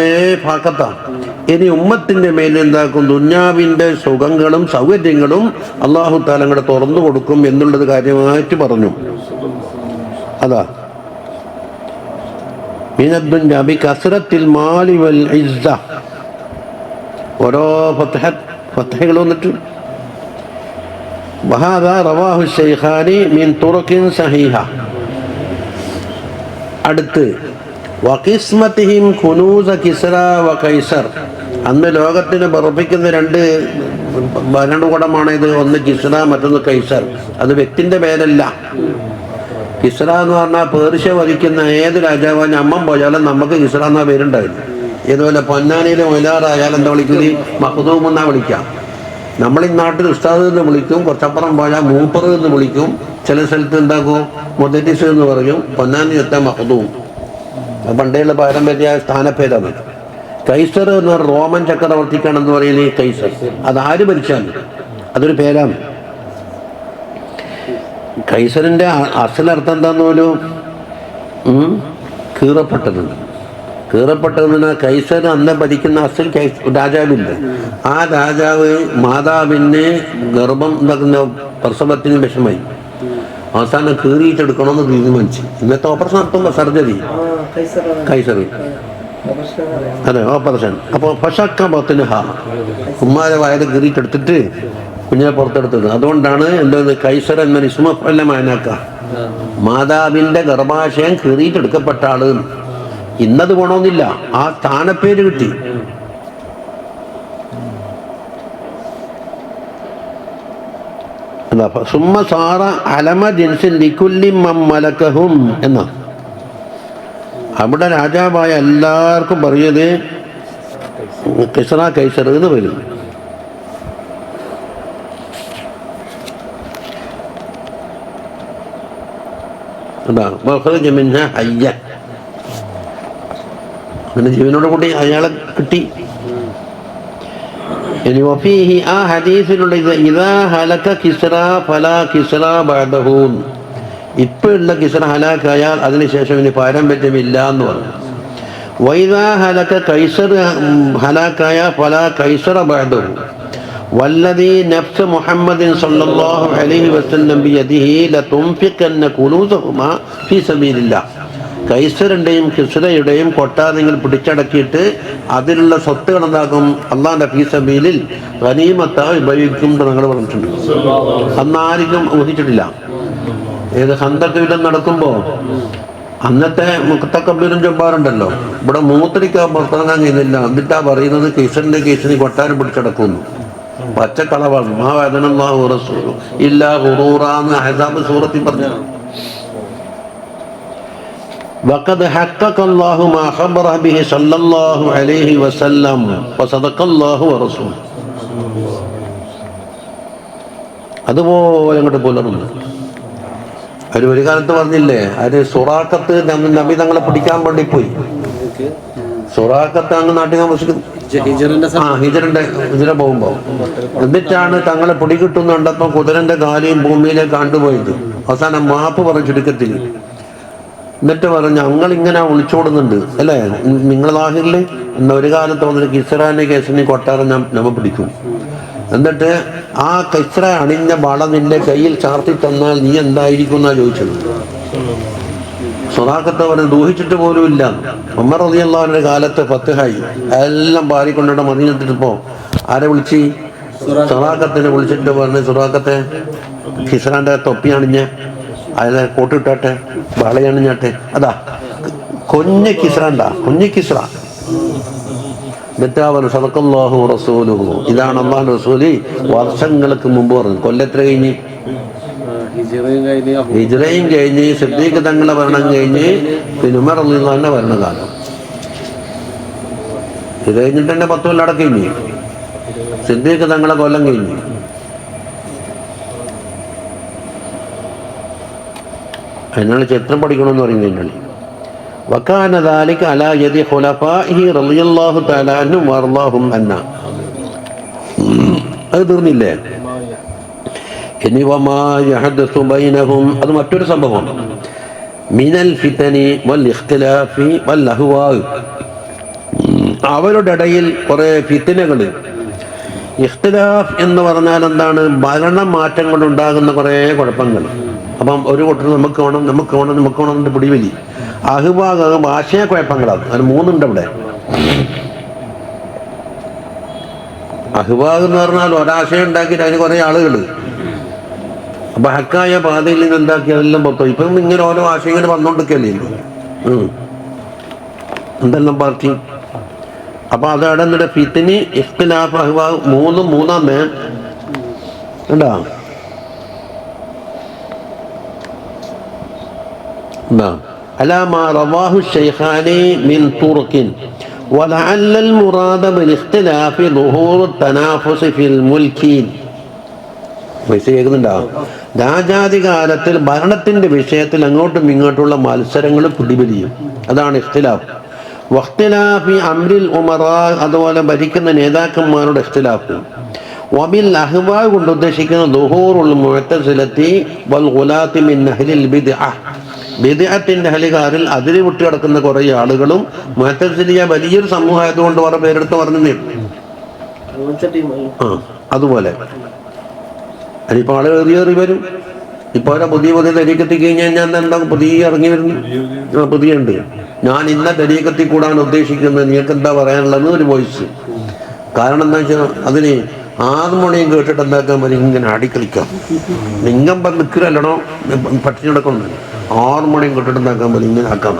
A: ഭാഗത്താണ്. ഇനി ഉമ്മത്തിന്റെ മേലെന്താക്കും? ദുന്യാവിന്റെ സുഖങ്ങളും സൗകര്യങ്ങളും അല്ലാഹു തആല അങ്ങോട്ട് തുറന്നു കൊടുക്കും എന്നുള്ളത് കാര്യമായിട്ട് പറഞ്ഞു. അതാ മിനദ്ദുനിയാ ബികസ്റത്തിൽ മാലി വൽ ഇസ്സ, ഓരോ ഫത്ഹകൾ വന്നിട്ട്. വഹാദാ റവാഹു ശൈഖാനി മിൻ തുറഖിൻ സഹീഹ. അടുത്ത് വഖിസ്മതിഹിം ഖുനൂസ കിസ്റ വ കൈസർ, അന്ന് ലോകത്തിന് ബർപ്പിക്കുന്ന രണ്ട് ഭരണകൂടമാണ് ഇത്. ഒന്ന് കിസ്റ, മറ്റൊന്ന് കൈസർ. അത് വ്യക്തിന്റെ പേരല്ല. കിസ്റ എന്ന് പറഞ്ഞാൽ പേർഷ്യ വഹിക്കുന്ന ഏത് രാജാവാൻ അമ്മം പോയാലും നമുക്ക് കിസ്റ എന്നാ പേരുണ്ടായിരുന്നു. ഇതുപോലെ പൊന്നാനിയിലെ മൊയിലാറായാലും എന്താ വിളിക്കുന്നത്? മഖ്ദൂം എന്നാ വിളിക്കാം. നമ്മൾ ഈ നാട്ടിൽ ഉസ്താദ് എന്ന് വിളിക്കും, കുറച്ചപ്പുറം പോയാൽ മൂപ്പർ എന്ന് വിളിക്കും. ചില സ്ഥലത്ത് എന്താക്കും? മുദരിസ് എന്ന് പറയും. പൊന്നാനി എത്താൻ മഖ്ദൂം. പണ്ടേയുള്ള പാരമ്പര്യ സ്ഥാനപ്പേരാണ്. കൈസർ എന്ന് പറഞ്ഞാൽ റോമൻ ചക്രവർത്തിക്കാണെന്ന് പറയുന്നത് കൈസർ. അതാര് ഭരിച്ചാലും അതൊരു പേരാണ്. കൈസറിന്റെ അസലർത്ഥം എന്താന്ന് പോലും കീറപ്പെട്ടത്. കീറപ്പെട്ടതെന്ന് കൈസർ അന്ന് ഭരിക്കുന്ന അസൽ രാജാവില്ല. ആ രാജാവ് മാതാവിന് ഗർഭം ഉണ്ടാക്കുന്ന പ്രസവത്തിന് വിഷമായി. അവസാനം കീറിയിട്ടെടുക്കണമെന്ന് തീരുമാനിച്ചു. ഇന്നത്തെ ഓപ്പറേഷൻ നടത്തുമ്പോൾ സർജറി കൈസർ, അതെ ഓപ്പറേഷൻ. അപ്പോൾ ഫശക്ക ബത്നുഹ, ഉമ്മാരെ വയറ് കീറിയിട്ടെടുത്തിട്ട് കുഞ്ഞിനെ പുറത്തെടുത്തത്. അതുകൊണ്ടാണ് എന്തോന്ന് കൈസർ എന്ന ഇസ്മല്ല മാനാക്ക, മാതാവിന്റെ ഗർഭാശയം കീറിയിട്ടെടുക്കപ്പെട്ട ആള്. ഇന്നത് ഗുണമെന്നില്ല, ആ സ്ഥാനപ്പേര് കിട്ടി. സുമ്മ സാറ അലമ ജിൻസിൻ ലികുല്ലി മലക്കഹും എന്നാ. അവിടെ രാജാവായ എല്ലാവർക്കും പറഞ്ഞത് കിസ്റ കൈസർ എന്ന് വരും. അങ്ങനെ ജീവനോട് കൂടി അയാളെ കിട്ടി. ആ ഹദീസിലുള്ള ഇദാ ഹലക കിസ്റ ഫലാ കിസ്റ ബഅദഹു, ഇപ്പോഴുള്ള കിസ്റ ഹലാക്കായാൽ അതിനുശേഷം ഇനി പാരമ്പര്യമില്ല എന്ന് പറഞ്ഞു. വൈദാ ഹലക കൈസർ ഹലാക്കായ ഫലാ കൈസറ ബഅദഹു വല്ലദീ നഫ്സ് മുഹമ്മദിൻ സ്വല്ലല്ലാഹു അലൈഹി വസല്ലം ബിയദിഹി ലതുൻഫിഖന്ന കുനൂസഹുമാ ഫീ സബീലില്ലാഹ്. കൈസറിൻ്റെയും കിസ്റയുടെയും കൊട്ടാരങ്ങൾ പിടിച്ചടക്കിയിട്ട് അതിലുള്ള സ്വത്തുകൾ എന്താക്കും? അള്ളാഹിന്റെ ഫീ സബീലിൽ ഗനീമത്തായി ഉപയോഗിക്കും എന്ന് ഞങ്ങൾ പറഞ്ഞിട്ടുണ്ട്. അന്നാരും ഊഹിച്ചിട്ടില്ല. ഏത് ഖന്തഖ് യുദ്ധം നടക്കുമ്പോൾ അന്നത്തെ മുഖത്തക്കബീരും ജബ്ബാറുണ്ടല്ലോ, ഇവിടെ മൂത്രിക്കാൻ പുറത്തിറങ്ങാൻ കഴിയുന്നില്ല. എന്നിട്ടാ പറയുന്നത് കൈസറിന്റെ കേസിന് കൊട്ടാരം പിടിച്ചടക്കുന്നു. പച്ചക്കളവാണ്. മാ വഅദനല്ലാഹു റസൂലുഹു ഇല്ലാ ഗുറൂറാന്ന് അഹ്സാബ് സൂറത്തിൽ പറഞ്ഞു. വഖദ് ഹഖഖല്ലാഹു മാ ഖബറ ബിഹി സല്ലല്ലാഹു അലൈഹി വസല്ലം വസദഖല്ലാഹു വറസൂലുഹു. അതുപോലെ അങ്ങോട്ട് പുലർന്നു. ഒരു കാലത്ത് പറഞ്ഞില്ലേ, അത് സുറാഖത്ത് നബി തങ്ങളെ പിടിക്കാൻ വേണ്ടി പോയി. സുറാഖത്ത് അങ്ങ് നാട്ടിൽ താമസിക്കുന്നു. ഹിജറ പോകുമ്പോ എന്നിട്ടാണ് തങ്ങളെ പിടികിട്ടുന്ന കണ്ടപ്പോ കുതിരന്റെ കാലിയും ഭൂമിയിലേക്ക് കണ്ടുപോയത്. അവസാനം മാപ്പ് പറഞ്ഞു ചുരുക്കത്തിൽ. എന്നിട്ട് പറഞ്ഞു, ഞങ്ങൾ ഇങ്ങനെ വിളിച്ചോടുന്നുണ്ട് അല്ലേ നിങ്ങൾ ലാഹിറില് എന്ന ഒരു കാലത്ത് വന്നിട്ട് കിസ്റാന്റെ കേസിന് കൊട്ടാരം നമ്മ പിടിക്കും. എന്നിട്ട് ആ കിസ്റ അണിഞ്ഞ വള നിന്റെ കയ്യിൽ ചാർത്തി തന്നാൽ നീ എന്തായിരിക്കും എന്നാ ചോദിച്ചത്. സുറാഖത്ത് അവരെ ദൂഹിച്ചിട്ട് പോലും ഇല്ല. ഉമർ റളിയല്ലാഹു അൻഹുവിന്റെ കാലത്ത് ഫത്ഹായി എല്ലാം പാരിക്കൊണ്ടിട്ട് മദീനത്തിപ്പോ ആരെ വിളിച്ച്? സുറാഖത്തിനെ വിളിച്ചിട്ട് പറഞ്ഞു, സുറാഖത്തെ കിസ്റാന്റെ തൊപ്പി അണിഞ്ഞ് അതിനെ കോട്ടിട്ടെ വളയണിഞ്ഞാട്ടെ. അതാ കുഞ്ഞ് കിസ്റണ്ട, കുഞ്ഞ് കിസ്റ. സദഖല്ലാഹു റസൂലുഹു. ഇതാണ് അല്ലാഹുവിന്റെ റസൂല് വർഷങ്ങൾക്ക് മുമ്പ് പറഞ്ഞു. കൊല്ലത്ര കഴിഞ്ഞ്? ഹിജ്റയും കഴിഞ്ഞ് സിദ്ദീഖ് തങ്ങളുടെ ഭരണം കഴിഞ്ഞ് പിന്നെ ഉമർ റളിയല്ലാഹു അൻഹു ഭരണകാലം. ഇത് കഴിഞ്ഞിട്ട് തന്നെ 10 കൊല്ലം കഴിഞ്ഞ്. സിദ്ദീഖ് തങ്ങളെ കൊല്ലം കഴിഞ്ഞ്. അതിനാണ് ചരിത്രം പഠിക്കണമെന്ന് പറയുന്നത്. വകാന ദാലിക അലാ യദി ഖുലഫാഇഹി റളിയല്ലാഹു തആല അൻഹും വറളാഹും അന്ന. അത് തീർന്നില്ലേ? ഇനി വമാ യഹദസു ബൈനഹും, അത് മറ്റൊരു സംഭവം. മിനൽ ഫിതനി വൽ ഇഖ്തിലാഫി വൽ അഹ്വാ, അവരുടെ ഇടയിൽ കുറെ ഫിത്നകൾ. ഇഖ്തിലാഫ് എന്ന് പറഞ്ഞാൽ എന്താണ്? ഭരണമാറ്റങ്ങൾ ഉണ്ടാകുന്ന കുറേ കുഴപ്പങ്ങൾ. അപ്പം ഒരു കൂട്ടർ നമുക്ക് വേണം എന്ന് പിടിവലി. അഹ്വാ ആശയക്കുഴപ്പങ്ങളാണ്. അതിന് 3 ഉണ്ട് അവിടെ. അഹ്വാ എന്ന് പറഞ്ഞാൽ ഒരാശയം ഉണ്ടാക്കിയിട്ട് അതിന് കുറേ ആളുകൾ അപ്പൊ ഹക്കായ പാതയിൽ നിന്ന് എന്താക്കി അതെല്ലാം പുറത്തു. ഇപ്പം ഇങ്ങനെ ഓരോ ആശയങ്ങൾ വന്നോണ്ടിരിക്കല്ലേ എന്തെല്ലാം പാർട്ടി. അപ്പൊ അതവിടെ എന്നിട്ട് ഫിത്നി ഇഖ്തിലാഫ് അഹ്വാ 3 മൂന്നാമേ ഉണ്ടാ على ما رواه الشيخان من طرق ولعل المراد بالاختلاف ظهور التنافس في الملك. രാജാധികാരത്തിൽ ഭരണത്തിന്റെ വിഷയത്തിൽ അങ്ങോട്ടും ഇങ്ങോട്ടുള്ള മത്സരങ്ങൾ പിടിപിടിയും. അതാണ് ഇഖ്തിലാഫ്. വഖ്തിലാഫി അംരിൽ ഉമറാ, അതുപോലെ ഭരിക്കുന്ന നേതാക്കന്മാരുടെ ഇഖ്തിലാഫ്. വബിൽ അഹ്വാ കൊണ്ട് ഉദ്ദേശിക്കുന്ന ദുഹൂറുൽ മുഅ്തസിലത്തി വൽ ഗുലാത്തി മിൻ അഹ്ലിൽ ബിദ്അ, ബിദ്അത്തിന്റെ അഹ്ലുകാരിൽ അതിരി വിട്ട് കിടക്കുന്ന കുറേ ആളുകളും. മുഅ്തസിലിയ വലിയൊരു സമൂഹമായതുകൊണ്ട് വേറെ പേരെടുത്ത് പറഞ്ഞു. അതുപോലെ അതിപ്പോൾ ആളുകൾ ഏറി വരും. ഇപ്പോൾ അവരെ പുതിയ തരീക്കത്തി കഴിഞ്ഞാൽ ഞാൻ എന്താ പുതിയ ഇറങ്ങി വരുന്നു. പുതിയ ഉണ്ട്. ഞാൻ ഇന്ന തരീക്കത്തിൽ കൂടാണ് ഉദ്ദേശിക്കുന്നത്, നിങ്ങൾക്ക് എന്താ പറയാനുള്ളത് ഒരു വോയിസ്. കാരണം എന്താ വെച്ചാൽ അതിന് 6 മണിയും കേട്ടിട്ട് എന്താക്കാൻ മതി ഇങ്ങനെ ആടിക്കളിക്കാം. ലിംഗം പറഞ്ഞ് നിൽക്കലല്ലണോ പട്ടിണി നടക്കണം. 6 മണിയും കേട്ടിട്ട് എന്താക്കാൻ മതി ഇങ്ങനെ ആക്കാൻ.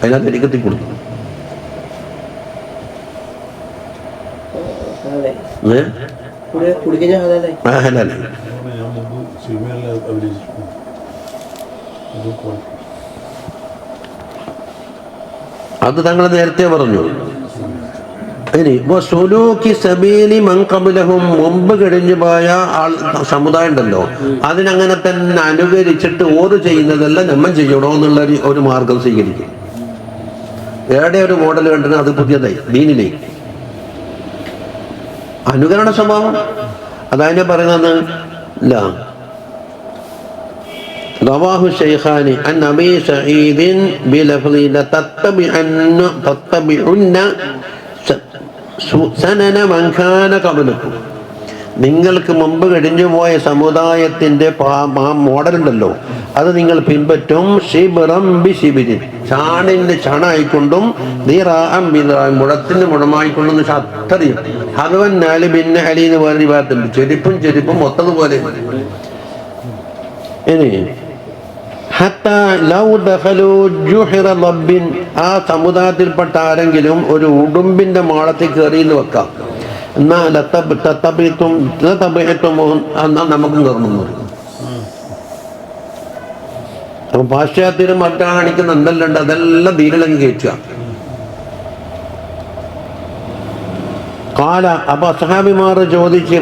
A: അതിനകത്ത് എനിക്കെത്തി കൊടുക്കും. അത് തങ്ങൾ നേരത്തെ പറഞ്ഞു. ഇനി മുമ്പ് കഴിഞ്ഞു പോയ സമുദായം ഉണ്ടല്ലോ, അതിനങ്ങനെ തന്നെ അനുകരിച്ചിട്ട് ഓര് ചെയ്യുന്നതല്ല നമ്മൾ ചെയ്യണോ എന്നുള്ള ഒരു മാർഗം സ്വീകരിക്കും. ഏടെ ഒരു മോഡൽ കണ്ടിട്ട് അത് പുതിയതായി ദീനിലെ അനുകരണ സ്വഭാവം. അതായത് പറയുന്നത് റവാഹു ശൈഖാനി അൻ അബീ സഈദിൻ ബിലഫ്ളി തത്തബിഉന്ന സനന മൻ കാന ഖബ്ലകും. നിങ്ങൾക്ക് മുമ്പ് കഴിഞ്ഞു പോയ സമുദായത്തിന്റെ മോഡലുണ്ടല്ലോ, അത് നിങ്ങൾ പിൻപറ്റും. ഷിബ്റം ബി ഷിബ്രിൻ, ചാണിന് ചാണായിക്കൊണ്ടും ദിറാഅൻ ബിദിറാഅൻ, മുഴത്തിന് മുഴമായിക്കൊണ്ടും. അത്രയും ഹദവൻ നാലി ബിന്ന അലി എന്ന് പറഞ്ഞ ഭാഗത്തുണ്ട്. ചെരുപ്പും ഒത്തതുപോലെ. ഇനി ആ സമുദായത്തിൽപ്പെട്ട ആരെങ്കിലും ഒരു ഉടുമ്പിന്റെ മാളത്തിൽ കയറി എന്ന് വെക്കാം, എന്നാൽ നമുക്കും കയറണം. അപ്പൊ പാശ്ചാത്യരും മറ്റാണ് കാണിക്കുന്ന എന്തെല്ലാം ഉണ്ട്, അതെല്ലാം ദീനിലങ്ങ് കയറ്റുക. കാല അപ്പൊ അസ്ഹാബിമാർ ചോദിച്ച്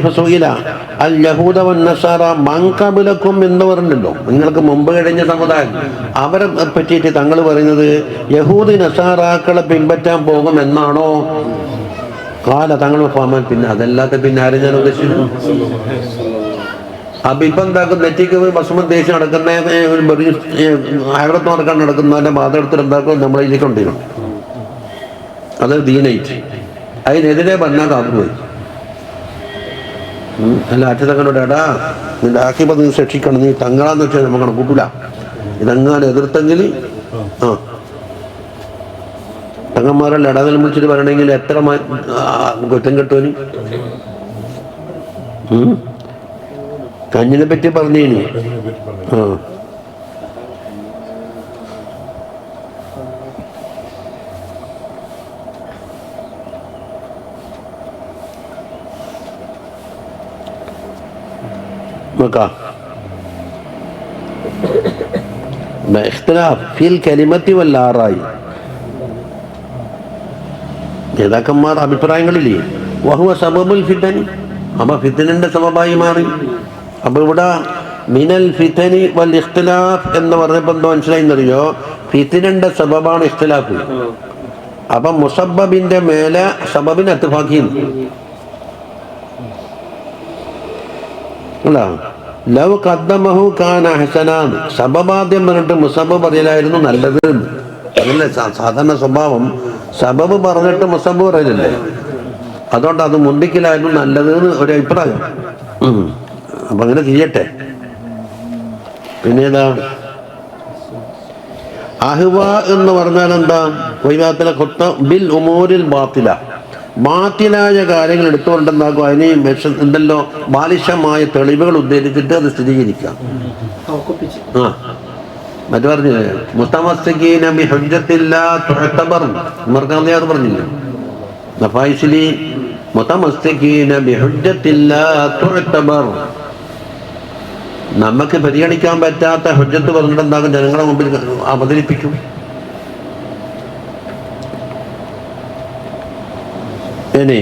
A: അൽ യഹൂദ വന്നസാറ മൻകബലക്കും എന്ന് പറഞ്ഞല്ലോ, നിങ്ങൾക്ക് മുമ്പ് കഴിഞ്ഞ സമുദായം, അവരെ പറ്റിയിട്ട് തങ്ങൾ പറയുന്നത് യഹൂദി നസാറാക്കളെ പിൻപറ്റാൻ പോകും എന്നാണോ? കാല തങ്ങൾ ഫാമൻ, പിന്നെ അതല്ലാത്ത പിന്നെ ആരും ഞാൻ ഉദ്ദേശിച്ചു. അപ്പൊ ഇപ്പൊ എന്താക്കും, നെറ്റിക്ക് ഭസ്മം തേച്ച് നടക്കുന്ന ആഗ്രഹത്ത് നടക്കാൻ നടക്കുന്നതിന്റെ ബാധ എടുത്തിട്ട് എന്താക്കും, നമ്മളിലേക്ക് കൊണ്ടിരും. അത് ദീനൈറ്റ്. അതിനെതിരെ പറഞ്ഞാൽ കാത്തുപോയി. അല്ല അച്ഛൻ തങ്ങളോട് എടാ നിന്റെ ആക്കിയപ്പോൾ നീ ശിക്ഷിക്കണം, നീ തങ്ങളാന്ന് വെച്ചാൽ നമുക്ക് കൂട്ടൂല. ഇതങ്ങനെ എതിർത്തെങ്കിൽ തങ്ങന്മാരല്ല ഇടനില വിളിച്ചിട്ട് പറയണമെങ്കിൽ എത്ര കുറ്റം കെട്ടുവന്. കഞ്ഞിനെ പറ്റി പറഞ്ഞേനി. നേതാക്കന്മാർ അഭിപ്രായങ്ങളില്ലേ, വഹുവ സബബുൽ ഫിത്നി, അപ്പൊ ഫിത്നിന്റെ സബബായി മാറി. അപ്പൊ ഇവിടെ മിനൽ ഫിത്നി വൽ ഇഖ്തിലാഫ് എന്ന് പറഞ്ഞപ്പോ എന്തോ മനസ്സിലായിന്നറിയോ, ഫിത്നിന്റെ സബബാണ് ഇഖ്തിലാഫ്. അപ്പൊ മുസബ്ബബിന്റെ മേലെ സബബിനെ ഇത്ഫാഖിയാണ്. ലൗ ഖദ്ദമഹു കാന ഹസനാൻ, സബബാദ്യം പറഞ്ഞിട്ട് മുസബബ് പറയലായിരുന്നു നല്ലത്. അതല്ലേ സാധാരണ സ്വഭാവം, സബബ് പറഞ്ഞിട്ട് മുസബബ് പറയലല്ലേ. അതുകൊണ്ട് അത് മുന്തിക്കലായിരുന്നു നല്ലത് എന്ന് ഒരു അഭിപ്രായം. അപ്പൊ അങ്ങനെ ചെയ്യട്ടെ. പിന്നേതാ അഹ്വ എന്ന് പറഞ്ഞാൽ എന്താ? വൈവാത്തിലെ കൊത്ത ബിൽ ഉമൂരിൽ ബാത്തില, ബാത്തിലായ കാര്യങ്ങൾ എടുത്തുകൊണ്ടെന്നാക്കും അതിന് എന്തല്ലോ ബാലിശമായ തെളിവുകൾ ഉദ്ധരിച്ചിട്ട് അത് സ്ഥിരീകരിക്കാം. മറ്റു പറഞ്ഞില്ലേ മുത്തമസ്സകീന ബിഹുജ്ജത്തില്ലാ തുഅ്തബർ, മർക്കാദിയാർ പറഞ്ഞില്ലേ നഫായിസിലി മുത്തമസ്സകീന ബിഹുജ്ജത്തില്ലാ തുഅ്തബർ. നമുക്ക് പരിഗണിക്കാൻ പറ്റാത്ത ഹുജ്ജത്ത് പറഞ്ഞിട്ട് എന്താകും, ജനങ്ങളുടെ മുമ്പിൽ അവതരിപ്പിക്കും. ഇനി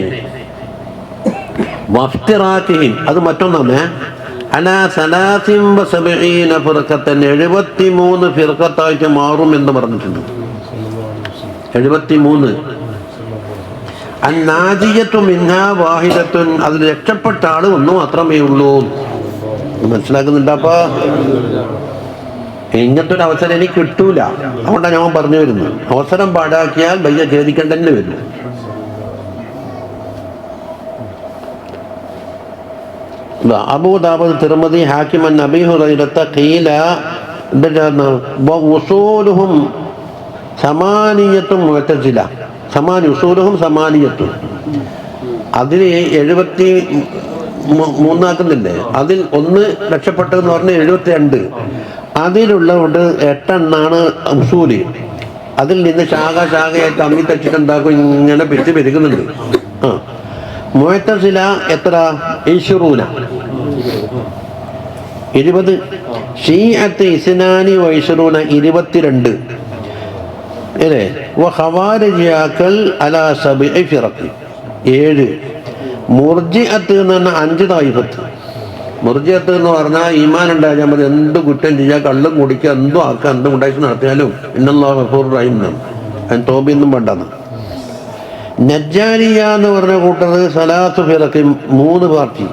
A: വഫ്തിറാഖിഹിം, അത് മറ്റൊന്നാണ്. അലാ 73 ഫിർഖത്തൻ, 73 ഫിർഖത്തായിട്ട് മാറും എന്ന് പറഞ്ഞിട്ടുണ്ട്. 73. അന്നാജിയത്തു മിൻഹാ വാഹിദത്തുൻ, അതിൽ രക്ഷപ്പെട്ട ആള് ഒന്നും മാത്രമേ ഉള്ളൂ. മനസ്സിലാക്കുന്നുണ്ട്? അപ്പൊ ഇങ്ങനത്തെ ഒരു അവസരം എനിക്ക് കിട്ടൂല. അതുകൊണ്ടാണ് ഞാൻ പറഞ്ഞു വരുന്നത്, അവസരം പാടാക്കിയാൽ വയ്യ ഛേദിക്കേണ്ടന്നെ വരും. അബൂ ദാവൂദ്, തിർമിദി, ഹാക്കിം അൻ അബീ ഹുറൈറത ഖീല വഉസൂലുഹും സമാനിയത്തും മുഅ്തസില. ഉസൂലുഹും സമാനിയത്തും, അതിന് 73 അതിൽ ഒന്ന് രക്ഷപ്പെട്ടതെന്ന് പറഞ്ഞാൽ 72. അതിലുള്ള 8 ഉസൂല്. അതിൽ നിന്ന് ശാഖയായിട്ട് അമ്മി തച്ചിട്ട് എന്താക്കും, ഇങ്ങനെ പെരുകുന്നുണ്ട്. മുഅ്തസില എത്ര? 20. ഷീഅത്ത് 22 അല്ലേ? ഖവാരിജിയാക്കൾ അലാ 7 ഫിറഖ് 7. മുർജിഅത്ത് എന്ന് പറഞ്ഞാൽ 5 തായിഫത്ത്. മുർജിഅത്ത് എന്ന് പറഞ്ഞാൽ ഈമാൻ ഉണ്ടായാൽ മതി, എന്ത് കുറ്റം ചെയ്യുക, കള്ളും കുടിക്കുക, എന്തും ആക്കുക, എന്തും ഉണ്ടാക്കി നടത്തിയാലും ഇന്നല്ലാഹു ഗഫൂറുർ റഹീം എന്നാണ്. അതിന് തോബയൊന്നും വേണ്ടെന്ന്. നജ്ജാരിയ എന്ന് പറഞ്ഞ കൂട്ടത് സലാത്തു ഫിറഖ് 3 പാർട്ടി.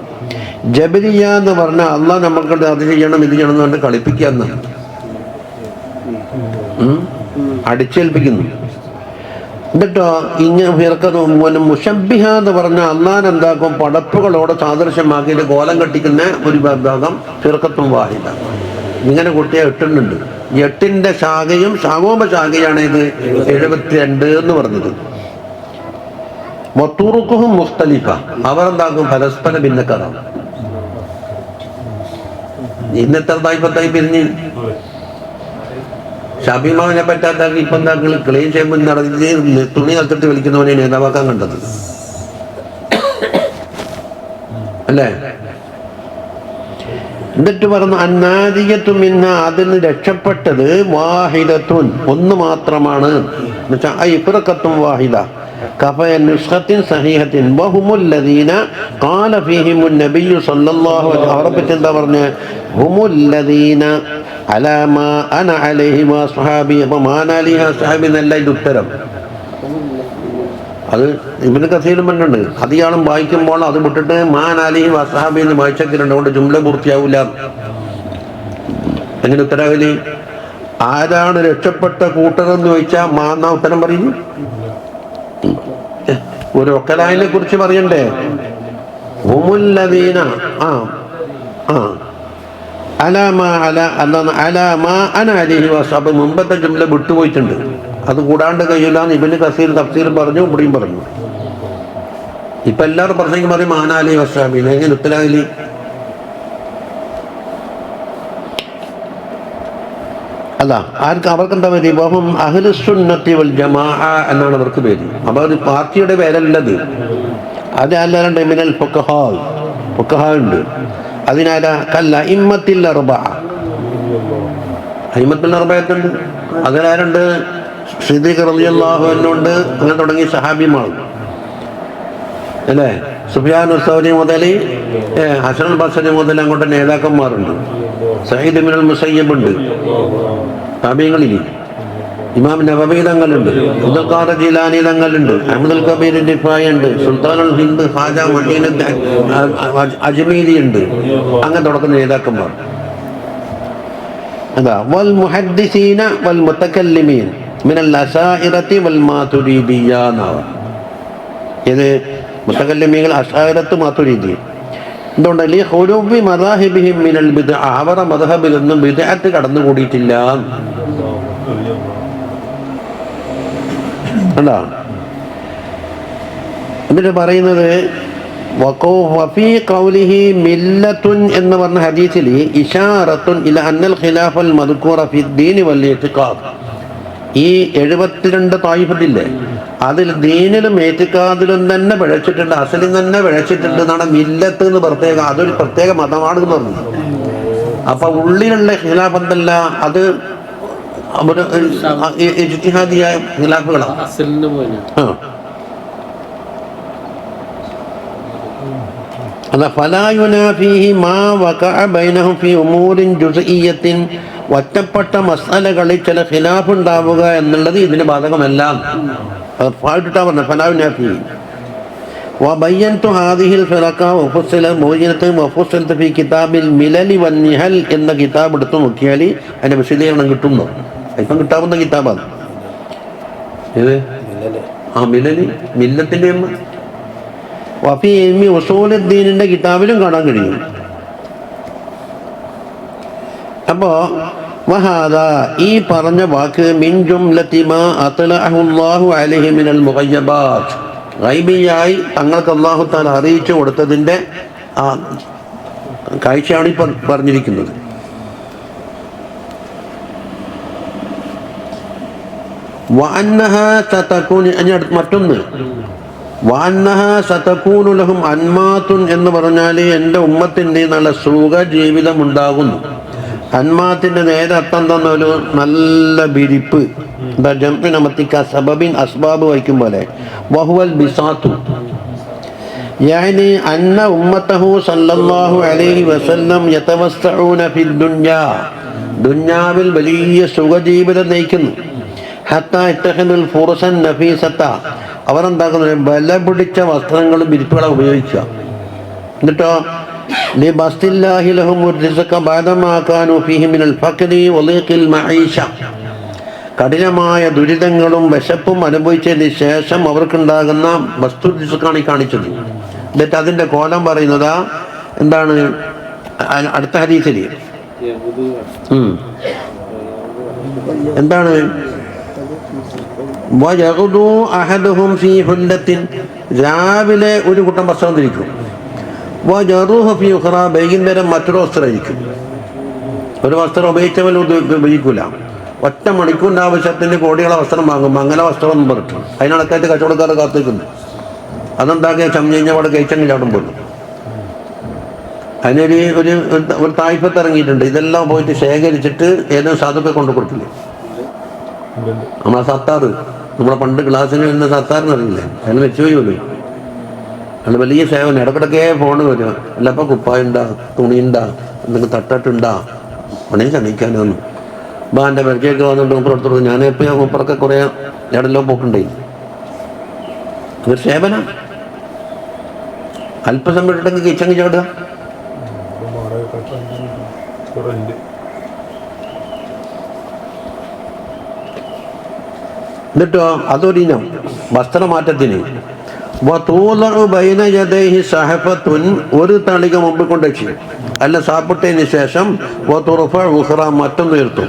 A: ജബരിയ എന്ന് പറഞ്ഞാൽ അള്ളാഹ് നമ്മൾക്ക് അത് ചെയ്യണം ഇത് ചെയ്യണം എന്ന് പറഞ്ഞിട്ട് കളിപ്പിക്കുക എന്നാണ്, അടിച്ചേൽപ്പിക്കുന്നു. എന്നിട്ടോ ഇങ്ങനെ ഫിറഖത്ത് മുശബ്ബിഹ എന്ന് പറഞ്ഞാൽ അള്ളാഹ് എന്താക്കും, പടപ്പുകളോട് സാദൃശ്യമാക്കിയിട്ട് കോലം കെട്ടിക്കുന്ന ഒരു വിഭാഗം ഫിറഖത്തും വാഹിദ. ഇങ്ങനെ കുട്ടിയെ 8 ഉണ്ട്. 8ന്റെ ശാഖയും ശാഖയാണ് ഇത് 72 എന്ന് പറഞ്ഞത്. വത്തുറുഖുഹും മുഖ്തലിഫ, അവരെന്താക്കും, പരസ്പര ഭിന്നക്കാരാണ്. ഇന്നത്തെ തായിപ്പത്തായി പിരിഞ്ഞ് ഷാബിമാവിനെ പറ്റാത്താക്കി ഇപ്പം എന്താക്കൾ ക്ലീൻ ചെയ്യുമ്പോൾ നടത്തി തുണി നത്തിട്ട് വിളിക്കുന്നവനെ നേതാവാക്കാൻ കണ്ടത് അല്ലേ? എന്നിട്ട് പറഞ്ഞു അന്നാദിയത്തു മിന്ന, അതിന് രക്ഷപ്പെട്ടത് വാഹിദത്തുൻ, 1 മാത്രമാണ്. ഇഫ്റഖത്തും വാഹിദ കഫയ നുസ്ഖത്തിൻ സഹീഹത്തിൻ വഹുമുല്ലദീന ഖാല ഫീഹിമുൻ നബിയ്യു സല്ലല്ലാഹു അലൈഹി. അവരെ പറ്റി എന്താ പറഞ്ഞ? ഹുമുല്ലദീന അലാ മാ അന അലൈഹി വസ്ഹബി. അപ്പോൾ മാനാലിഹ സഹബി എന്നല്ല ഇത് ഉത്തരം. അത് ഇബ്നു കസീറും പറഞ്ഞിട്ടുണ്ട്. അത് ഇയാളും വായിക്കുമ്പോൾ അത് വിട്ടിട്ട് മാനാലിഹി വസ്ഹബി എന്ന് വായിച്ചിട്ടുണ്ട്, കൊണ്ട് ജുംല പൂർത്തിയാവില്ല. എങ്ങനെ ഉത്തരാവലി? ആരാണ് രക്ഷപ്പെട്ട കൂട്ടരെന്ന് ചോദിച്ചാൽ മാന്നാ ഉത്തരം പറയുന്നു. ഒരു ഒക്കലായിനെ കുറിച്ച് പറയണ്ടേ? ഹുമുല്ലദീന മുമ്പത്തെ ജുംല വിട്ടുപോയിട്ടുണ്ട്. അത് കൂടാണ്ട് കഴിയില്ലാന്ന് ഇബ്നു കസീർ തഫ്സീർ പറഞ്ഞു, ഇവിടെയും പറഞ്ഞു. ഇപ്പൊ എല്ലാവരും പറഞ്ഞെങ്കിൽ പറയും മാനാലി വസ്ഹാബിന്. എങ്ങനെ ഉത്തരാവലി? അല്ല, അവർക്ക് എന്താ പേര്? വഹും അഹ്ലുസുന്നത്തി വൽ ജമാഅ എന്നാണ് അവർക്ക് പേര്. അപ്പൊ ഒരു പാർട്ടിയുടെ പേരല്ലത്. അത് അല്ലാണ്ട് മിനൽ ഫുഖഹാ ഉണ്ട്. അതിനാല കല്ല ഇമ്മത്തിൽ അർബഅ, അയിമത്തുൽ അർബഅത്തുണ്ട്. അതിലാരുണ്ട്? സിദ്ദീഖ് റളിയല്ലാഹു അൻഹു ഉണ്ട്. അങ്ങനെ തുടങ്ങി സഹാബിമാർ അല്ലേ? സുഫിയാൻ സൗരി മുതൽ ഹസൻ ബസ്രി മുതൽ അങ്ങോട്ട് നേതാക്കന്മാരുണ്ട്. സഈദ് ഇബ്നുൽ മുസയ്യിബ് ഉണ്ട്. താബീങ്ങളിൽ ഇമാം നവവി തങ്ങളുണ്ട്, അബ്ദുൽ ഖാദിർ ജീലാനി തങ്ങളുണ്ട്, അഹ്മദുൽ കബീർ ദിഫായി ഉണ്ട്, സുൽത്താനുൽ ഹിന്ദ് ഖാജ മദീനത്ത് അജ്മീരി ഉണ്ട്. അങ്ങനെ തുടക്കുന്ന നേതാക്കന്മാർ അതാ. വൽ മുഹദ്ദിസീന വൽ മുതകല്ലിമീൻ മിനൽ അശാഇറത്തി വൽ മാതുരീദിയ്യ. ഇത് മുതകല്ലിമീങ്ങൾ അശാഇറത്ത് മാതുരീദി. എന്തുകൊണ്ട്? ലിഖുലൂബി മദാഹിബിഹിം മിനൽ ബിദ്അ, അവരുടെ മദ്ഹബിൽ നിന്നും ബിദ്അത്ത് കടന്നുകൂടിയിട്ടില്ല. അതാ എന്നിട്ട് പറയുന്നത് വഫീ ഖൗലിഹി മില്ലത്തുൻ എന്ന് പറഞ്ഞ ഹദീസിൽ ഇശാറത്തുൻ ഇല അന്നൽ ഖിലാഫൽ മദ്കൂറ ഫിദ്ദീൻ വൽ ഇഅ്തിഖാദ്. ഈ 72 തായിഫത്തില്ലേ, അതിൽ ദീനിലും ഏറ്റിക്കാദിലും തന്നെ പിഴച്ചിട്ടുണ്ട്, അസലിൽ തന്നെ പിഴച്ചിട്ടുണ്ട് എന്നാണ് മില്ലത്ത് എന്ന് പ്രത്യേക. അതൊരു പ്രത്യേക മതമാണെന്ന് പറഞ്ഞു. അപ്പൊ ഉള്ളിലുള്ള ഖിലാഫത്തല്ല, അത് ഇജ്തിഹാദിയായ ഖിലാഫുകളാണ്. അതാ ഫലാ യുനാഫീഹി മാ വഖഅ ബൈനഹും ഫീ ഉമൂരിൻ ജുസ്ഇയ്യത്തിൻ. ഒറ്റപ്പെട്ട മസ്അലകളിൽ ചില ഖിലാഫ് ഉണ്ടാവുക എന്നുള്ളത് ഇതിന് ബാധകമല്ല. ഫായിട്ടാ പറഞ്ഞത് ഫലാ യുനാഫീഹി. വബയ്യൻതു ഹാദിഹിൽ ഫിറഖ വഫുസ്സില മുഅ്ജിനത വഫുസ്സിലത ഫീ കിതാബിൽ മിലലി വന്നിഹൽ എന്ന കിതാബ് എടുത്തു നോക്കിയാൽ അതിന്റെ വിശദീകരണം കിട്ടുന്നു. ഇപ്പം കിട്ടാവുന്ന കിതാബാണ് ഇത്. മിലലി മില്ലത്തിന്റെ വഫീ ഇൽമി ഉസൂലുദ്ദീനിന്റെ കിതാബിലും കാണാൻ കഴിയും. അപ്പോ വഹാദ, ഈ പറഞ്ഞ വാക്ക് മിൻ ജുംലതി മാ അത്ലഅഹു അല്ലാഹു അലൈഹി മിനൽ മുഗയ്യബാത്ത്, ഗൈബിയായി തങ്ങൾക്ക് അല്ലാഹു തആല അറിയിച്ചു കൊടുത്തതിൻ്റെ ആ കാഴ്ചയാണ് ഈ പറഞ്ഞിരിക്കുന്നത്. മറ്റൊന്ന് ലഹും അൻമാത്തുൻ എന്ന് പറഞ്ഞാൽ എൻ്റെ ഉമ്മത്തിൻ്റെ നല്ല സുഖ ജീവിതം ഉണ്ടാകുന്നു. അൻമാത്തിൻ്റെ നേരെ അർത്ഥം തന്നൊരു നല്ല ബിരിപ്പ്, എന്താ ജംഅമത്തിക്ക സബബിൻ അസ്ബാബ് വയ്ക്കും പോലെ. വഹുവൽ ബിസാത്തു യാനി അന്ന ഉമ്മത്തഹു സല്ലല്ലാഹു അലൈഹി വസല്ലം യതവസ്സഊന ഫിദ് ദുനിയാ, ദുനിയാവിൽ വലിയ സുഖജീവിതം നയിക്കുന്നു. ഹത്താ ഇത്തഖദുൽ ഫുർസൻ നഫീസത്ത, അവരെന്താക്കുന്നത് ബല പിടിച്ച വസ്ത്രങ്ങളും വിരിപ്പുകളും ഉപയോഗിക്കുക. എന്നിട്ടോ ലിബസ്തില്ലാഹി ലഹും റിസ്ഖ ബഅദമാ കാനൂ ഫീഹി മിനൽ ഫഖ്രി വളീഖിൽ മഈശ, കഠിനമായ ദുരിതങ്ങളും വിശപ്പും അനുഭവിച്ചതിന് ശേഷം അവർക്കുണ്ടാകുന്ന വസ്തു റിസ്ഖാണ് ഈ കാണിച്ചത്. എന്നിട്ട് അതിൻ്റെ കോലം പറയുന്നതാ എന്താണ് അടുത്ത ഹദീസിൽ എന്താണ് രാവിലെ ഒരു കൂട്ടം വസ്ത്രം ധരിക്കും, വൈകുന്നേരം മറ്റൊരു വസ്ത്രം ധരിക്കും. ഒരു വസ്ത്രം ഉപയോഗിച്ചവൻ ഉപയോഗിക്കൂല. ഒറ്റ മണിക്കൂറിൻ്റെ ആവശ്യത്തിന് കോടികളെ വസ്ത്രം വാങ്ങും. അങ്ങനെ വസ്ത്രം ഒന്നും പറഞ്ഞു അതിനടക്കായിട്ട് കച്ചവടക്കാർ കാത്തിരിക്കുന്നു. അതെന്താക്കിയ ചമ്മഞ്ഞവിടെ കഴിച്ചങ്ങ് ചാടുമ്പോൾ അതിനൊരു ഒരു തായ്പത്ത് ഇറങ്ങിയിട്ടുണ്ട്. ഇതെല്ലാം പോയിട്ട് ശേഖരിച്ചിട്ട് ഏതെങ്കിലും സാധുക്കൾ കൊണ്ടു കൊടുക്കില്ലേ? നമ്മളെ സത്താറ്, നമ്മളെ പണ്ട് ക്ലാസ്സിന് വരുന്ന സത്താറിനറിയില്ലേ? അതിന് വെച്ചുപോലും അത് വലിയ സേവനം. ഇടക്കിടക്കേ ഫോണ് വരും, അല്ല അപ്പം കുപ്പായുണ്ടാ, തുണിയുണ്ടാ, എന്തെങ്കിലും തട്ടിട്ടുണ്ടാ, പണിയും ചണിക്കാനൊന്നും. അപ്പം എൻ്റെ പരിചയമൊക്കെ വന്നിട്ട് മൂപ്പറെടുത്തോളൂ. ഞാനെപ്പോഴും മൂപ്പറൊക്കെ കുറേ എവിടെല്ലോ പോക്കുണ്ടേ. അതൊരു സേവന. അല്പസമയം ഇട്ടെങ്കിൽ കിച്ചങ്ങ് ചാടുക. എന്നിട്ടോ അതൊരിനം വസ്ത്രമാറ്റത്തിന്. ഒരു തളിക മുമ്പ് കൊണ്ടുവച്ചു, അല്ല സാപ്പിട്ടതിന് ശേഷം മറ്റൊന്നുയർത്തും.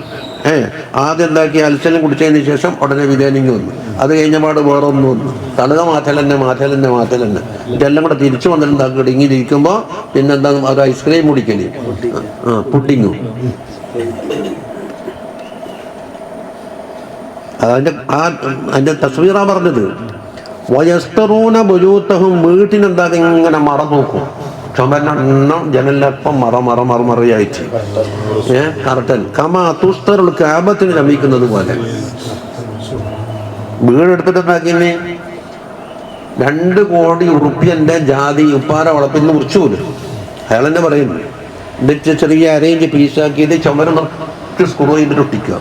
A: ആദ്യം എന്താക്കി അൽസലം കുടിച്ചതിന് ശേഷം ഉടനെ വിധാനിങ് വന്നു. അത് കഴിഞ്ഞപാട് വേറെ ഒന്നും വന്നു. തളിക മാറ്റലെന്നെ ഇതെല്ലാം കൂടെ തിരിച്ചു വന്നിട്ട് എന്താക്കി ഇങ്ങിയിരിക്കുമ്പോൾ പിന്നെന്താ ഒരു ഐസ്ക്രീം കുടിക്കല്, പുഡിങ്ങും. അതിൻ്റെ തസ്വീറാ പറഞ്ഞത്. വയസ്തറൂന ബുജൂത്തഹും, വീട്ടിനെന്താക്കി ഇങ്ങനെ മറ നോക്കും. ചുമരെണ്ണം ജനലപ്പം മറയായിട്ട് കറക്റ്റൻ കമാ തുസ്തറുൽ കാബത്തിന് ലഭിക്കുന്നത് പോലെ. വീടെടുത്തിട്ട് എന്താക്കിന്നെ 2 കോടി ഉറുപ്പ്യൻ്റെ ജാതി ഉപ്പാര വളപ്പിന്ന് മുറിച്ചു പോലും. അയാൾ തന്നെ പറയുന്നു. എന്നിട്ട് ചെറിയ അരേഞ്ച് പീസാക്കിയിട്ട് ചുമരം സ്ക്രൂ ചെയ്തിട്ട് ഒട്ടിക്കുക.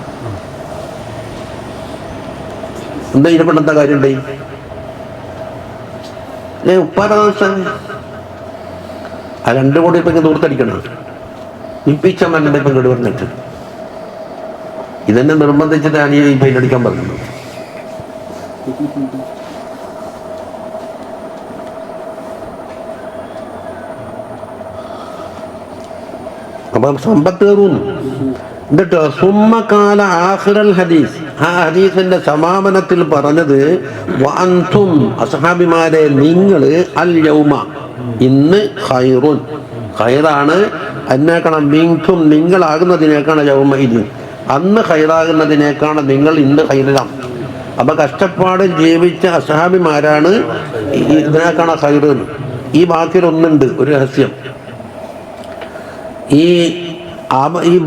A: എന്താ ഇതിനെപ്പെട്ട് എന്താ കാര്യം ഉണ്ടായി? ഉപ്പാര ആ 2 കോടി ഇപ്പം ദൂരത്തടിക്കണം. ഇപ്പിച്ചമ്മൻ്റെ ഇപ്പം കേട് പറഞ്ഞിട്ട് ഇതെന്നെ നിർബന്ധിച്ചിട്ട് അനിയൻ ഈ പെയിൻ്റടിക്കാൻ പറഞ്ഞു. അപ്പം സമ്പത്ത് കയറുന്നു. എന്നിട്ട് സുമ്മകാല ആഖിറൽ ഹദീസ്, ആ ഹദീസിന്റെ സമാപനത്തിൽ പറഞ്ഞത് വഅൻതും അസ്ഹാബിമാരെ, നിങ്ങൾ അൽ യൗമ ഇന്ന് ഖൈറുൻ, ഖൈറാണ്. എന്നേക്കാണ് മിൻകും, നിങ്ങളാകുന്നതിനേക്കാണ് യൗമ ഇത്, അന്ന് ഖൈറാകുന്നതിനേക്കാണ് നിങ്ങൾ ഇന്ന് ഖൈറാം. അപ്പൊ കഷ്ടപ്പാട് ജീവിച്ച അസ്ഹാബിമാരാണ് ഇതിനേക്കാണ് ഖൈറ്. ഈ ബാക്കിയിലൊന്നുണ്ട്, ഒരു രഹസ്യം. ഈ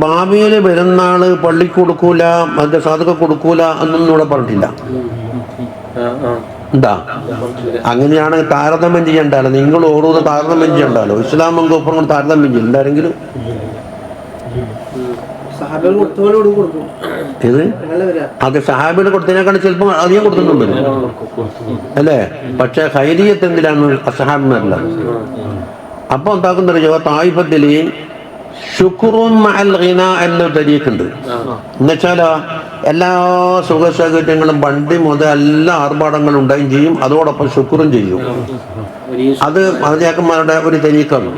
A: ഭാവിയിൽ വരുന്നാള് പള്ളിക്ക് കൊടുക്കൂല, മറ്റേ സാധുക്ക കൊടുക്കൂല എന്നൊന്നും ഇവിടെ പറഞ്ഞിട്ടില്ല. എന്താ അങ്ങനെയാണ് താരതമ്യം ചെയ്യണ്ടല്ലോ. നിങ്ങൾ ഓരോന്ന് താരതമ്യം ചെയ്യണ്ടല്ലോ. ഇസ്ലാമും കുഫറും താരതമ്യം ചെയ്യും എന്താരെങ്കിലും. ഇത് അതെ സഹാബിന് കൊടുത്തതിനേക്കാണ് ചിലപ്പോൾ അധികം കൊടുക്കുന്നുണ്ട് അല്ലേ? പക്ഷെ ഖൈരിയത്ത് എന്തിനാണ് അസഹാബിമാരല്ല. അപ്പൊ എന്താക്കുന്നറിയോ, തായിഫത്തില് ശുക്റുൻ മഅൽ ഗിന എന്നൊരു തരീഖുണ്ട്. എന്നുവെച്ചാലോ എല്ലാ സുഖസൗകര്യങ്ങളും വണ്ടി മുതൽ എല്ലാ ആർഭാടങ്ങളും ഉണ്ടായും ചെയ്യും, അതോടൊപ്പം ശുക്റും ചെയ്യും. അത് മഹദിയാക്കന്മാരുടെ ഒരു തരീഖാണ്.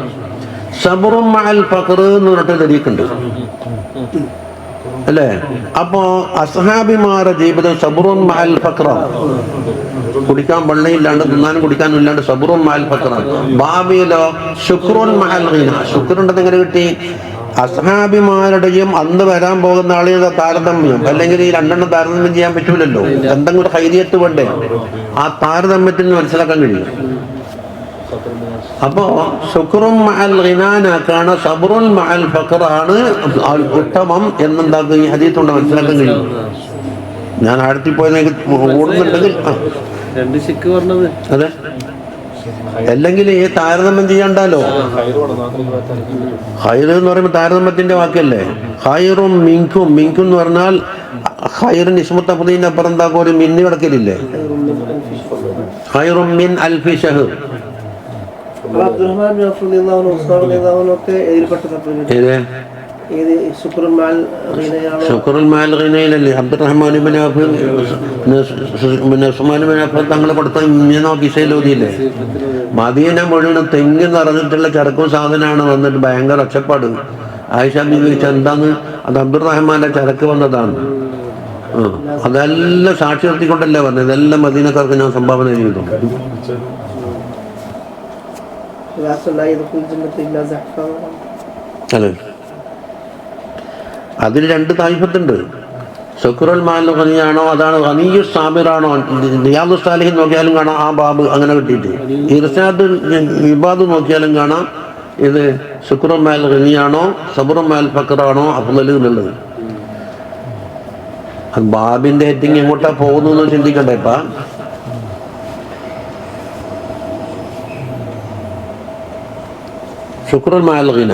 A: സബ്റുൻ മഅൽ ഫഖർ എന്ന് പറഞ്ഞിട്ട് തരീഖുണ്ട്. അല്ലേ? അപ്പോ അസ്ഹാബിമാരുടെ ജീവിതം സബറുൻ മഅൽ ഫഖ്റാണ്. കുടിക്കാൻ വെള്ളയില്ലാണ്ട് തിന്നാനും കുടിക്കാനും ഇല്ലാണ്ട് സബറുൻ മഅൽ ഫഖ്റാണ്. ഭാവിയിലോ ശുക്റുൻ മഅൽ ഗിന. ശുക്റുണ്ടെന്ന് എങ്ങനെ കിട്ടി? അസ്ഹാബിമാരുടെയും അന്ന് വരാൻ പോകുന്ന ആളുകളുടെ താരതമ്യം, അല്ലെങ്കിൽ ഈ രണ്ടെണ്ണം താരതമ്യം ചെയ്യാൻ പറ്റൂലല്ലോ, എന്തെങ്കിലും ഒരു ഹൈരിയത്ത് വേണ്ടേ? ആ താരതമ്യത്തിൽ നിന്ന് മനസ്സിലാക്കാൻ കഴിയും. അപ്പോ ശുക്റുൻ മഅൽ ഗിനാനാക്കാണ് സബറുൻ മഅൽ ഫഖറാണ് ഉത്തമം എന്നുണ്ടാക്കുക ഈ ഹദീസ് കൊണ്ട് മനസ്സിലാക്കാൻ കഴിയും. ഞാൻ ആഴത്തിൽ പോയതിലേക്ക് ഓടുന്നുണ്ടെങ്കിൽ അതെ, അല്ലെങ്കിൽ ഈ താരതമ്യം ചെയ്യണ്ടല്ലോ. ഹൈർ എന്ന് പറയുമ്പോൾ താരതമ്യത്തിന്റെ വാക്കല്ലേ. ഹൈറും മിൻകും, മിൻകും എന്ന് പറഞ്ഞാൽ ഹൈറിന് ഇസ്മുത്ത് അഫ്ദീന്റെ അപ്പുറം എന്താക്കും ഒരു മിന്ന് കിടക്കലില്ലേ? ഹൈറും മിൻ അൽഫി ഷഹർ. ശുക്റുൽ മഅൽ ഗിനയിലല്ലേ അബ്ദുറഹ്മാൻ ഇബ്നു ഔഫ് ഉസ്മാൻ ഇബ്നു അഫ്ഫാൻ തങ്ങളെ കൊടുത്ത കിസയിലോതിയില്ലേ? മദീന മുഴുവൻ തെങ്ങ് നിറഞ്ഞിട്ടുള്ള ചരക്കും സാധനമാണ് വന്നിട്ട് ഭയങ്കര ഒച്ചപ്പാട്. ആയിഷ ബീവി ചോദിച്ചു എന്താന്ന്? അത് അബ്ദുറഹ്മാന്റെ ചരക്ക് വന്നതാണ്. അതെല്ലാം സാക്ഷി നിർത്തിക്കൊണ്ടല്ലേ പറഞ്ഞത്, ഇതെല്ലാം മദീനക്കാർക്ക് ഞാൻ സംഭാവന ചെയ്തു. അതെ, അതിന് രണ്ട് തായിഫത്തുണ്ട്. ശുക്റുൽ മഅൽ ഗനിയാണോ അതാണ്, ഗനിയു സാബിറാണോ? റിയാദു സാലിഹിൻ നോക്കിയാലും കാണാം ആ ബാബ് അങ്ങനെ കിട്ടിയിട്ട്. ഇർശാദ് ഇബാദ് നോക്കിയാലും കാണാം ഇത് ശുക്റുൽ മഅൽ ഗനിയാണോ സബറുൽ മഅൽ ഫഖറാണോ അഫ്ളൽ എന്നുള്ളത്. അത് ബാബിന്റെ ഹെഡിങ് എങ്ങോട്ടാ പോകുന്നു ചിന്തിക്കണ്ടേ? ഇപ്പ ശുക്റുൽ മഅൽ ഗിന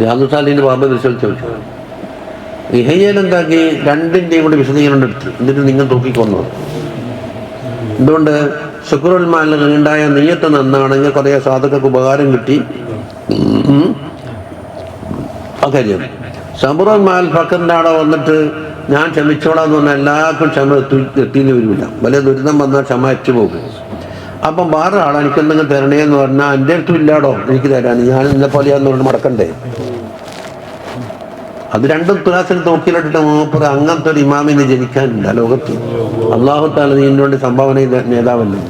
A: റിയാദുസാലിഹിന്റെ ബാബ് പരിശോധിച്ചു. ഇഹയ്യലെന്താക്കി രണ്ടിൻ്റെയും കൂടി വിശദീകരണം എടുത്ത് എന്നിട്ട് നിങ്ങൾ തൂക്കിക്കൊന്നു. എന്തുകൊണ്ട്? ശുക്റുൽ മഅൽ ഗിന ഉണ്ടായ നിയ്യത്ത് നന്നാണെങ്കിൽ കുറേ സാധകർക്ക് ഉപകാരം കിട്ടി. കാര്യം സബറുൽ മഅൽ ഫഖറിന്റെ അവിടെ വന്നിട്ട് ഞാൻ ക്ഷമിച്ചോളാം എന്ന് പറഞ്ഞാൽ എല്ലാവർക്കും ക്ഷമ എത്തിയെന്ന് വരില്ല. വലിയ ദുരിതം വന്നാൽ ക്ഷമ എത്തി പോകും. അപ്പം വേറെ ആളെ എനിക്കെന്തെങ്കിലും തരണേന്ന് പറഞ്ഞാൽ എൻ്റെ അടുത്തും ഇല്ലാടോ എനിക്ക് തരാൻ, ഞാൻ ഇന്നെ പോലെയാന്ന് പറഞ്ഞ് മടക്കണ്ടേ? അത് രണ്ടും തുലാസിൽ തൂക്കിലിട്ടിട്ട് മൂപ്പർ അങ്ങനത്തെ ഒരു ഇമാമിനെ ജനിക്കാനില്ല ലോകത്ത്. അല്ലാഹു തആല ഇതിനു വേണ്ടി സംഭാവന ചെയ്ത നേതാവല്ലേ.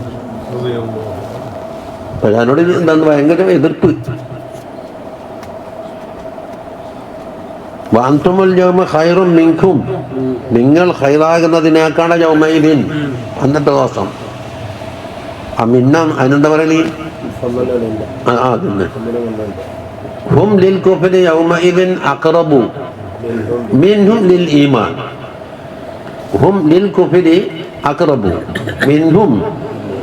A: അപ്പൊ ഞാനോട് എന്താന്ന് ഭയങ്കര എതിർപ്പ്. വഅൻതുമുൽ യൗമ ഖൈറും മിൻകും, നിങ്ങൾ ഖൈറാകുന്നതിനേക്കാണ് യൗമൈദിൻ അന്നത്തെ ദിവസം. ആ മിന്ന അതിനെന്താ പറയല്? ഹും ലിൽ കുഫ്രി യൗമഇദിൻ അഖറബു മിൻഹും ലിൽ ഈമാൻ. ഹും ലിൽ കുഫ്രി അഖറബു മിൻഹും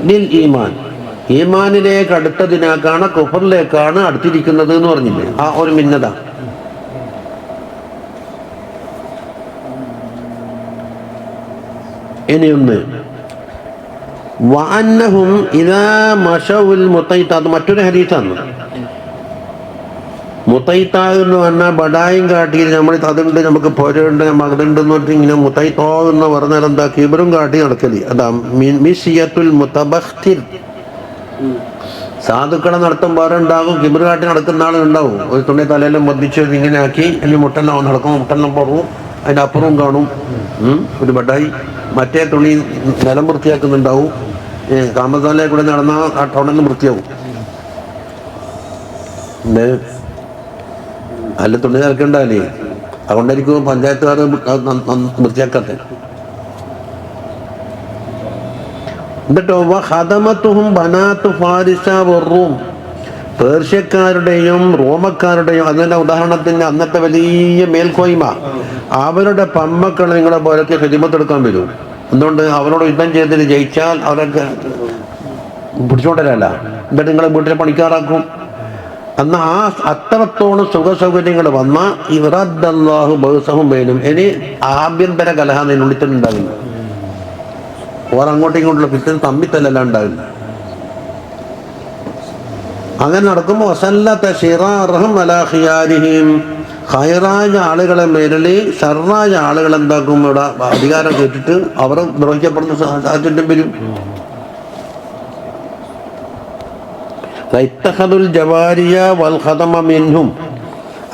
A: ലിൽ ഈമാൻ. ഈമാനിലേക്ക് അടുത്തതിനേക്കാണ് കുഫറിലേക്കാണ് അടുത്തിരിക്കുന്നത് എന്ന് പറഞ്ഞില്ലേ? ആ ഒരു മിന്നത. ഇനിയൊന്ന് വഅന്നഹും ഇദാ മശൗൽ മുതൈത, അത് മറ്റൊരു ഹദീസാണ്. മുതൈത്ത എന്ന് പറഞ്ഞാൽ ബടായും കാട്ടി നമ്മൾ അതുണ്ട് നമുക്ക് പോരുണ്ട് അതുണ്ടെന്ന് പറഞ്ഞിട്ട് ഇങ്ങനെ മുതൈത്തോ എന്ന് പറഞ്ഞാൽ എന്താ? കിബറും കാട്ടി നടക്കല്. അതാ മിസിയത്തുൽ മുതബഖ്തിർ. സാധുക്കളെ നടത്തുമ്പോൾ ഉണ്ടാകും, കിബർ കാട്ടി നടക്കുന്ന ആളുണ്ടാവും. ഒരു തുണി തലയെല്ലാം ബന്ധിച്ച് ഇങ്ങനെ ആക്കി അല്ലെങ്കിൽ മുട്ടെല്ലാം നടക്കും, മുട്ടെല്ലാം പുറവും അതിൻ്റെ അപ്പുറവും കാണും ഒരു ബഡായി. മറ്റേ തുണി നിലം വൃത്തിയാക്കുന്നുണ്ടാവും. കാമസാലയെ കൂടെ നടന്നാൽ ആ ടൗണെല്ലാം വൃത്തിയാവും. അല്ല തുണി നിൽക്കണ്ടല്ലേ, അതുകൊണ്ടായിരിക്കും പഞ്ചായത്തുകാർ വൃത്തിയാക്കാത്ത. എന്നിട്ടോ ഹദമത്തുഹും ബനാത്തു ഫാരിസ വറൂം, പേർഷ്യക്കാരുടെയും റോമക്കാരുടെയും, അതിൻ്റെ ഉദാഹരണത്തിന് അന്നത്തെ വലിയ മേൽക്കോയ്മ, അവരുടെ പമ്മക്കൾ നിങ്ങളെ പോലൊക്കെ ഹിദിമത്തെടുക്കാൻ വരും. എന്തുകൊണ്ട്? അവരോട് യുദ്ധം ചെയ്തിട്ട് ജയിച്ചാൽ അവരൊക്കെ പിടിച്ചോണ്ടല്ല, എന്നിട്ട് നിങ്ങളെ വീട്ടിലെ പണിക്കാറാക്കും. എന്നാൽ ആ അത്രത്തോളം സുഖ സൗകര്യങ്ങൾ വന്ന ഇറദ്ദല്ലാഹു ബഅ്സഹും ബൈനഹും, ഇനി ആഭ്യന്തര കലഹം അതിനുള്ളിൽ തന്നെ ഉണ്ടാവില്ല. ഓർ അങ്ങോട്ടും ഇങ്ങോട്ടുള്ള പിറ്റേന്ന് തമ്മിത്തല്ല ഉണ്ടാവില്ല. അങ്ങനെ നടക്കുമ്പോൾ വസല്ലത ശിറാറഹും അലാ ഖിയാരിഹിം, ഖൈറായ ആളുകളെ മേലിൽ ഷർറായ ആളുകൾ എന്താക്കും? ഇവിടെ അധികാരം കേട്ടിട്ട് അവർ ദ്രോഹിക്കപ്പെടുന്ന സാഹചര്യം വരും. ഇത്തഖദുൽ ജവാരിയ വൽ ഖദമ മിൻഹും,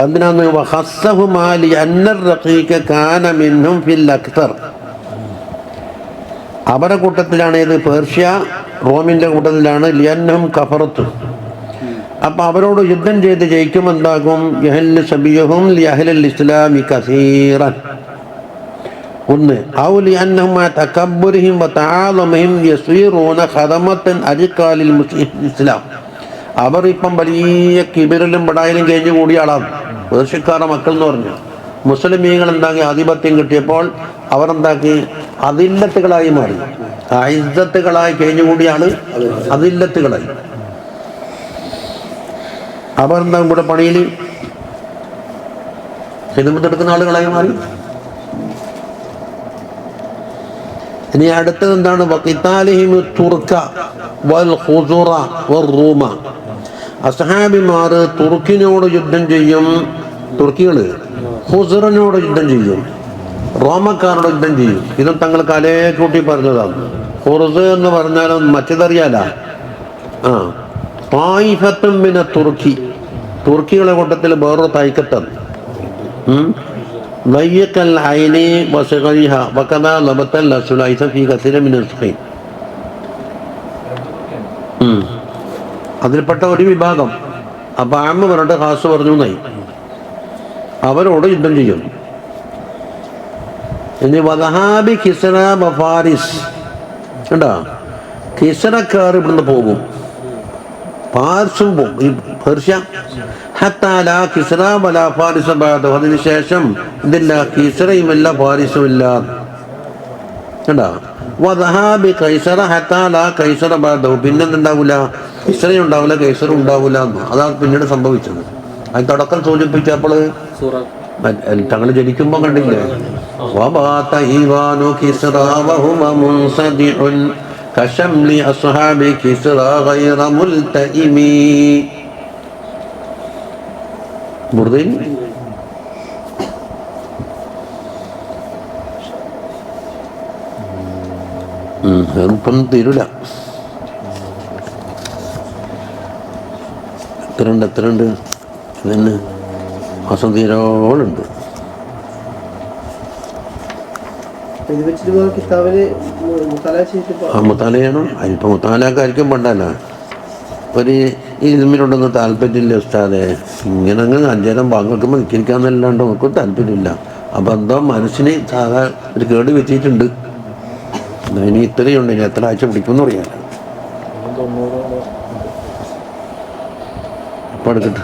A: അതിനാണ് വഖസ്സഹുമാ ലിഅന്ന റഖീക കാന മിൻഹും ഫിൽ അക്തർ. അവരുടെ കൂട്ടത്തിലാണ് ഇത്, പേർഷ്യ റോമിൻ്റെ കൂട്ടത്തിലാണ്. ലിയന്നഹും കഫറത്തു, അപ്പം അവരോട് യുദ്ധം ചെയ്ത് ജയിക്കുമെന്താകും? യഹല്ലു സബിയഹും ലിഅഹ്ലിൽ ഇസ്ലാമി കസീറൻ. ഒന്ന്, ഔ ലിഅന്നഹും മാ തകബ്ബുരിഹിം വതആളുമിഹിം യസീറൂന ഖദമത്തൻ അജ്കാലിൽ ഇസ്ലാം. അവർ ഇപ്പം വലിയ കിബിറിലും ബടായിലും കഴിഞ്ഞു കൂടിയ ആളാണ്. പേർഷ്യക്കാരുടെ മക്കൾ എന്ന് പറഞ്ഞു. മുസ്ലിമീങ്ങൾ എന്താക്കി ആധിപത്യം കിട്ടിയപ്പോൾ അവർ എന്താക്കി? അതില്ലത്തുകളായി മാറി. ഇസ്സത്തുകളായി കഴിഞ്ഞുകൂടിയാണ് അതില്ലത്തുകളായി. അവർ എന്താ ഇവിടെ പണിയിൽ ഹിദമത്തെടുക്കുന്ന ആളുകളായി മാറി. ഇനി അടുത്തത് എന്താണ്? വഖിതാലിഹിം തുർക വൽ ഖുസുറ വർ റൂമ. അസ്ഹാബിമാർ തുർക്കിനോട് യുദ്ധം ചെയ്യും, തുർക്കികൾ ഖുസുറിനോട് യുദ്ധം ചെയ്യും, റോമക്കാരോട് യുദ്ധം ചെയ്യും. ഇതും തങ്ങൾ കലയെ കൂട്ടി പറഞ്ഞതാണ്. ഖുർസ് എന്ന് പറഞ്ഞാലും മറ്റതറിയാല. തായിഫത്തും പിന്നെ തുർക്കി, തുർക്കികളെ കൂട്ടത്തിൽ വേറൊരു തൈക്കത്താണ്. വയ്യക്കൽ ഐനി വസഗരിഹ വകദാ ലബത്തൽ ലസുലൈസ ഫീ കസീര മിനൽ സുഖൈൻ. അതിൽപ്പെട്ട ഒരു വിഭാഗം. അപ്പം ആമ്മ പറഞ്ഞിട്ട് ഖാസ് പറഞ്ഞു എന്നായി. അവരോട് യുദ്ധം ചെയ്യും. ഇനി വദഹാബി കിസ്റ വഫാരിസ് കണ്ടാ, കിസ്റക്കാർ ഇവിടുന്ന് പോകും, പാർസും പോകും, ഈ പേർഷ്യ. ഹത്താ ലാ കിസ്റ വലാ ഫാരിസ ബഅദഹു. അതിനുശേഷം ഇതില്ല, കിസ്റയുമില്ല ഫാരിസുമില്ല. കണ്ടാ, വദഹാബി കൈസറ ഹത്താ ലാ കൈസറ ബഅദഹു. പിന്നെന്തുണ്ടാവില്ല? കിസ്റയും ഉണ്ടാവില്ല, കൈസറും ഉണ്ടാവില്ല എന്ന്. അതാണ് പിന്നീട് സംഭവിച്ചത്. അത് തുടക്കം സൂചിപ്പിച്ചപ്പോൾ തങ്ങൾ ജനിക്കുമ്പോൾ കണ്ടില്ലേ? വബാത ഈവാനു കിസ്റ വഹുവ മുൻസദിഉൻ കശംലി അസ്ഹാബി കിസ്റ ഗൈറ മുൽതഇമി. ബുർദയിൽ ഇപ്പം തീരൂല. എത്രയുണ്ട് ഇതിന് മാസം തീരോളുണ്ട്. മുത്താലയാണോ? അതിപ്പോൾ മുത്താലക്കാർക്കും പണ്ടല്ല ഒരു ഇതിലുണ്ടെന്ന് താല്പര്യമില്ല ഉസ്താദെ. ഇങ്ങനെ അങ്ങ് 5 നേരം വാങ്ങിക്കുമ്പോൾ നിൽക്കാന്നല്ലാണ്ട് നമുക്കും താല്പര്യമില്ല. അപ്പം എന്തോ മനസ്സിന് സാധാ ഒരു കേട് വെച്ചിട്ടുണ്ട്. ഇനി ഇത്രയുണ്ട്, ഇനി എത്ര ആഴ്ച പിടിക്കുമെന്ന് പറയാല്ല. അപ്പം എടുക്കട്ടെ.